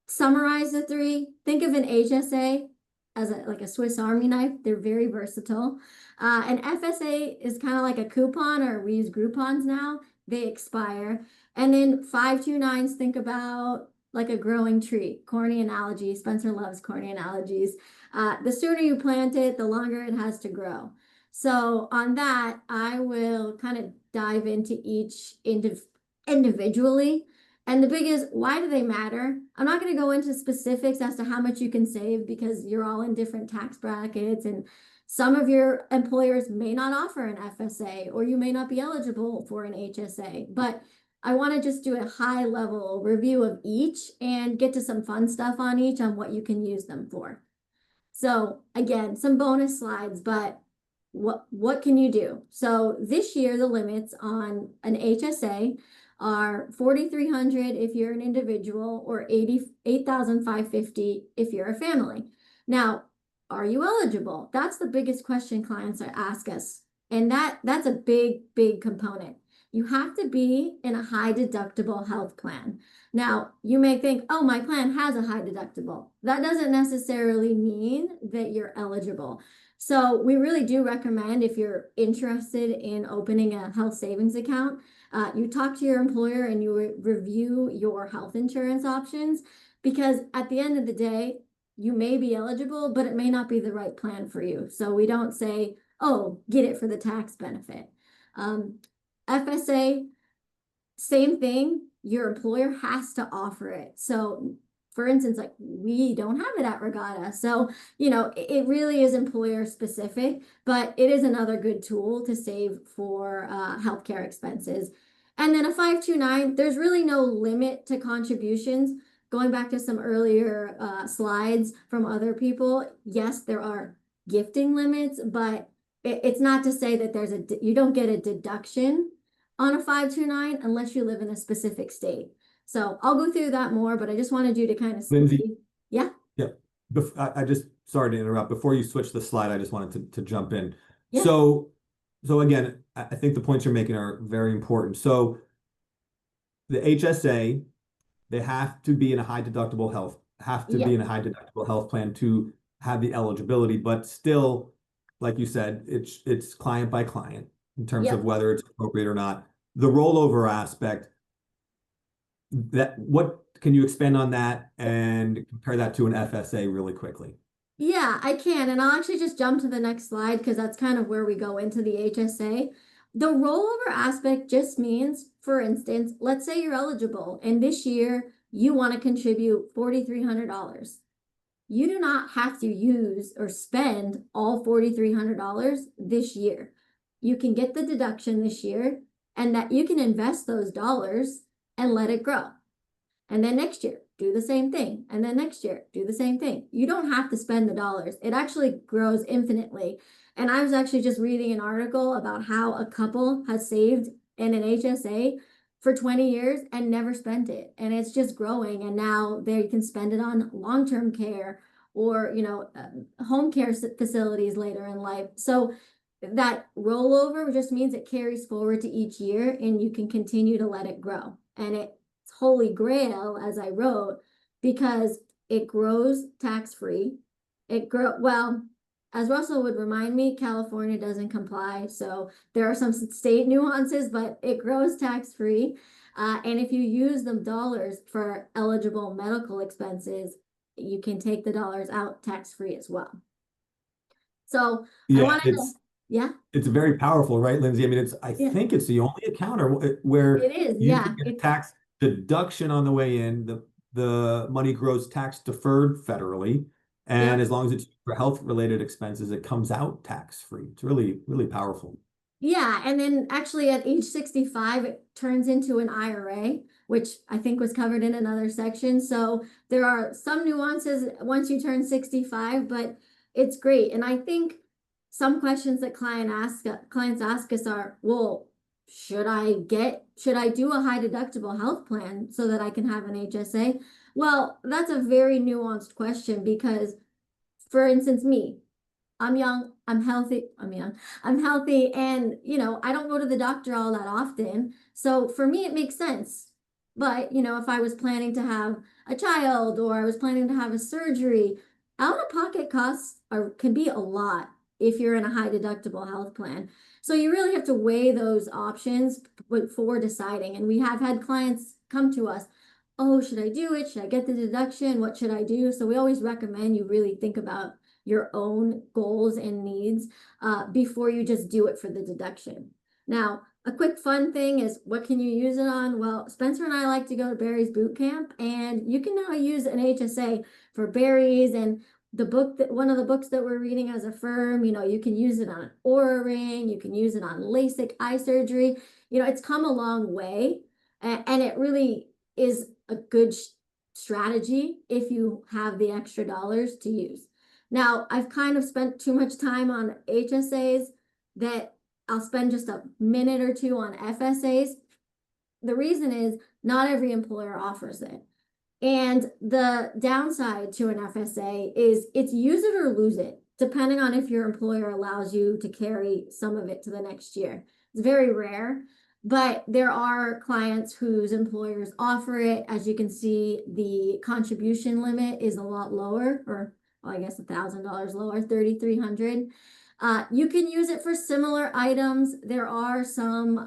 summarize the 3, think of an HSA as like a Swiss Army knife. They're very versatile. An FSA is kind of like a coupon, or we use Groupons now. They expire. And then 529s, think about like a growing tree. Corny analogy. Spencer loves corny analogies. The sooner you plant it, the longer it has to grow. So on that, I will kind of dive into each individually. And the big is, why do they matter? I'm not going to go into specifics as to how much you can save because you're all in different tax brackets and some of your employers may not offer an FSA or you may not be eligible for an HSA. But I want to just do a high level review of each and get to some fun stuff on each on what you can use them for. So again, some bonus slides, but what can you do? So this year, the limits on an HSA are 4,300 if you're an individual, or 88,550 if you're a family. Now, are you eligible? That's the biggest question clients ask us. And that's a big component. You have to be in a high deductible health plan. Now, you may think, oh, my plan has a high deductible. That doesn't necessarily mean that you're eligible. So we really do recommend, if you're interested in opening a health savings account, you talk to your employer and you review your health insurance options, because at the end of the day, you may be eligible, but it may not be the right plan for you. So we don't say, oh, get it for the tax benefit. FSA, same thing. Your employer has to offer it. So for instance, like, we don't have it at Regatta. So, it really is employer specific, but it is another good tool to save for healthcare expenses. And then a 529, there's really no limit to contributions. Going back to some earlier slides from other people, yes, there are gifting limits, but it's not to say that you don't get a deduction on a 529 unless you live in a specific state. So I'll go through that more, but I just wanted you to kind of see. Lindsay? Yeah. Yeah. I just, sorry to interrupt. Before you switch the slide, I just wanted to jump in. Yeah. So again, I think the points you're making are very important. So the HSA, they have to be in a high deductible health plan to have the eligibility, but still, like you said, it's client by client in terms of whether it's appropriate or not. The rollover aspect, what can you expand on that and compare that to an FSA really quickly? Yeah, I can. And I'll actually just jump to the next slide, because that's kind of where we go into the HSA. The rollover aspect just means, for instance, let's say you're eligible and this year you want to contribute $4,300. You do not have to use or spend all $4,300 this year. You can get the deduction this year, and that you can invest those dollars and let it grow. And then next year, do the same thing. And then next year, do the same thing. You don't have to spend the dollars. It actually grows infinitely. And I was actually just reading an article about how a couple has saved in an HSA for 20 years and never spent it. And it's just growing. And now they can spend it on long-term care or, home care facilities later in life. So that rollover just means it carries forward to each year, and you can continue to let it grow. And it's holy grail, as I wrote, because it grows tax-free. As Russell would remind me, California doesn't comply, so there are some state nuances, but it grows tax-free. And if you use the dollars for eligible medical expenses, you can take the dollars out tax-free as well. So it's very powerful, right, Lindsay? I mean, I think it's the only account where it is. You can get a tax deduction on the way in. The money grows tax deferred federally. And as long as it's for health-related expenses, it comes out tax-free. It's really, really powerful. Yeah, and then actually at age 65, it turns into an IRA, which I think was covered in another section. So there are some nuances once you turn 65, but it's great. And I think some questions that clients ask us are, well, should I do a high deductible health plan so that I can have an HSA? Well, that's a very nuanced question, because, for instance, I'm young, I'm healthy, and I don't go to the doctor all that often. So for me, it makes sense. But, if I was planning to have a child or I was planning to have a surgery, out-of-pocket costs can be a lot if you're in a high deductible health plan. So you really have to weigh those options before deciding. And we have had clients come to us, oh, should I do it? Should I get the deduction? What should I do? So we always recommend you really think about your own goals and needs before you just do it for the deduction. Now, a quick fun thing is, what can you use it on? Well, Spencer and I like to go to Barry's boot camp, and you can now use an HSA for Barry's. And one of the books that we're reading as a firm, you can use it on an Oura ring, you can use it on LASIK eye surgery. It's come a long way, and it really is a good strategy if you have the extra dollars to use. Now, I've kind of spent too much time on HSAs that I'll spend just a minute or two on FSAs. The reason is not every employer offers it. And the downside to an FSA is it's use it or lose it, depending on if your employer allows you to carry some of it to the next year. It's very rare, but there are clients whose employers offer it. As you can see, the contribution limit is a lot lower, or well, I guess $1,000 lower, $3,300. You can use it for similar items. There are some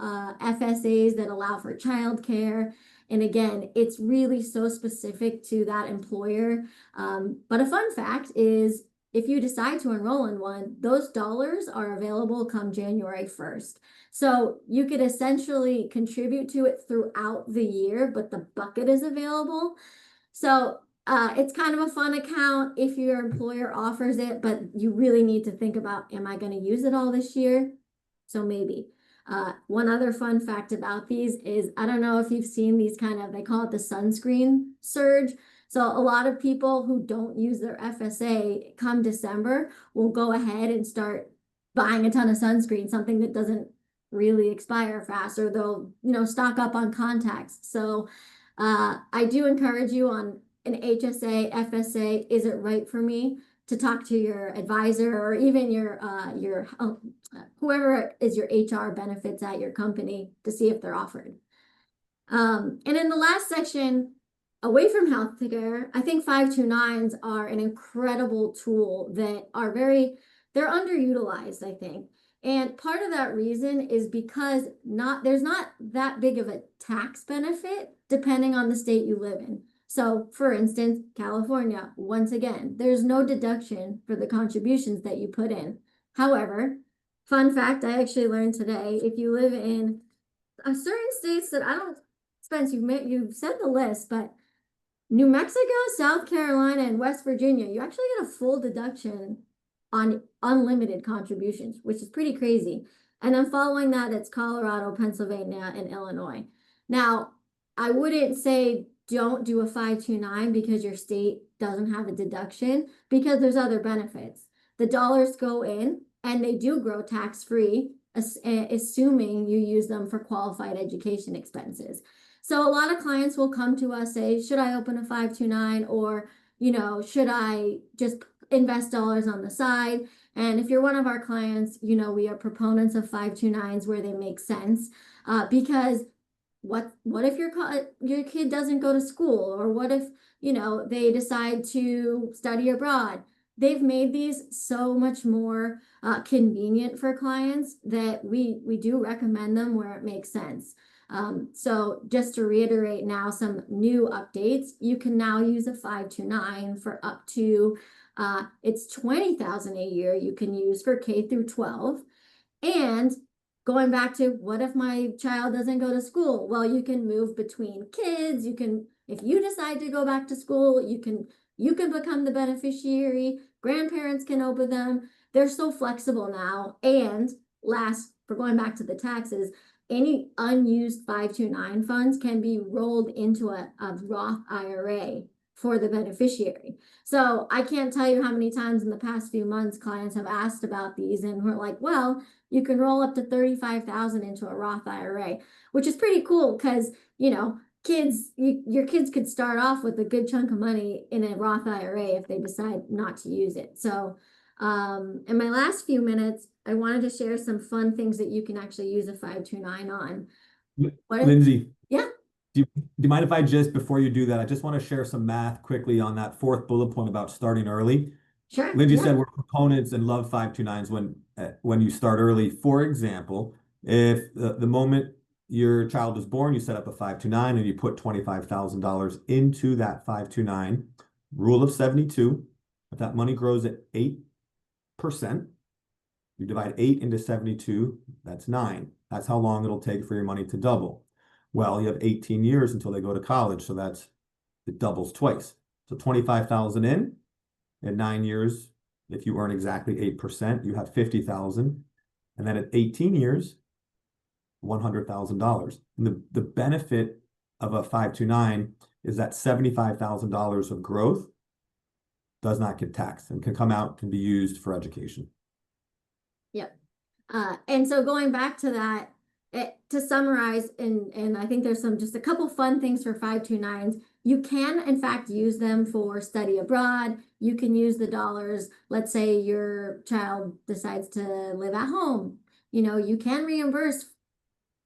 FSAs that allow for childcare. And again, it's really so specific to that employer. But a fun fact is if you decide to enroll in one, those dollars are available come January 1st. So you could essentially contribute to it throughout the year, but the bucket is available. So it's kind of a fun account if your employer offers it, but you really need to think about, am I going to use it all this year? So maybe. One other fun fact about these is, I don't know if you've seen these kind of, they call it the sunscreen surge. So a lot of people who don't use their FSA come December will go ahead and start buying a ton of sunscreen, something that doesn't really expire fast, or they'll, stock up on contacts. So I do encourage you on an HSA, FSA, is it right for me, to talk to your advisor or even your whoever is your HR benefits at your company to see if they're offered. And in the last section, away from healthcare, I think 529s are an incredible tool that are they're underutilized, I think. And part of that reason is because there's not that big of a tax benefit depending on the state you live in. So for instance, California, once again, there's no deduction for the contributions that you put in. However, fun fact, I actually learned today, if you live in certain states that Spence, you've said the list, but New Mexico, South Carolina, and West Virginia, you actually get a full deduction on unlimited contributions, which is pretty crazy. And then following that, it's Colorado, Pennsylvania, and Illinois. Now, I wouldn't say don't do a 529 because your state doesn't have a deduction, because there's other benefits. The dollars go in and they do grow tax-free, assuming you use them for qualified education expenses. So a lot of clients will come to us, say, should I open a 529, or, should I just invest dollars on the side? And if you're one of our clients, we are proponents of 529s where they make sense, because what if your kid doesn't go to school, or what if they decide to study abroad? They've made these so much more convenient for clients that we do recommend them where it makes sense. So just to reiterate now some new updates, you can now use a 529 for up to it's $20,000 a year you can use for K through 12. And going back to, what if my child doesn't go to school? Well, you can move between kids. If you decide to go back to school, you can become the beneficiary. Grandparents can open them. They're so flexible now. And last, for going back to the taxes, any unused 529 funds can be rolled into a Roth IRA for the beneficiary. So I can't tell you how many times in the past few months clients have asked about these, and we're like, well, you can roll up to $35,000 into a Roth IRA, which is pretty cool because, your kids could start off with a good chunk of money in a Roth IRA if they decide not to use it. So in my last few minutes, I wanted to share some fun things that you can actually use a 529 on. Lindsay. Yeah. Do you mind if I just, before you do that, I just want to share some math quickly on that fourth bullet point about starting early. Sure. Lindsay said we're proponents and love 529s when you start early. For example, if the moment your child is born, you set up a 529 and you put $25,000 into that 529, rule of 72, if that money grows at 8%, you divide 8 into 72, that's 9. That's how long it'll take for your money to double. Well, you have 18 years until they go to college, so it doubles twice. So 25,000 in 9 years, if you earn exactly 8%, you have 50,000. And then at 18 years, $100,000. And the benefit of a 529 is that $75,000 of growth does not get taxed and can come out and be used for education. Yep. And so going back to that, to summarize, and I think there's just a couple fun things for 529s. You can, in fact, use them for study abroad. You can use the dollars. Let's say your child decides to live at home. You can reimburse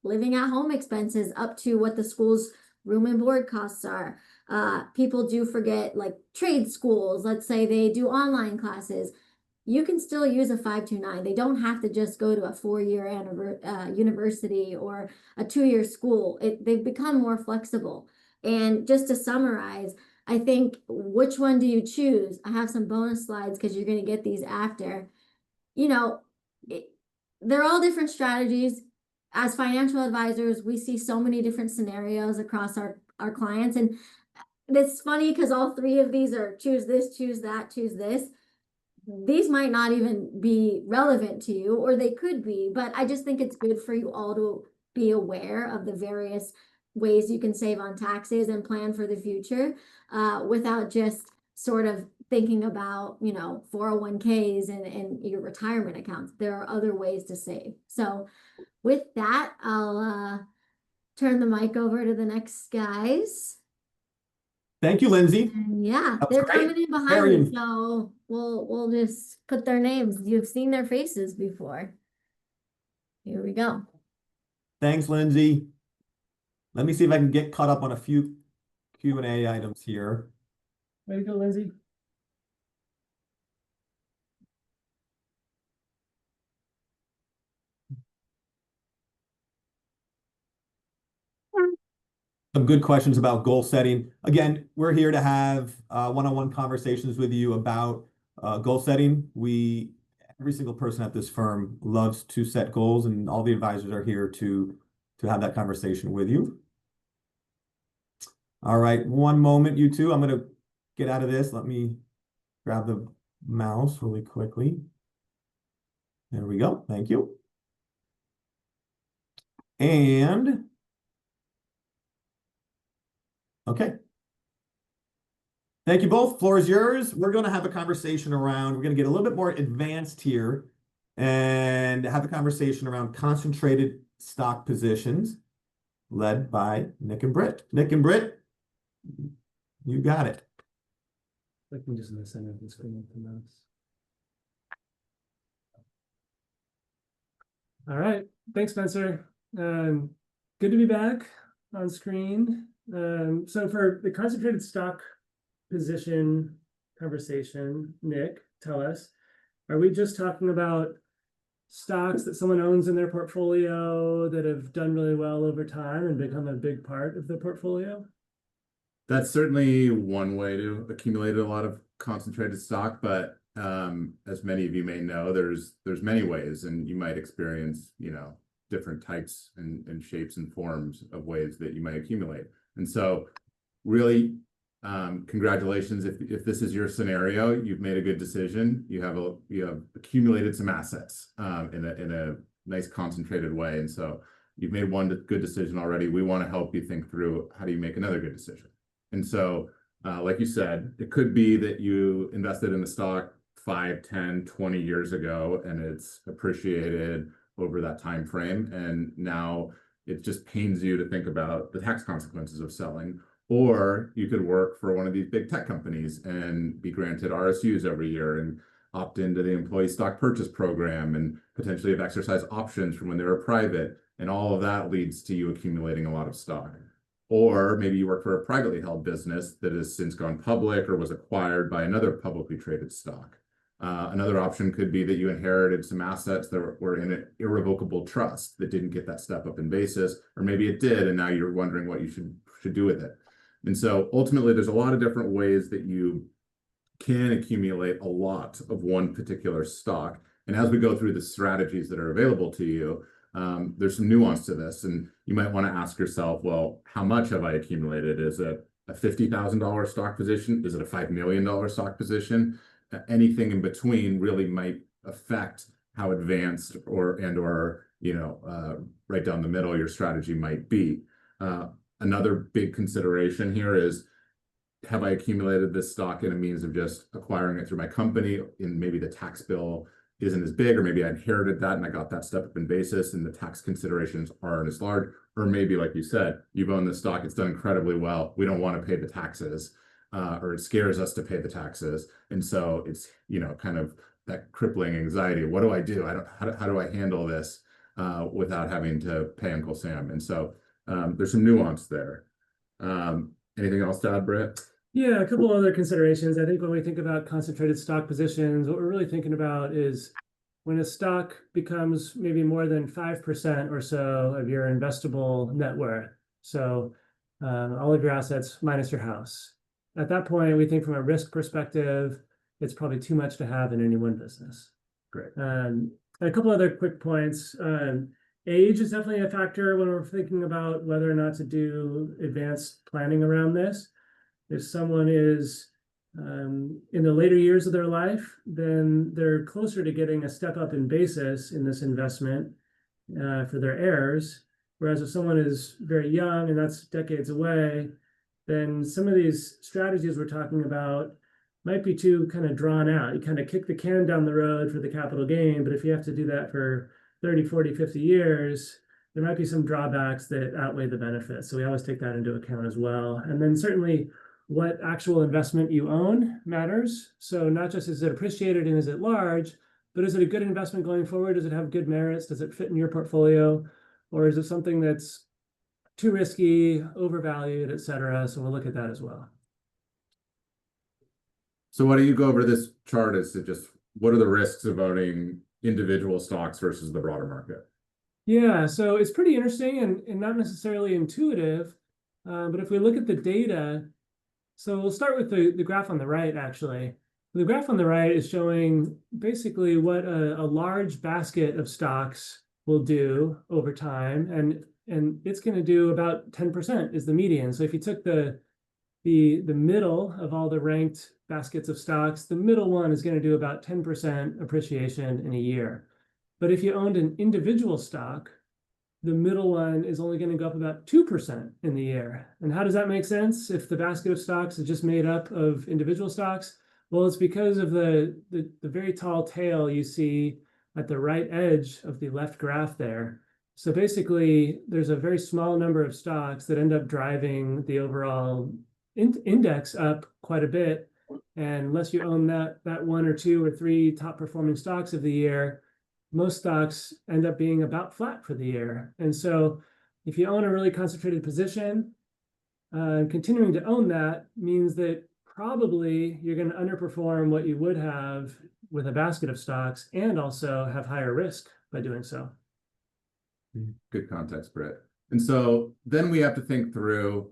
living at home expenses up to what the school's room and board costs are. People do forget, like trade schools. Let's say they do online classes. You can still use a 529. They don't have to just go to a 4-year university or a 2-year school. They've become more flexible. And just to summarize, I think, which one do you choose? I have some bonus slides because you're going to get these after. They're all different strategies. As financial advisors, we see so many different scenarios across our clients. And it's funny because all 3 of these are choose this, choose that, choose this. These might not even be relevant to you, or they could be, but I just think it's good for you all to be aware of the various ways you can save on taxes and plan for the future, without just sort of thinking about, 401ks and your retirement accounts. There are other ways to save. So with that, I'll turn the mic over to the next guys. Thank you, Lindsay. And yeah, That was they're great. coming in behind Very me, so we'll just put their names. You've seen their faces before. Here we go. Thanks, Lindsay. Let me see if I can get caught up on a few Q&A items here. Way to go, Lindsay. Some good questions about goal setting. Again, we're here to have one-on-one conversations with you about goal setting. Every single person at this firm loves to set goals, and all the advisors are here to have that conversation with you. All right, one moment, you two. I'm going to get out of this. Let me grab the mouse really quickly. There we go. Thank you. And okay. Thank you both. Floor is yours. We're going to have a conversation around, we're going to get a little bit more advanced here and have a conversation around concentrated stock positions led by Nick and Britt. Nick and Britt, you got it. I can just in the center of the screen with the mouse. All right. Thanks, Spencer. Good to be back on screen. So for the concentrated stock position conversation, Nick, tell us, are we just talking about stocks that someone owns in their portfolio that have done really well over time and become a big part of the portfolio? That's certainly one way to accumulate a lot of concentrated stock, but as many of you may know, there's many ways, and you might experience, different types and shapes and forms of ways that you might accumulate. And so really, congratulations. If this is your scenario, you've made a good decision. You have accumulated some assets in a nice concentrated way. And so you've made one good decision already. We want to help you think through, how do you make another good decision? And so, like you said, it could be that you invested in the stock 5, 10, 20 years ago, and it's appreciated over that time frame. And now it just pains you to think about the tax consequences of selling. Or you could work for one of these big tech companies and be granted RSUs every year and opt into the employee stock purchase program and potentially have exercise options from when they were private. And all of that leads to you accumulating a lot of stock. Or maybe you work for a privately held business that has since gone public or was acquired by another publicly traded stock. Another option could be that you inherited some assets that were in an irrevocable trust that didn't get that step up in basis, or maybe it did, and now you're wondering what you should do with it. And so ultimately, there's a lot of different ways that you can accumulate a lot of one particular stock. And as we go through the strategies that are available to you, there's some nuance to this. And you might want to ask yourself, well, how much have I accumulated? Is it a $50,000 stock position? Is it a $5 million stock position? Anything in between really might affect how advanced or right down the middle your strategy might be. Another big consideration here is have I accumulated this stock in a means of just acquiring it through my company, and maybe the tax bill isn't as big, or maybe I inherited that and I got that step up in basis and the tax considerations aren't as large, or maybe, like you said, you've owned this stock, it's done incredibly well, we don't want to pay the taxes, or it scares us to pay the taxes, and so it's, you know, kind of that crippling anxiety. What do I do? How do I handle this without having to pay Uncle Sam? And so there's some nuance there. Anything else to add, Britt? Yeah, a couple other considerations. I think when we think about concentrated stock positions, what we're really thinking about is when a stock becomes maybe more than 5% or so of your investable net worth. So all of your assets minus your house. At that point, we think from a risk perspective, it's probably too much to have in any one business. Great. A couple other quick points. Age is definitely a factor when we're thinking about whether or not to do advanced planning around this. If someone is in the later years of their life, then they're closer to getting a step up in basis in this investment for their heirs. Whereas if someone is very young and that's decades away, then some of these strategies we're talking about might be too kind of drawn out. You kind of kick the can down the road for the capital gain, but if you have to do that for 30, 40, 50 years, there might be some drawbacks that outweigh the benefits. So we always take that into account as well. And then certainly what actual investment you own matters. So not just is it appreciated and is it large, but is it a good investment going forward? Does it have good merits? Does it fit in your portfolio? Or is it something that's too risky, overvalued, et cetera? So we'll look at that as well. So why don't you go over this chart as to just what are the risks of owning individual stocks versus the broader market? Yeah, so it's pretty interesting and not necessarily intuitive, but if we look at the data, so we'll start with the graph on the right, actually. The graph on the right is showing basically what a large basket of stocks will do over time, and it's going to do about 10% is the median. So if you took the middle of all the ranked baskets of stocks, the middle one is going to do about 10% appreciation in a year. But if you owned an individual stock, the middle one is only going to go up about 2% in the year. And how does that make sense if the basket of stocks is just made up of individual stocks? Well, it's because of the very tall tail you see at the right edge of the left graph there. So basically, there's a very small number of stocks that end up driving the overall index up quite a bit. And unless you own that one or two or three top performing stocks of the year, most stocks end up being about flat for the year. And so if you own a really concentrated position, continuing to own that means that probably you're going to underperform what you would have with a basket of stocks and also have higher risk by doing so. Good context, Britt. And so then we have to think through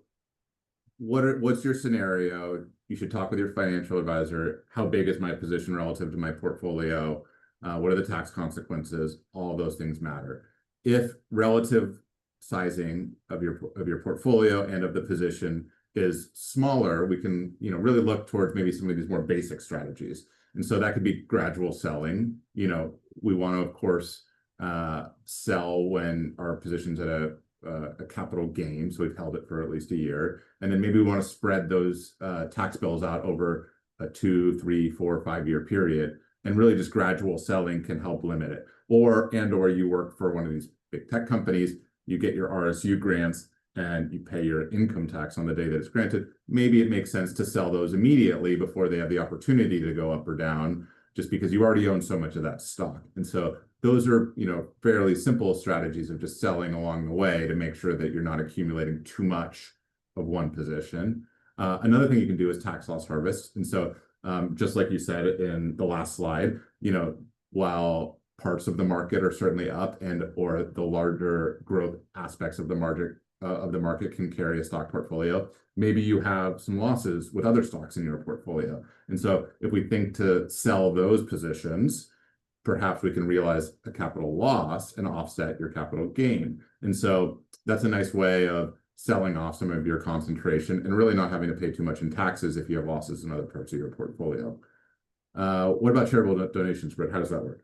what's your scenario? You should talk with your financial advisor. How big is my position relative to my portfolio? What are the tax consequences? All of those things matter. If relative sizing of your portfolio and of the position is smaller, we can really look towards maybe some of these more basic strategies. And so that could be gradual selling. We want to, of course, sell when our position's at a capital gain, so we've held it for at least a year, and then maybe we want to spread those tax bills out over a 2, 3, 4, 5-year period, and really just gradual selling can help limit it. Or you work for one of these big tech companies, you get your RSU grants, and you pay your income tax on the day that it's granted. Maybe it makes sense to sell those immediately before they have the opportunity to go up or down, just because you already own so much of that stock. And so those are, fairly simple strategies of just selling along the way to make sure that you're not accumulating too much of one position. Another thing you can do is tax loss harvest. And so just like you said in the last slide, while parts of the market are certainly up or the larger growth aspects of the market can carry a stock portfolio, maybe you have some losses with other stocks in your portfolio. And so if we think to sell those positions, perhaps we can realize a capital loss and offset your capital gain. And so that's a nice way of selling off some of your concentration and really not having to pay too much in taxes if you have losses in other parts of your portfolio. What about charitable donations, Britt? How does that work?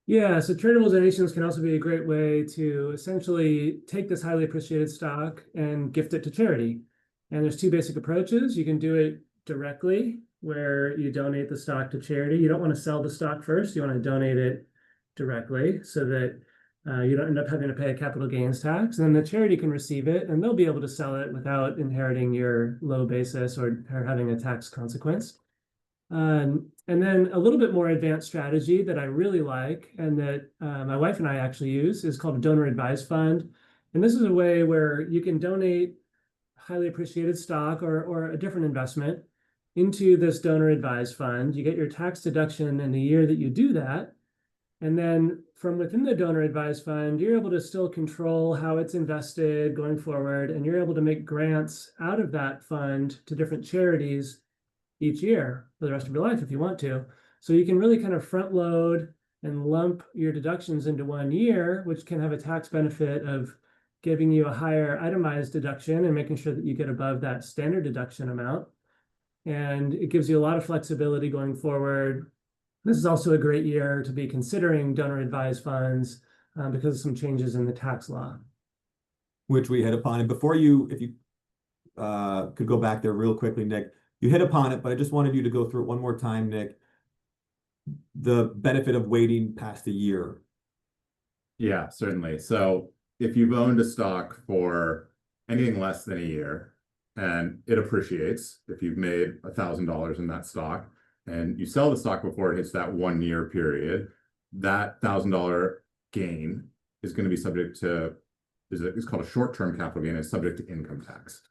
Yeah, so charitable donations can also be a great way to essentially take this highly appreciated stock and gift it to charity. And there's two basic approaches. You can do it directly, where you donate the stock to charity. You don't want to sell the stock first. You want to donate it directly so that you don't end up having to pay a capital gains tax. And then the charity can receive it, and they'll be able to sell it without inheriting your low basis or having a tax consequence. And then a little bit more advanced strategy that I really like, and that my wife and I actually use, is called a donor advised fund. And this is a way where you can donate highly appreciated stock or a different investment into this donor advised fund. You get your tax deduction in the year that you do that. And then from within the donor advised fund, you're able to still control how it's invested going forward. And you're able to make grants out of that fund to different charities each year for the rest of your life if you want to. So you can really kind of front load and lump your deductions into one year, which can have a tax benefit of giving you a higher itemized deduction and making sure that you get above that standard deduction amount. And it gives you a lot of flexibility going forward. This is also a great year to be considering donor advised funds because of some changes in the tax law. Which we hit upon. And before you, if you could go back there real quickly, Nick, you hit upon it, but I just wanted you to go through it one more time, Nick. The benefit of waiting past a year. Yeah, certainly. So if you've owned a stock for anything less than a year and it appreciates, if you've made $1,000 in that stock and you sell the stock before it hits that 1 year period, that $1,000 gain is going to be subject to, it's called a short-term capital gain. It's subject to income tax.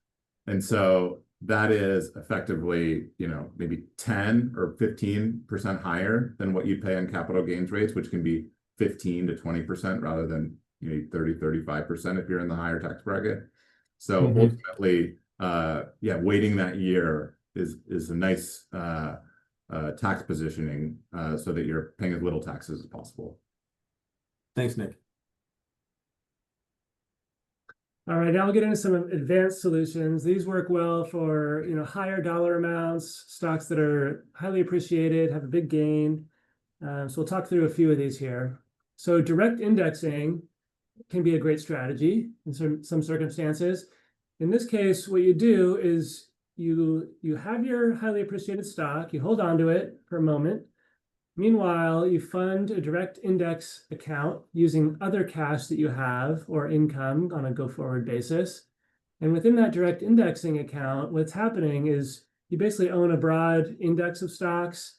And so that is effectively, maybe 10 or 15% higher than what you'd pay on capital gains rates, which can be 15 to 20% rather than 30, 35% if you're in the higher tax bracket. So ultimately, waiting that year is a nice tax positioning so that you're paying as little taxes as possible. Thanks, Nick. All right, now we'll get into some advanced solutions. These work well for higher dollar amounts, stocks that are highly appreciated, have a big gain. So we'll talk through a few of these here. So direct indexing can be a great strategy in some circumstances. In this case, what you do is you have your highly appreciated stock, you hold on to it for a moment. Meanwhile, you fund a direct index account using other cash that you have or income on a go-forward basis. And within that direct indexing account, what's happening is you basically own a broad index of stocks,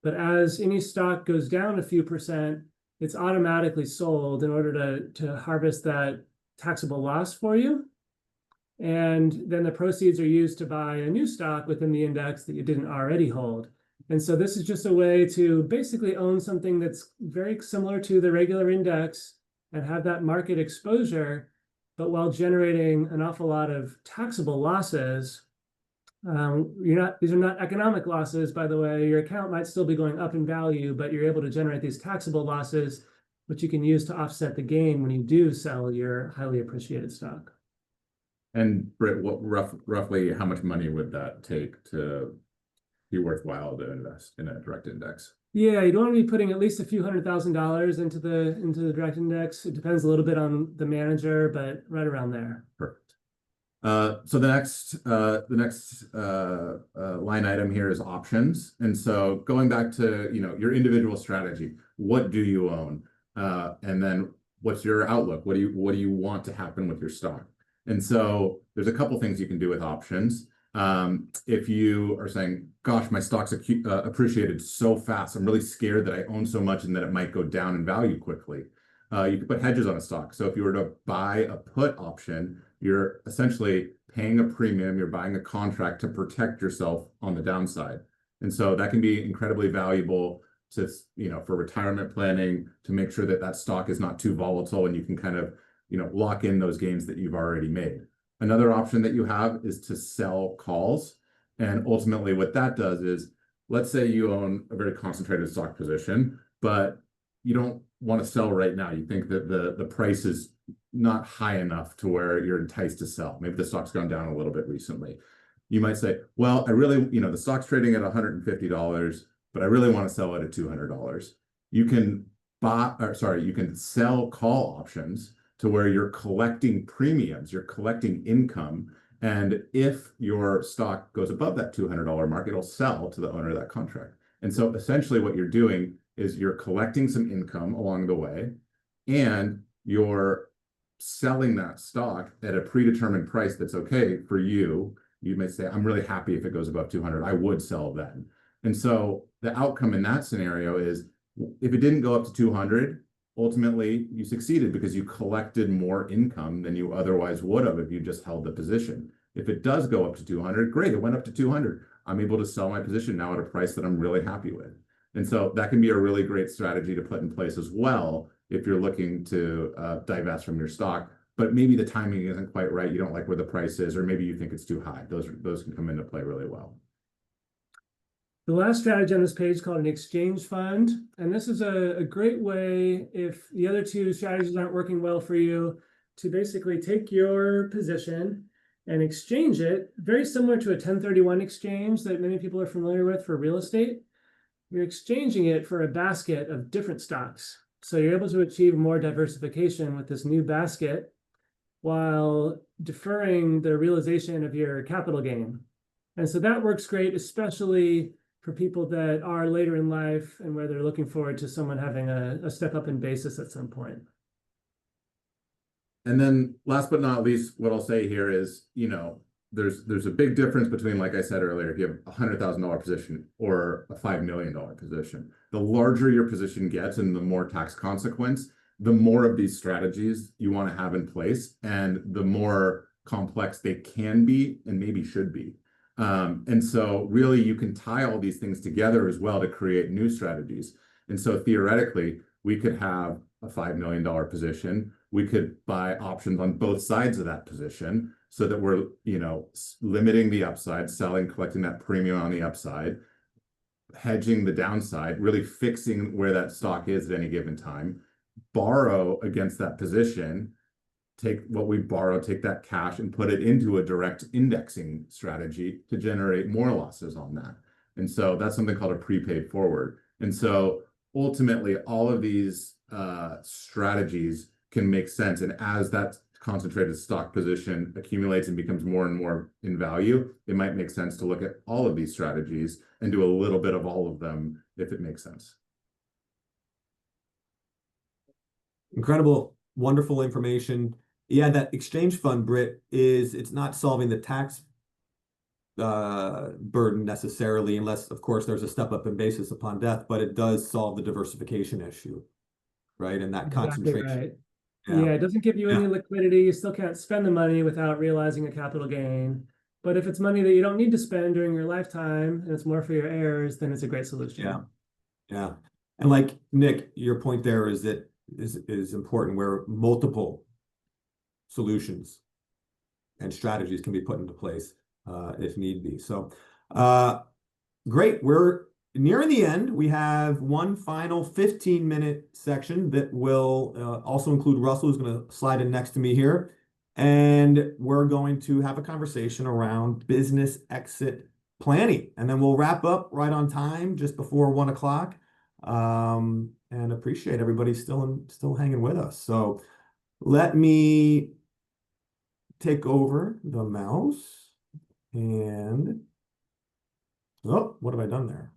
but as any stock goes down a few percent, it's automatically sold in order to harvest that taxable loss for you. And then the proceeds are used to buy a new stock within the index that you didn't already hold. And so this is just a way to basically own something that's very similar to the regular index and have that market exposure, but while generating an awful lot of taxable losses. These are not economic losses, by the way. Your account might still be going up in value, but you're able to generate these taxable losses, which you can use to offset the gain when you do sell your highly appreciated stock. And Britt, what roughly how much money would that take to be worthwhile to invest in a direct index? Yeah, you'd want to be putting at least a few $100,000 into the direct index. It depends a little bit on the manager, but right around there. Perfect. So the next line item here is options. And so going back to your individual strategy, what do you own? And then what's your outlook? What do you want to happen with your stock? And so there's a couple things you can do with options. If you are saying, gosh, my stock's appreciated so fast, I'm really scared that I own so much and that it might go down in value quickly. You can put hedges on a stock. So if you were to buy a put option, you're essentially paying a premium, you're buying a contract to protect yourself on the downside. And so that can be incredibly valuable to, for retirement planning, to make sure that that stock is not too volatile and you can kind of, lock in those gains that you've already made. Another option that you have is to sell calls. And ultimately what that does is, let's say you own a very concentrated stock position, but you don't want to sell right now. You think that the price is not high enough to where you're enticed to sell. Maybe the stock's gone down a little bit recently. You might say, well, I really, the stock's trading at $150, but I really want to sell it at $200. You can you can sell call options to where you're collecting premiums, you're collecting income, And if your stock goes above that $200 mark, it'll sell to the owner of that contract. And so essentially what you're doing is you're collecting some income along the way, and you're selling that stock at a predetermined price that's okay for you. You may say, I'm really happy if it goes above 200, I would sell then. And so the outcome in that scenario is if it didn't go up to 200, ultimately you succeeded because you collected more income than you otherwise would have if you just held the position. If it does go up to 200, great, it went up to 200. I'm able to sell my position now at a price that I'm really happy with. And so that can be a really great strategy to put in place as well if you're looking to divest from your stock, but maybe the timing isn't quite right. You don't like where the price is, or maybe you think it's too high. Those can come into play really well. The last strategy on this page is called an exchange fund. And this is a great way, if the other two strategies aren't working well for you, to basically take your position and exchange it, very similar to a 1031 exchange that many people are familiar with for real estate. You're exchanging it for a basket of different stocks. So you're able to achieve more diversification with this new basket while deferring the realization of your capital gain. And so that works great, especially for people that are later in life and where they're looking forward to someone having a step up in basis at some point. And then last but not least, what I'll say here is, there's a big difference between, like I said earlier, if you have a $100,000 position or a $5 million position. The larger your position gets and the more tax consequence, the more of these strategies you want to have in place, and the more complex they can be and maybe should be. And so really you can tie all these things together as well to create new strategies. And so theoretically, we could have a $5 million position. We could buy options on both sides of that position so that we're, limiting the upside, selling, collecting that premium on the upside, hedging the downside, really fixing where that stock is at any given time, borrow against that position, take what we borrow, take that cash and put it into a direct indexing strategy to generate more losses on that. And so that's something called a prepaid forward. And so ultimately, all of these strategies can make sense. And as that concentrated stock position accumulates and becomes more and more in value, it might make sense to look at all of these strategies and do a little bit of all of them if it makes sense. Incredible, wonderful information. Yeah, that exchange fund, Britt, it's not solving the tax burden necessarily, unless, of course, there's a step up in basis upon death, but it does solve the diversification issue, right? And that Exactly concentration. right. Yeah, it doesn't give you any liquidity. You still can't spend the money without realizing a capital gain. But if it's money that you don't need to spend during your lifetime and it's more for your heirs, then it's a great solution. Yeah. And like Nick, your point there is that is important, where multiple solutions and strategies can be put into place if need be. So great. We're nearing the end. We have one final 15-minute section that will also include Russell, who's going to slide in next to me here. And we're going to have a conversation around business exit planning. And then we'll wrap up right on time, just before 1 o'clock. And appreciate everybody still hanging with us. So let me take over the mouse. And oh, what have I done there?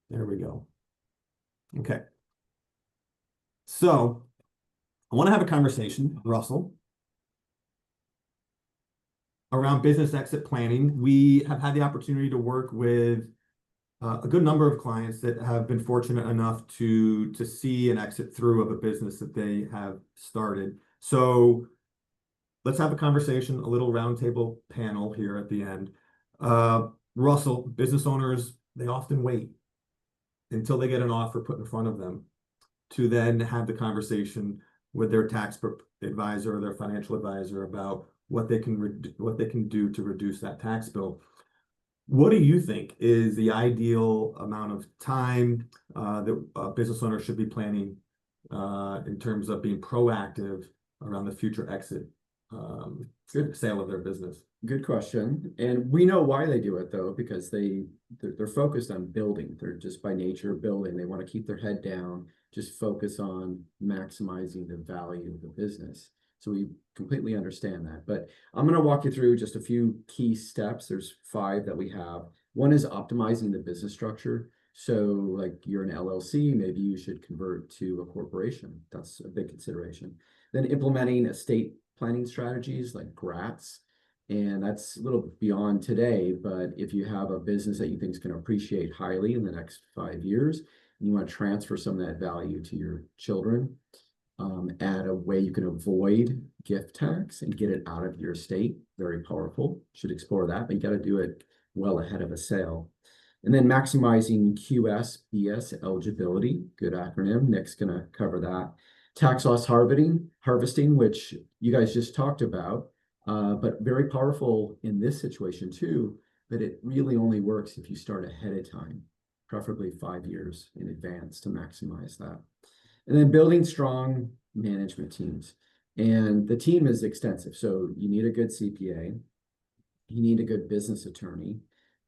There we go. Okay. So I want to have a conversation, Russell, around business exit planning. We have had the opportunity to work with a good number of clients that have been fortunate enough to see an exit through of a business that they have started. So let's have a conversation, a little roundtable panel here at the end. Russell, business owners, they often wait until they get an offer put in front of them to then have the conversation with their tax advisor or their financial advisor about what they can do to reduce that tax bill. What do you think is the ideal amount of time that business owners should be planning in terms of being proactive around the future exit sale of their business? Good question. And we know why they do it, though, because they're focused on building. They're just by nature building. They want to keep their head down, just focus on maximizing the value of the business. So we completely understand that. But I'm going to walk you through just a few key steps. There's 5 that we have. One is optimizing the business structure. So like you're an LLC, maybe you should convert to a corporation. That's a big consideration. Then implementing estate planning strategies like GRATs. And that's a little beyond today, but if you have a business that you think is going to appreciate highly in the next 5 years, and you want to transfer some of that value to your children, add a way you can avoid gift tax and get it out of your estate. Very powerful. Should explore that, but you got to do it well ahead of a sale. And then maximizing QSBS eligibility, good acronym. Nick's going to cover that. Tax loss harvesting, which you guys just talked about, but very powerful in this situation too, that it really only works if you start ahead of time, preferably 5 years in advance to maximize that. And then building strong management teams. And the team is extensive. So you need a good CPA, you need a good business attorney,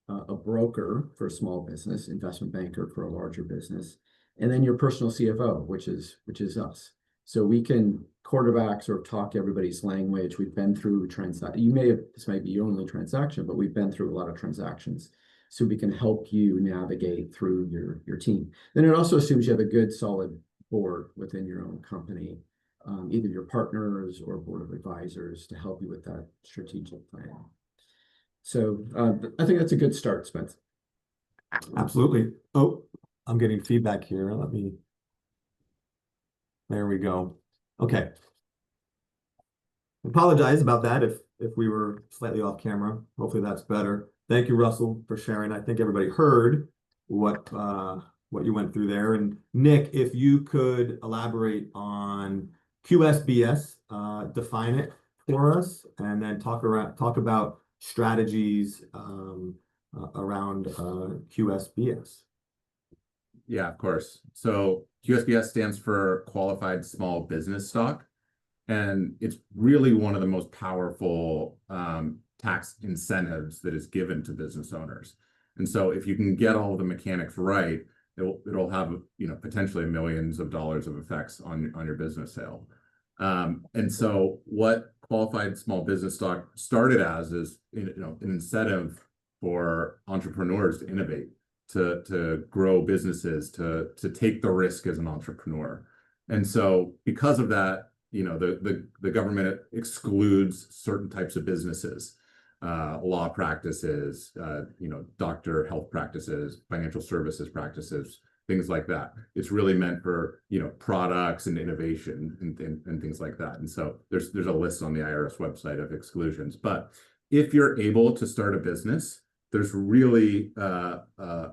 a broker for a small business, investment banker for a larger business, and then your personal CFO, which is us. So we can quarterback sort of talk everybody's language. We've been through this might be your only transaction, but we've been through a lot of transactions. So we can help you navigate through your team. Then it also assumes you have a good, solid board within your own company, either your partners or board of advisors to help you with that strategic plan. So I think that's a good start, Spence. Absolutely. Oh, I'm getting feedback here. There we go. Okay. Apologize about that if we were slightly off camera. Hopefully that's better. Thank you, Russell, for sharing. I think everybody heard what you went through there. And Nick, if you could elaborate on QSBS, define it for us, and then talk about strategies around QSBS. Yeah, of course. So QSBS stands for Qualified Small Business Stock, and it's really one of the most powerful tax incentives that is given to business owners. And so if you can get all of the mechanics right, it'll have, potentially millions of dollars of effects on your business sale. And so what Qualified Small Business Stock started as is, an incentive for entrepreneurs to innovate, to grow businesses, to take the risk as an entrepreneur. And so because of that, the government excludes certain types of businesses, law practices, doctor health practices, financial services practices, things like that. It's really meant for, products and innovation and things like that. And so there's a list on the IRS website of exclusions. But if you're able to start a business, there's really a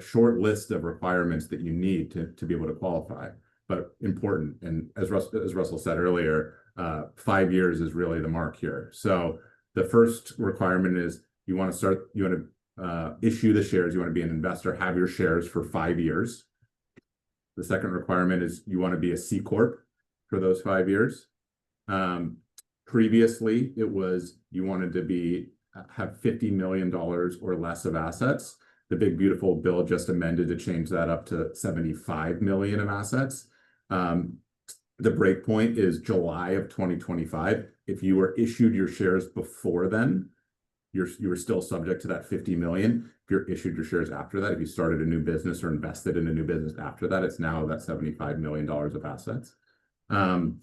short list of requirements that you need to be able to qualify, but important. And as Russell said earlier, 5 years is really the mark here. So the first requirement is you want to issue the shares, you want to be an investor, have your shares for 5 years. The second requirement is you want to be a C Corp for those 5 years. Previously, it was you wanted to have $50 million or less of assets. The big beautiful bill just amended to change that up to 75 million of assets. The break point is July of 2025. If you were issued your shares before then, you were still subject to that 50 million. If you're issued your shares after that, if you started a new business or invested in a new business after that, it's now that $75 million of assets. And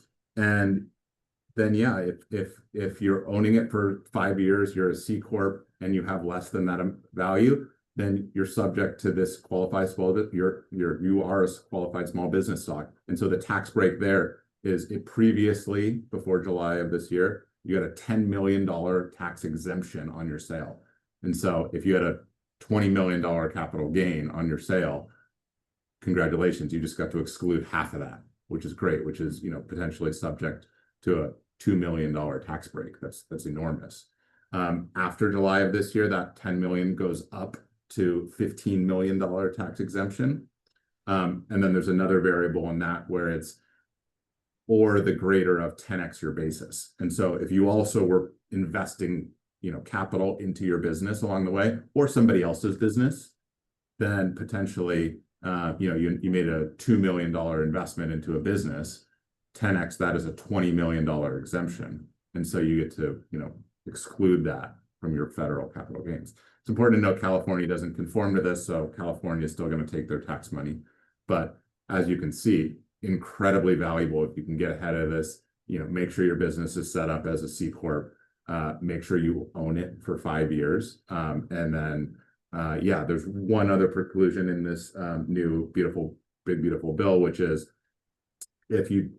then, yeah, if you're owning it for 5 years, you're a C Corp and you have less than that value, then you're subject to this qualified you are a qualified small business stock. And so the tax break there is previously, before July of this year, you got a $10 million tax exemption on your sale. And so if you had a $20 million capital gain on your sale, congratulations, you just got to exclude half of that, which is great, which is, potentially subject to a $2 million tax break. That's enormous. After July of this year, that 10 million goes up to $15 million tax exemption. And then there's another variable in that where it's or the greater of 10x your basis. And so if you also were investing, capital into your business along the way or somebody else's business, then potentially, you made a $2 million investment into a business. 10x that is a $20 million exemption. And so you get to, exclude that from your federal capital gains. It's important to note California doesn't conform to this, so California is still going to take their tax money. But as you can see, incredibly valuable if you can get ahead of this, make sure your business is set up as a C Corp, make sure you own it for 5 years. And then, there's one other preclusion in this new big beautiful bill, which is if you,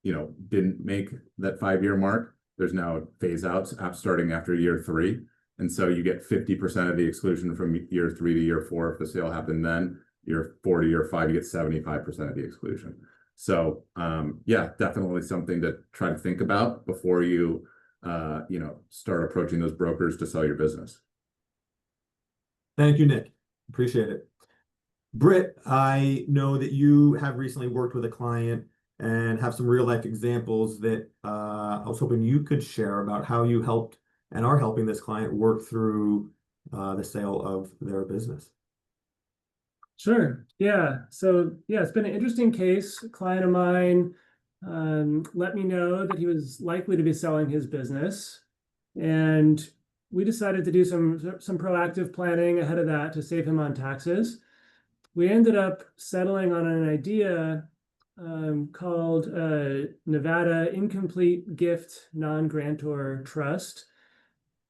didn't make that 5-year mark, there's now phase outs starting after year 3. And so you get 50% of the exclusion from year 3 to year 4 if the sale happened then. Year 4 to year 5, you get 75% of the exclusion. So definitely something to try to think about before you start approaching those brokers to sell your business. Thank you, Nick. Appreciate it. Britt, I know that you have recently worked with a client and have some real life examples that I was hoping you could share about how you helped and are helping this client work through the sale of their business. Sure. Yeah. So it's been an interesting case. A client of mine let me know that he was likely to be selling his business, and we decided to do some proactive planning ahead of that to save him on taxes. We ended up settling on an idea called Nevada Incomplete Gift Non-Grantor Trust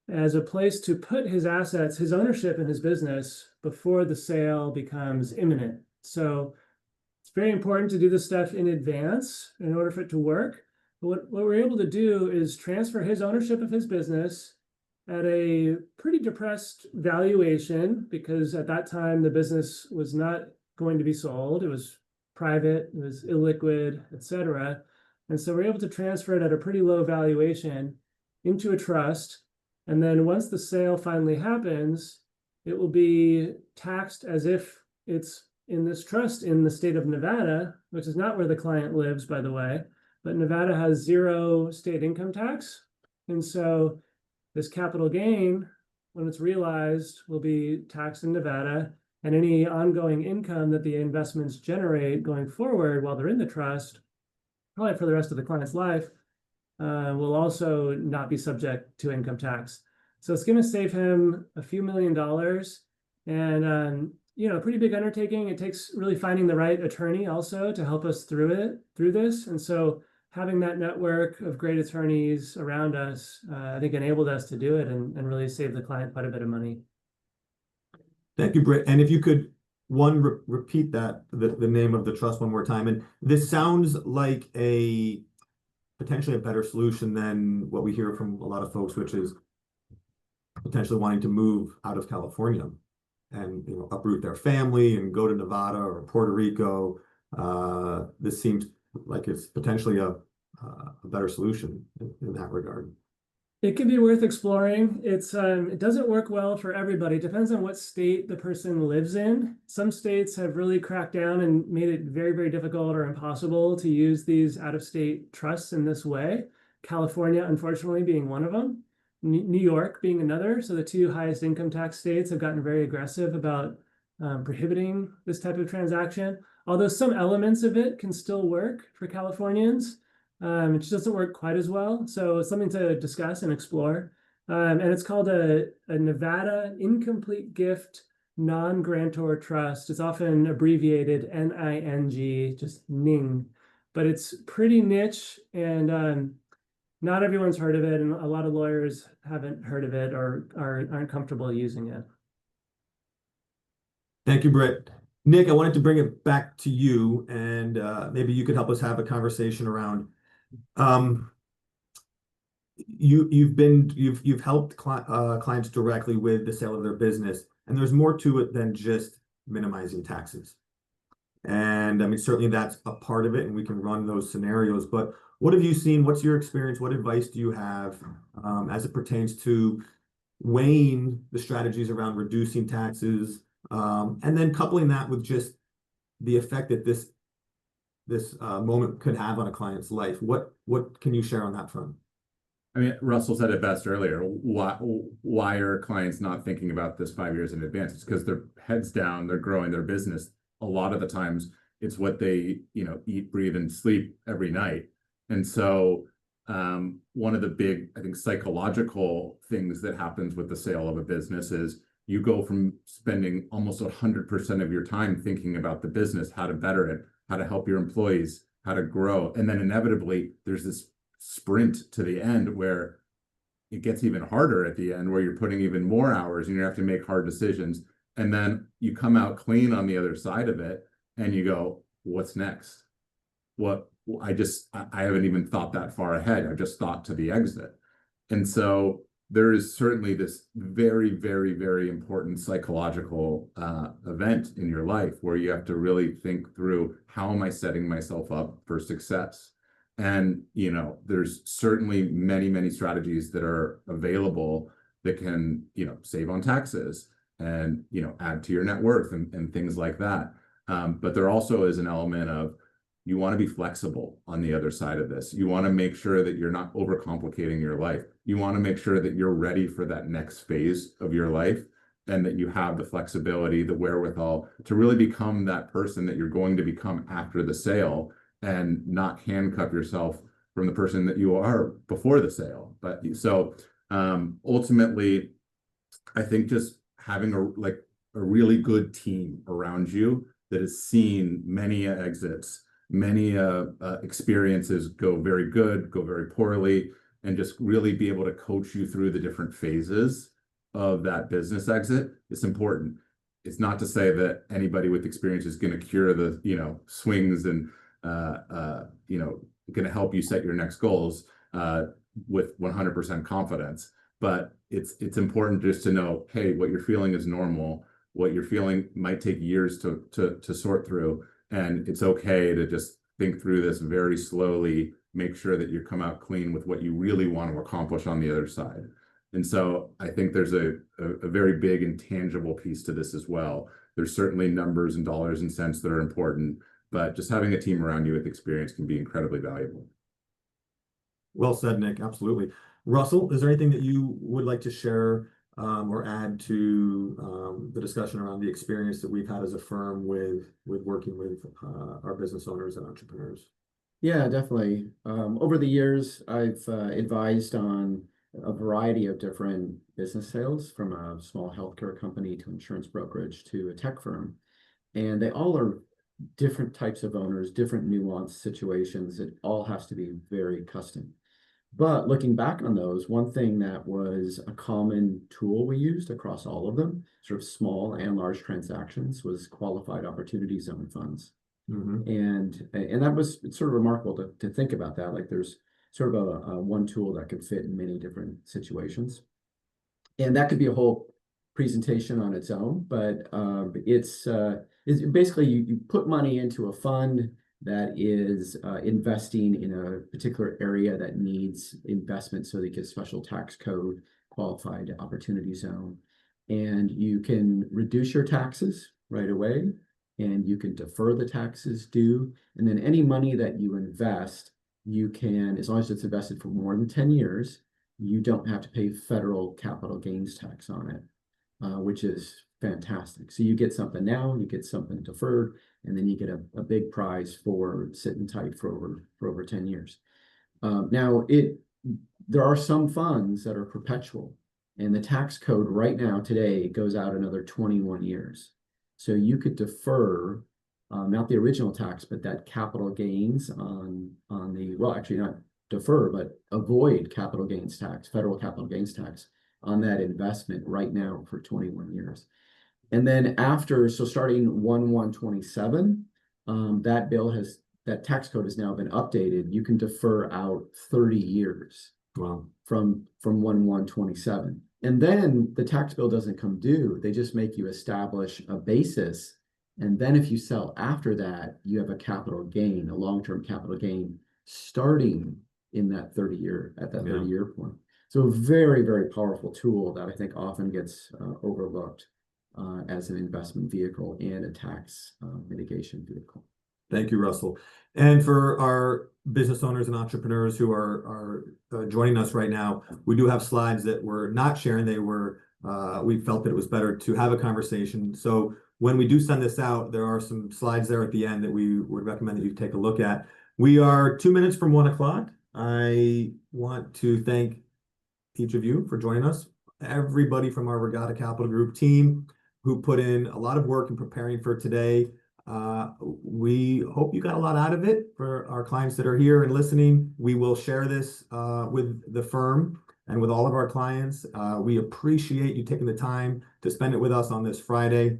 as a place to put his assets, his ownership in his business before the sale becomes imminent. So it's very important to do this stuff in advance in order for it to work. But what we're able to do is transfer his ownership of his business at a pretty depressed valuation, because at that time the business was not going to be sold. It was private, it was illiquid, etc. And so we're able to transfer it at a pretty low valuation into a trust. And then once the sale finally happens, it will be taxed as if it's in this trust in the state of Nevada, which is not where the client lives, by the way. But Nevada has 0 state income tax. And so this capital gain, when it's realized, will be taxed in Nevada. And any ongoing income that the investments generate going forward while they're in the trust, probably for the rest of the client's life, will also not be subject to income tax. So it's going to save him a few $1 million, and a pretty big undertaking. It takes really finding the right attorney also to help us through this. And so having that network of great attorneys around us, I think enabled us to do it and really save the client quite a bit of money. Thank you, Britt. And if you could, repeat the name of the trust one more time. And this sounds like potentially a better solution than what we hear from a lot of folks, which is potentially wanting to move out of California and uproot their family and go to Nevada or Puerto Rico. This seems like it's potentially a better solution in that regard. It can be worth exploring. It doesn't work well for everybody. It depends on what state the person lives in. Some states have really cracked down and made it very, very difficult or impossible to use these out-of-state trusts in this way. California, unfortunately, being one of them. New York being another. So the 2 highest income tax states have gotten very aggressive about prohibiting this type of transaction. Although some elements of it can still work for Californians. It just doesn't work quite as well. So it's something to discuss and explore. And it's called a Nevada Incomplete Gift Non-Grantor Trust. It's often abbreviated NING, just NING. But it's pretty niche, and not everyone's heard of it, and a lot of lawyers haven't heard of it or aren't comfortable using it. Thank you, Britt. Nick, I wanted to bring it back to you, and maybe you could help us have a conversation around you've helped clients directly with the sale of their business, and there's more to it than just minimizing taxes. And I mean, certainly that's a part of it, and we can run those scenarios. But what have you seen? What's your experience? What advice do you have as it pertains to weighing the strategies around reducing taxes, and then coupling that with just the effect that this moment could have on a client's life? What can you share on that front? I mean, Russell said it best earlier. Why are clients not thinking about this 5 years in advance? It's because their heads down, they're growing their business. A lot of the times it's what they, eat, breathe, and sleep every night. And so one of the big, I think, psychological things that happens with the sale of a business is you go from spending almost 100% of your time thinking about the business, how to better it, how to help your employees, how to grow. And then inevitably there's this sprint to the end where it gets even harder at the end, where you're putting even more hours and you have to make hard decisions. And then you come out clean on the other side of it and you go, what's next? I haven't even thought that far ahead. I've just thought to the exit. And so there is certainly this very, very, very important psychological event in your life where you have to really think through, how am I setting myself up for success? And, you know, there's certainly many, many strategies that are available that can, you know, save on taxes and, you know, add to your net worth and things like that. But there also is an element of, you want to be flexible on the other side of this. You want to make sure that you're not overcomplicating your life. You want to make sure that you're ready for that next phase of your life and that you have the flexibility, the wherewithal to really become that person that you're going to become after the sale and not handcuff yourself from the person that you are before the sale. But so ultimately, I think just having a really good team around you that has seen many exits, many experiences go very good, go very poorly, and just really be able to coach you through the different phases of that business exit. It's important. It's not to say that anybody with experience is going to cure the, you know, swings and, you know, going to help you set your next goals with 100% confidence. But it's important just to know, hey, what you're feeling is normal. What you're feeling might take years to sort through. And it's okay to just think through this very slowly, make sure that you come out clean with what you really want to accomplish on the other side. And so I think there's a very big and tangible piece to this as well. There's certainly numbers and dollars and cents that are important, but just having a team around you with experience can be incredibly valuable. Well said, Nick. Absolutely. Russell, is there anything that you would like to share or add to the discussion around the experience that we've had as a firm with working with our business owners and entrepreneurs? Yeah, definitely. Over the years, I've advised on a variety of different business sales, from a small healthcare company to insurance brokerage to a tech firm. And they all are different types of owners, different nuanced situations. It all has to be very custom. But looking back on those, one thing that was a common tool we used across all of them, sort of small and large transactions, was qualified opportunity zone funds. Mm-hmm. And that was, it's sort of remarkable to think about that. Like, there's sort of a one tool that could fit in many different situations. And that could be a whole presentation on its own, but it's basically you put money into a fund that is investing in a particular area that needs investment, so they get special tax code, qualified opportunity zone, and you can reduce your taxes right away, and you can defer the taxes due, and then any money that you invest, you can, as long as it's invested for more than 10 years, you don't have to pay federal capital gains tax on it, which is fantastic. So you get something now, you get something deferred, and then you get a big prize for sitting tight for over 10 years. Now, there are some funds that are perpetual, and the tax code right now today goes out another 21 years. So you could defer, not the original tax, but that capital gains on the, well, actually not defer, but avoid capital gains tax, federal capital gains tax on that investment right now for 21 years. And then after, so starting 1/1/27, that tax code has now been updated. You can defer out 30 years. Wow. From 1/1/27. And then the tax bill doesn't come due. They just make you establish a basis. And then if you sell after that, you have a capital gain, a long-term capital gain, starting in that 30-year point. So a very, very powerful tool that I think often gets overlooked as an investment vehicle and a tax mitigation vehicle. Thank you, Russell. And for our business owners and entrepreneurs who are joining us right now, we do have slides that we're not sharing. We felt that it was better to have a conversation. So when we do send this out, there are some slides there at the end that we would recommend that you take a look at. We are 2 minutes from 1 o'clock. I want to thank each of you for joining us. Everybody from our Regatta Capital Group team who put in a lot of work in preparing for today. We hope you got a lot out of it. For our clients that are here and listening, we will share this with the firm and with all of our clients. We appreciate you taking the time to spend it with us on this Friday.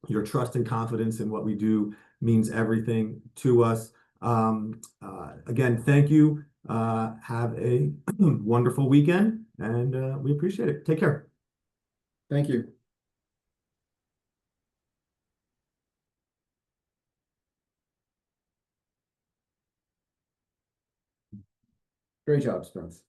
Your trust and confidence in what we do means everything to us. Again, thank you. Have a wonderful weekend, and we appreciate it. Take care. Thank you. Great job, Spence.